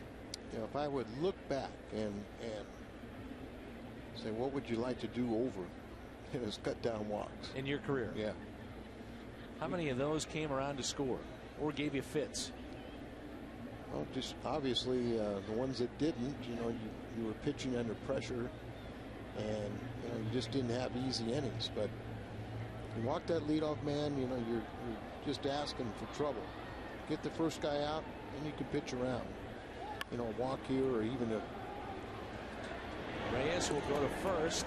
You know, if I would look back and say, what would you like to do over? It was cut down walks. In your career? Yeah. How many of those came around to score or gave you fits? Well, just obviously the ones that didn't, you know, you were pitching under pressure and you just didn't have easy innings. But you walk that leadoff man, you know, you're just asking for trouble. Get the first guy out and you can pitch around. You know, walk here or even Reyes will go to first.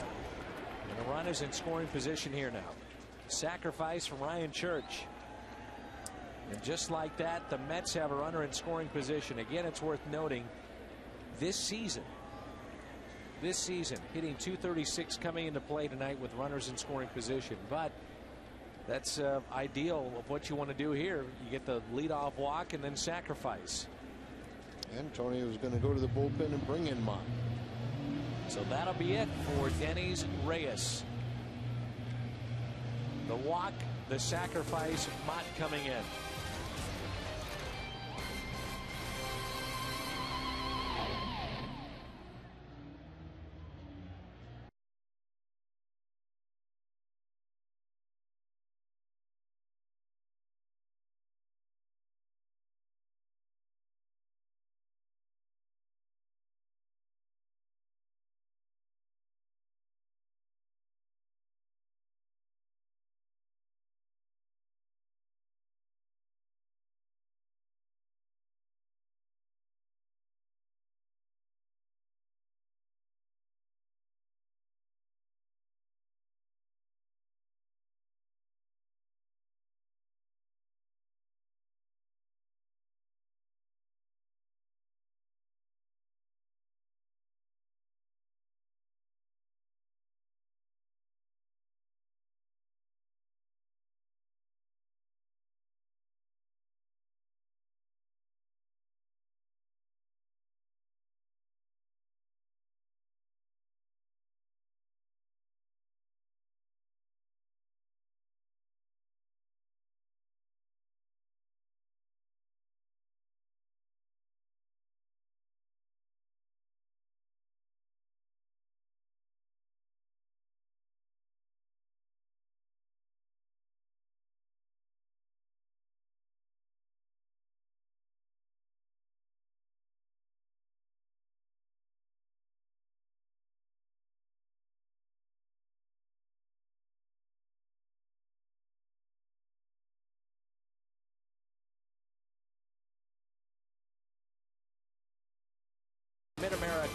And the run is in scoring position here now. Sacrifice from Ryan Church. And just like that, the Mets have a runner in scoring position. Again, it's worth noting this season, hitting .236 coming into play tonight with runners in scoring position. But that's ideal of what you want to do here. You get the leadoff walk and then sacrifice. Antonio was going to go to the bullpen and bring in Mott. So that'll be it for Denny's Reyes. The walk, the sacrifice, Mott coming in.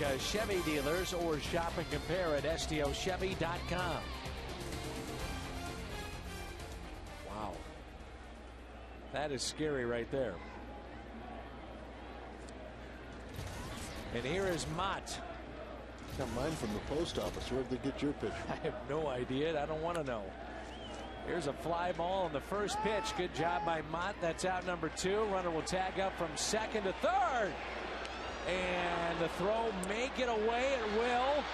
America Chevy dealers, or shop and compare at STOchevy.com. Wow. That is scary right there. And here is Mott. Got mine from the post office. Where did they get your picture? I have no idea. I don't want to know. Here's a fly ball on the first pitch. Good job by Mott. That's out number 2. Runner will tag up from second to third. And the throw may get away. It will.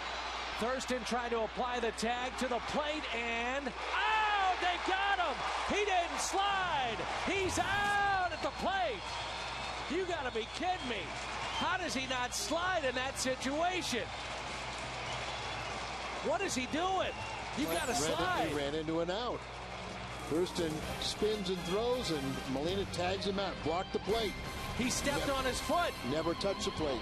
Thurston trying to apply the tag to the plate. And out! They got him! He didn't slide! He's out at the plate! You got to be kidding me. How does he not slide in that situation? What is he doing? You got to slide. He ran into an out. Thurston spins and throws, and Molina tags him out. Blocked the plate. He stepped on his foot. Never touched the plate.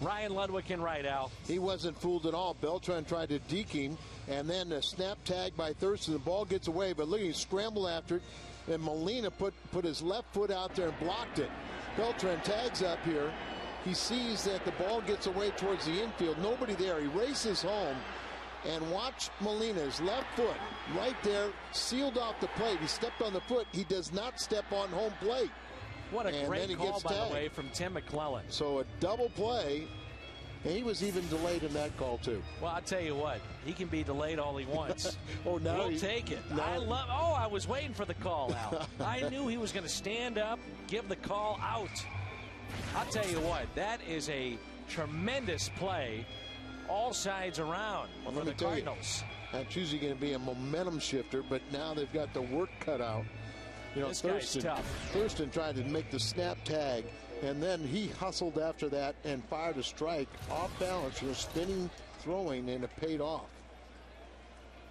Ryan Ludwig in right, Al. He wasn't fooled at all. Beltran tried to deke him, and then a snap tag by Thurston. The ball gets away, but look, he scrambled after it, and Molina put his left foot out there and blocked it. Beltran tags up here. He sees that the ball gets away towards the infield. Nobody there. He races home, and watch Molina's left foot right there, sealed off the plate. He stepped on the foot. He does not step on home plate. What a great call, by the way, from Tim McClellan. So a double play, and he was even delayed in that call, too. Well, I'll tell you what, he can be delayed all he wants. Oh, now we'll take it. I was waiting for the call, Al. I knew he was going to stand up, give the call out. I'll tell you what, that is a tremendous play all sides around for the Cardinals. That's usually going to be a momentum shifter, but now they've got the work cut out. You know, this guy's tough. Thurston tried to make the snap tag, and then he hustled after that and fired a strike off balance, spinning, throwing, and it paid off.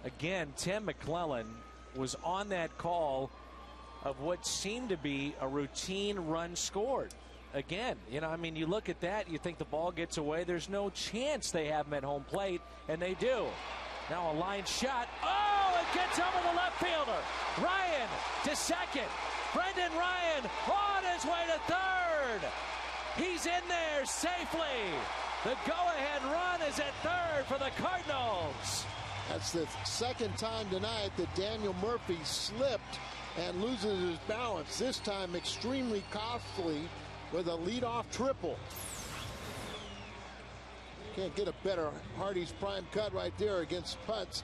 Again, Tim McClellan was on that call of what seemed to be a routine run scored. Again, you know, I mean, you look at that, you think the ball gets away. There's no chance they have him at home plate, and they do. Now a line shot. Oh, it gets over the left fielder. Ryan to second. Brendan Ryan on his way to third. He's in there safely. The go-ahead run is at third for the Cardinals. That's the second time tonight that Daniel Murphy slipped and loses his balance. This time extremely costly with a leadoff triple. Can't get a better Hardy's prime cut right there against Putz.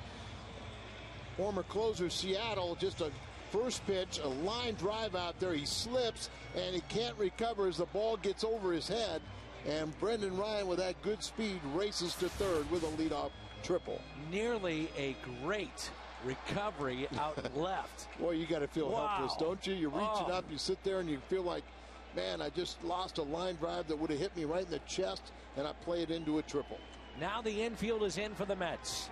Former closer Seattle, just a first pitch, a line drive out there. He slips and he can't recover as the ball gets over his head. And Brendan Ryan, with that good speed, races to third with a leadoff triple. Nearly a great recovery out left. Boy, you got to feel helpless, don't you? You reach it up, you sit there, and you feel like, man, I just lost a line drive that would have hit me right in the chest, and I play it into a triple. Now the infield is in for the Mets.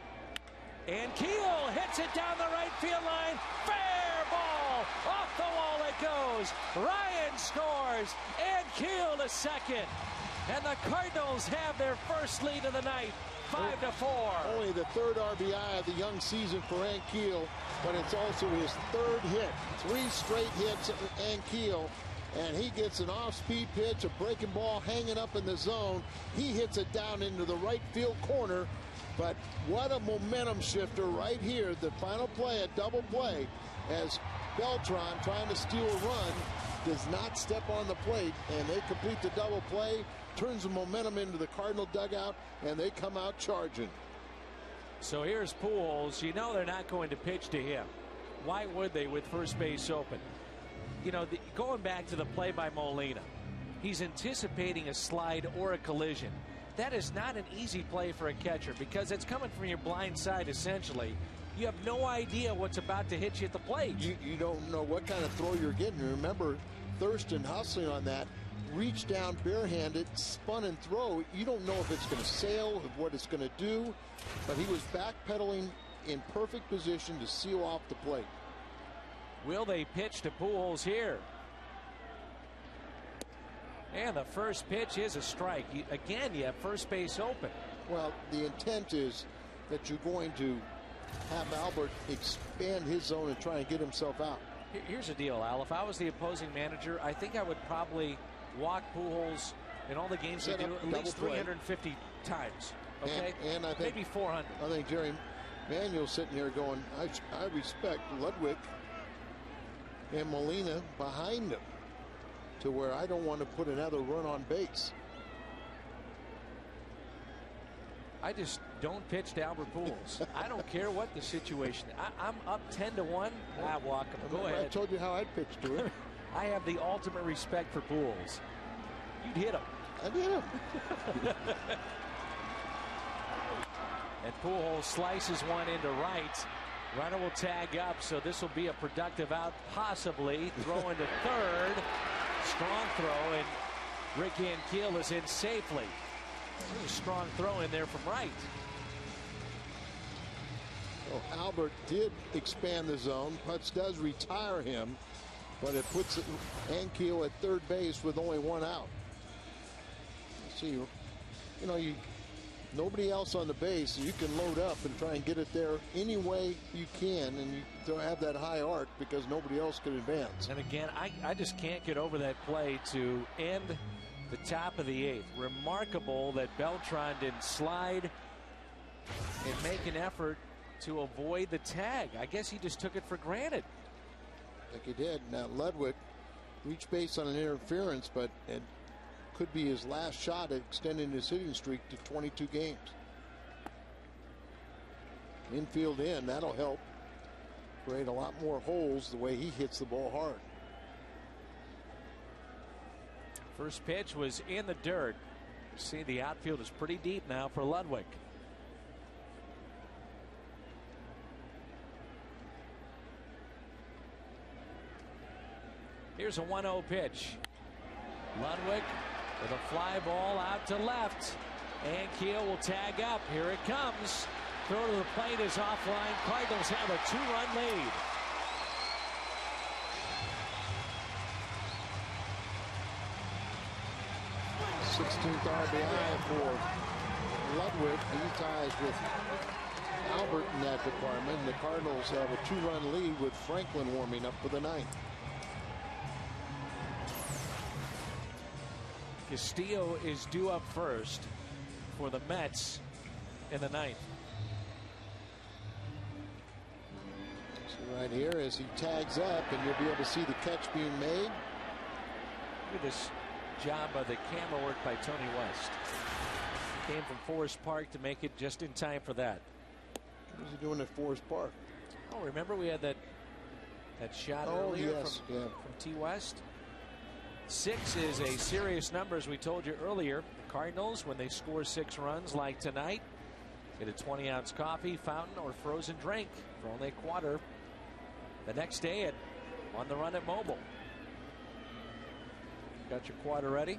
And Keel hits it down the right field line. goes. Ryan scores. And Keel to second. And the Cardinals have their first lead of the night, 5-4. Only the third RBI of the young season for Ankiel, but it's also his third hit. 3 straight hits at Ankiel, and he gets an off-speed pitch, a breaking ball hanging up in the zone. He hits it down into the right field corner, but what a momentum shifter right here. The final play, a double play, as Beltran, trying to steal a run, does not step on the plate, and they complete the double play, turns the momentum into the Cardinal dugout, and they come out charging. So here's Pujols. You know they're not going to pitch to him. Why would they with first base open? You know, going back to the play by Molina, he's anticipating a slide or a collision. That is not an easy play for a catcher because it's coming from your blind side, essentially. You have no idea what's about to hit you at the plate. You don't know what kind of throw you're getting. Remember, Thurston hustling on that, reach down barehanded, spun and throw. You don't know if it's going to sail, what it's going to do, but he was backpedaling in perfect position to seal off the plate. Will they pitch to Pujols here? And the first pitch is a strike. Again, you have first base open. Well, the intent is that you're going to have Albert expand his zone and try and get himself out. Here's the deal, Al. If I was the opposing manager, I think I would probably walk Pujols in all the games they do at least 350 times. Okay, and I think maybe 400. I think Jerry Manuel's sitting here going, I respect Ludwig and Molina behind him, to where I don't want to put another run on base. I just don't pitch to Albert Pujols. I don't care what the situation. I'm up 10-1. I walk him. Go ahead. I told you how I'd pitch to him. I have the ultimate respect for Pujols. You'd hit him. I'd hit him. And Pujols slices one into right. Runner will tag up, so this will be a productive out, possibly. Throw into third. Strong throw, and Rick Ankiel is in safely. A strong throw in there from right. Well, Albert did expand the zone. Putz does retire him, but it puts Ankiel at third base with only 1 out. See, nobody else on the base, so you can load up and try and get it there any way you can, and you don't have that high arc because nobody else can advance. And again, I just can't get over that play to end the top of the 8th. Remarkable that Beltran didn't slide and make an effort to avoid the tag. I guess he just took it for granted. I think he did. Now Ludwig reached base on an interference, but it could be his last shot at extending his hitting streak to 22 games. Infield in, that'll help create a lot more holes the way he hits the ball hard. First pitch was in the dirt. See, the outfield is pretty deep now for Ludwig. Here's a 1-0 pitch. Ludwig with a fly ball out to left. Ankiel will tag up. Here it comes. Throw to the plate is offline. Cardinals have a 2-run lead. Sixteenth RBI for Ludwig. He ties with Albert in that department. The Cardinals have a 2-run lead with Franklin warming up for the 9th. Castillo is due up first for the Mets in the 9th. So right here as he tags up, and you'll be able to see the catch being made. Look at this job by the camera work by Tony West. Came from Forest Park to make it just in time for that. What was he doing at Forest Park? Oh, remember we had that shot earlier from T. West? 6 is a serious number, as we told you earlier. The Cardinals, when they score 6 runs like tonight, get a 20-ounce coffee, fountain, or frozen drink for only a quarter. The next day on the run at Mobile. Got your quarter ready.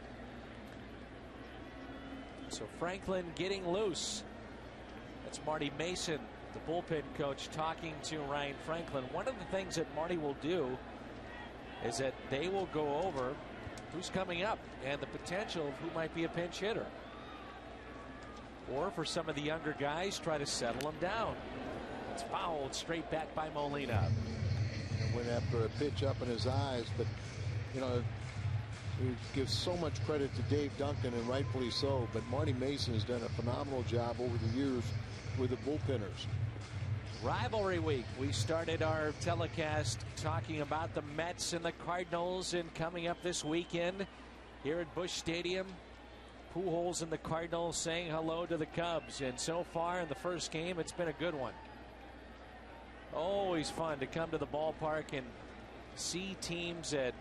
So Franklin getting loose. That's Marty Mason, the bullpen coach, talking to Ryan Franklin. One of the things that Marty will do is that they will go over who's coming up and the potential of who might be a pinch hitter. Or for some of the younger guys, try to settle them down. It's fouled straight back by Molina. Went after a pitch up in his eyes, but you know, we give so much credit to Dave Duncan, and rightfully so, but Marty Mason has done a phenomenal job over the years with the bullpenners. Rivalry week. We started our telecast talking about the Mets and the Cardinals, and coming up this weekend here at Busch Stadium, Pujols and the Cardinals saying hello to the Cubs. And so far in the first game, it's been a good one. Always fun to come to the ballpark and see teams that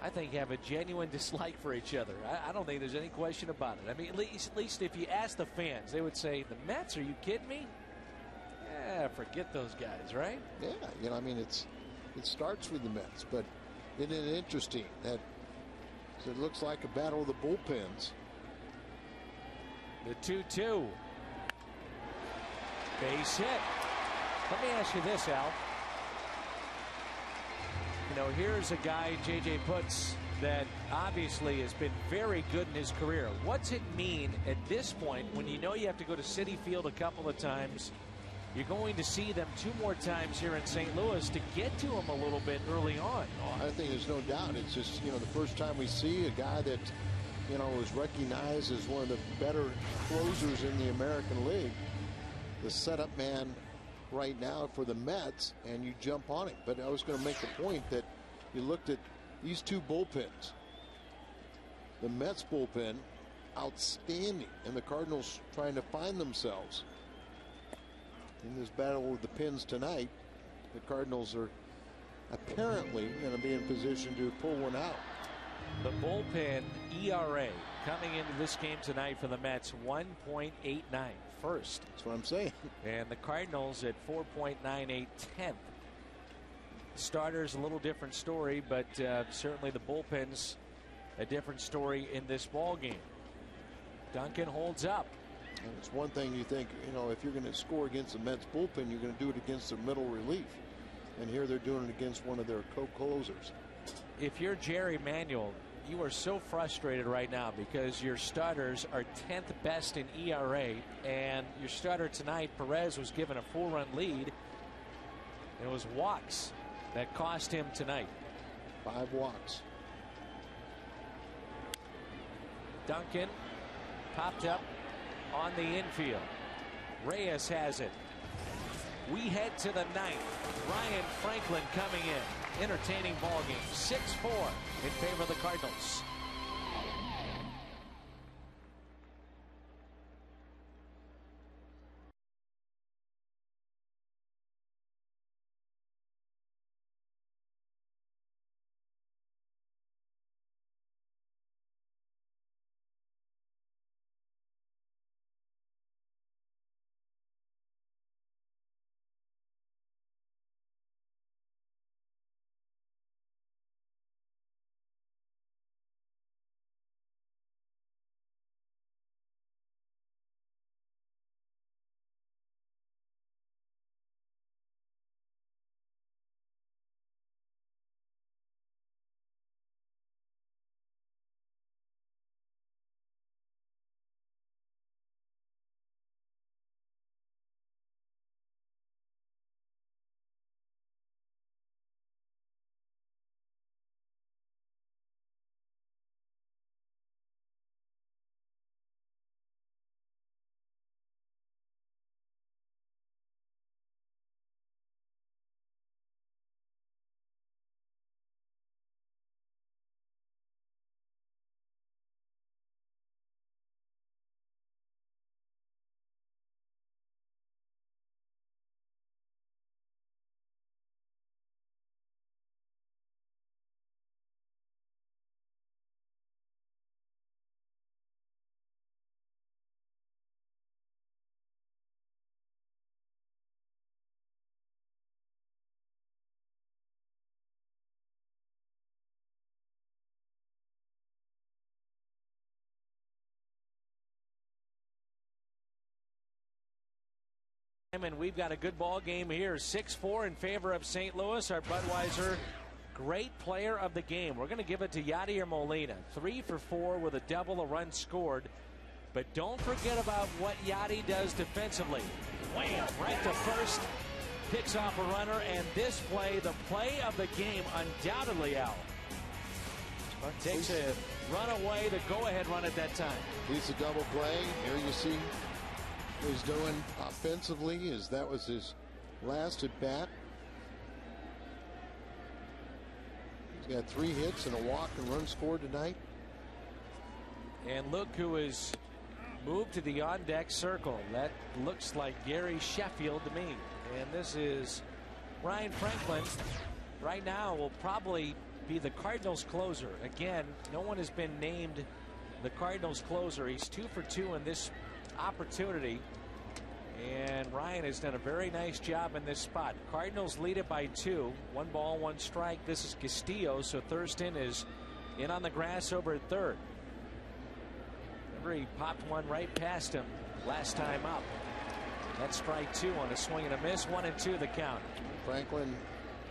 I think have a genuine dislike for each other. I don't think there's any question about it. I mean, at least if you ask the fans, they would say, the Mets, are you kidding me? Yeah, forget those guys, right? Yeah, you know, I mean, it starts with the Mets, but isn't it interesting that it looks like a battle of the bullpens? The 2-2. Base hit. Let me ask you this, Al. You know, here's a guy, J.J. Putz, that obviously has been very good in his career. What's it mean at this point when you know you have to go to Citi Field a couple of times? You're going to see them 2 more times here in St. Louis to get to them a little bit early on. Oh, I think there's no doubt. It's just, you know, the first time we see a guy that, you know, was recognized as one of the better closers in the American League, the setup man right now for the Mets, and you jump on him. But I was going to make the point that you looked at these 2 bullpens. The Mets bullpen, outstanding, and the Cardinals trying to find themselves in this battle with the pins tonight. The Cardinals are apparently going to be in position to pull one out. The bullpen ERA coming into this game tonight for the Mets, 1.89, first. That's what I'm saying. And the Cardinals at 4.98, 10th. Starters, a little different story, but certainly the bullpens a different story in this ball game. Duncan holds up. And it's one thing you think, you know, if you're going to score against the Mets bullpen, you're going to do it against their middle relief. And here they're doing it against one of their co-closers. If you're Jerry Manuel, you are so frustrated right now because your starters are 10th best in ERA, and your starter tonight, Perez, was given a 4-run lead. It was walks that cost him tonight. 5 walks. Duncan popped up on the infield. Reyes has it. We head to the 9th. Ryan Franklin coming in. Entertaining ball game. 6-4 in favor of the Cardinals. And we've got a good ball game here. 6-4 in favor of St. Louis. Our Budweiser great player of the game. We're going to give it to Yadier Molina. 3 for 4 with a double, a run scored. But don't forget about what Yadi does defensively. Wham! Right to first. Picks off a runner. And this play, the play of the game, undoubtedly, Al. Takes a run away, the go-ahead run at that time. He's a double play. Here you see what he's doing offensively. That was his last at bat. He's got 3 hits and a walk and run scored tonight. And look who is moved to the on-deck circle. That looks like Gary Sheffield to me. And this is Ryan Franklin. Right now will probably be the Cardinals closer. Again, no one has been named the Cardinals closer. He's 2 for 2 in this opportunity. And Ryan has done a very nice job in this spot. Cardinals lead it by 2. 1 ball, 1 strike. This is Castillo. So Thurston is in on the grass over at third. Remember, he popped one right past him last time up. That's strike 2 on a swing and a miss. 1-2 the count. Franklin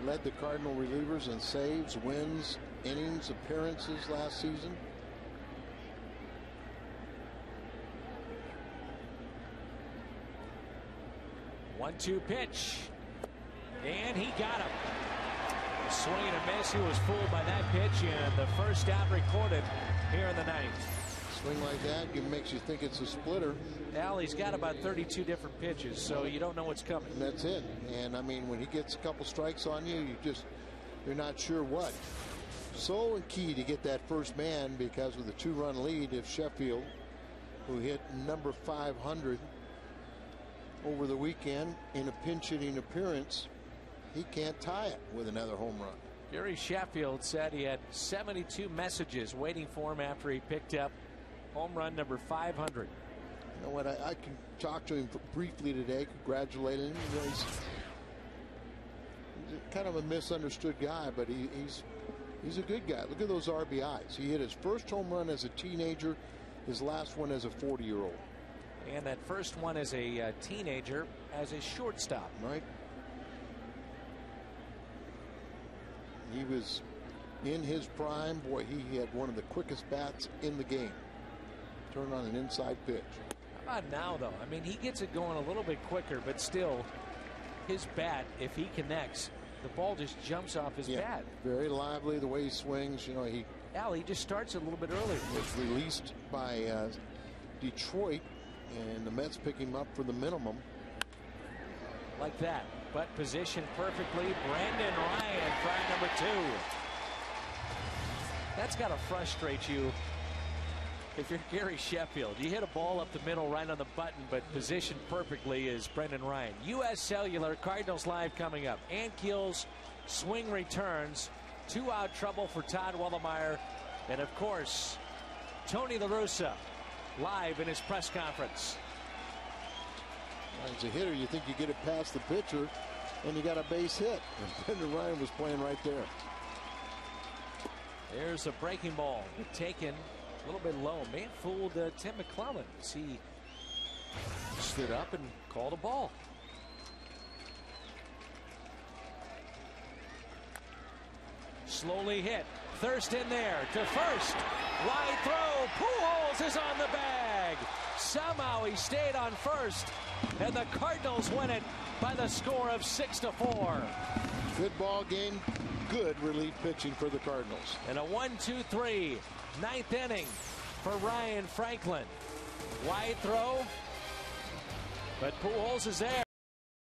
led the Cardinal relievers in saves, wins, innings, appearances last season. One-two pitch, and he got him. A swing and a miss. He was fooled by that pitch, and the first out recorded here in the ninth. Swing like that, it makes you think it's a splitter. Al, he's got about 32 different pitches, so you don't know what's coming. And that's it. And I mean, when he gets a couple strikes on you, you're not sure what. So key to get that first man, because with a 2-run lead, if Sheffield, who hit number 500 over the weekend in a pinch hitting appearance, he can't tie it with another home run. Gary Sheffield said he had 72 messages waiting for him after he picked up home run number 500. You know what? I can talk to him briefly today, congratulate him. You know, he's kind of a misunderstood guy, but he's a good guy. Look at those RBIs. He hit his first home run as a teenager, his last one as a 40-year-old. And that first one as a teenager as a shortstop. Right. He was in his prime. Boy, he had one of the quickest bats in the game. Turned on an inside pitch. How about now, though? I mean, he gets it going a little bit quicker, but still, his bat, if he connects, the ball just jumps off his bat. Very lively the way he swings. You know, he just starts a little bit early. Was released by Detroit, and the Mets pick him up for the minimum. Like that, but positioned perfectly. Brandon Ryan, try number 2. That's got to frustrate you if you're Gary Sheffield. You hit a ball up the middle right on the button, but positioned perfectly is Brendan Ryan. U.S. Cellular, Cardinals Live coming up. Ankiel's swing returns. 2-out trouble for Todd Wellemeyer. And, of course, Tony La Russa live in his press conference. As a hitter, you think you get it past the pitcher, and you got a base hit. And Brendan Ryan was playing right there. There's a breaking ball taken a little bit low. May have fooled Tim McClellan. He stood up and called a ball. Slowly hit. Thurston there to first. Wide throw. Pujols is on the bag. Somehow he stayed on first, and the Cardinals win it by the score of 6-4. Good ball game. Good relief pitching for the Cardinals. And a 1-2-3 ninth inning for Ryan Franklin. Wide throw, but Pujols is there.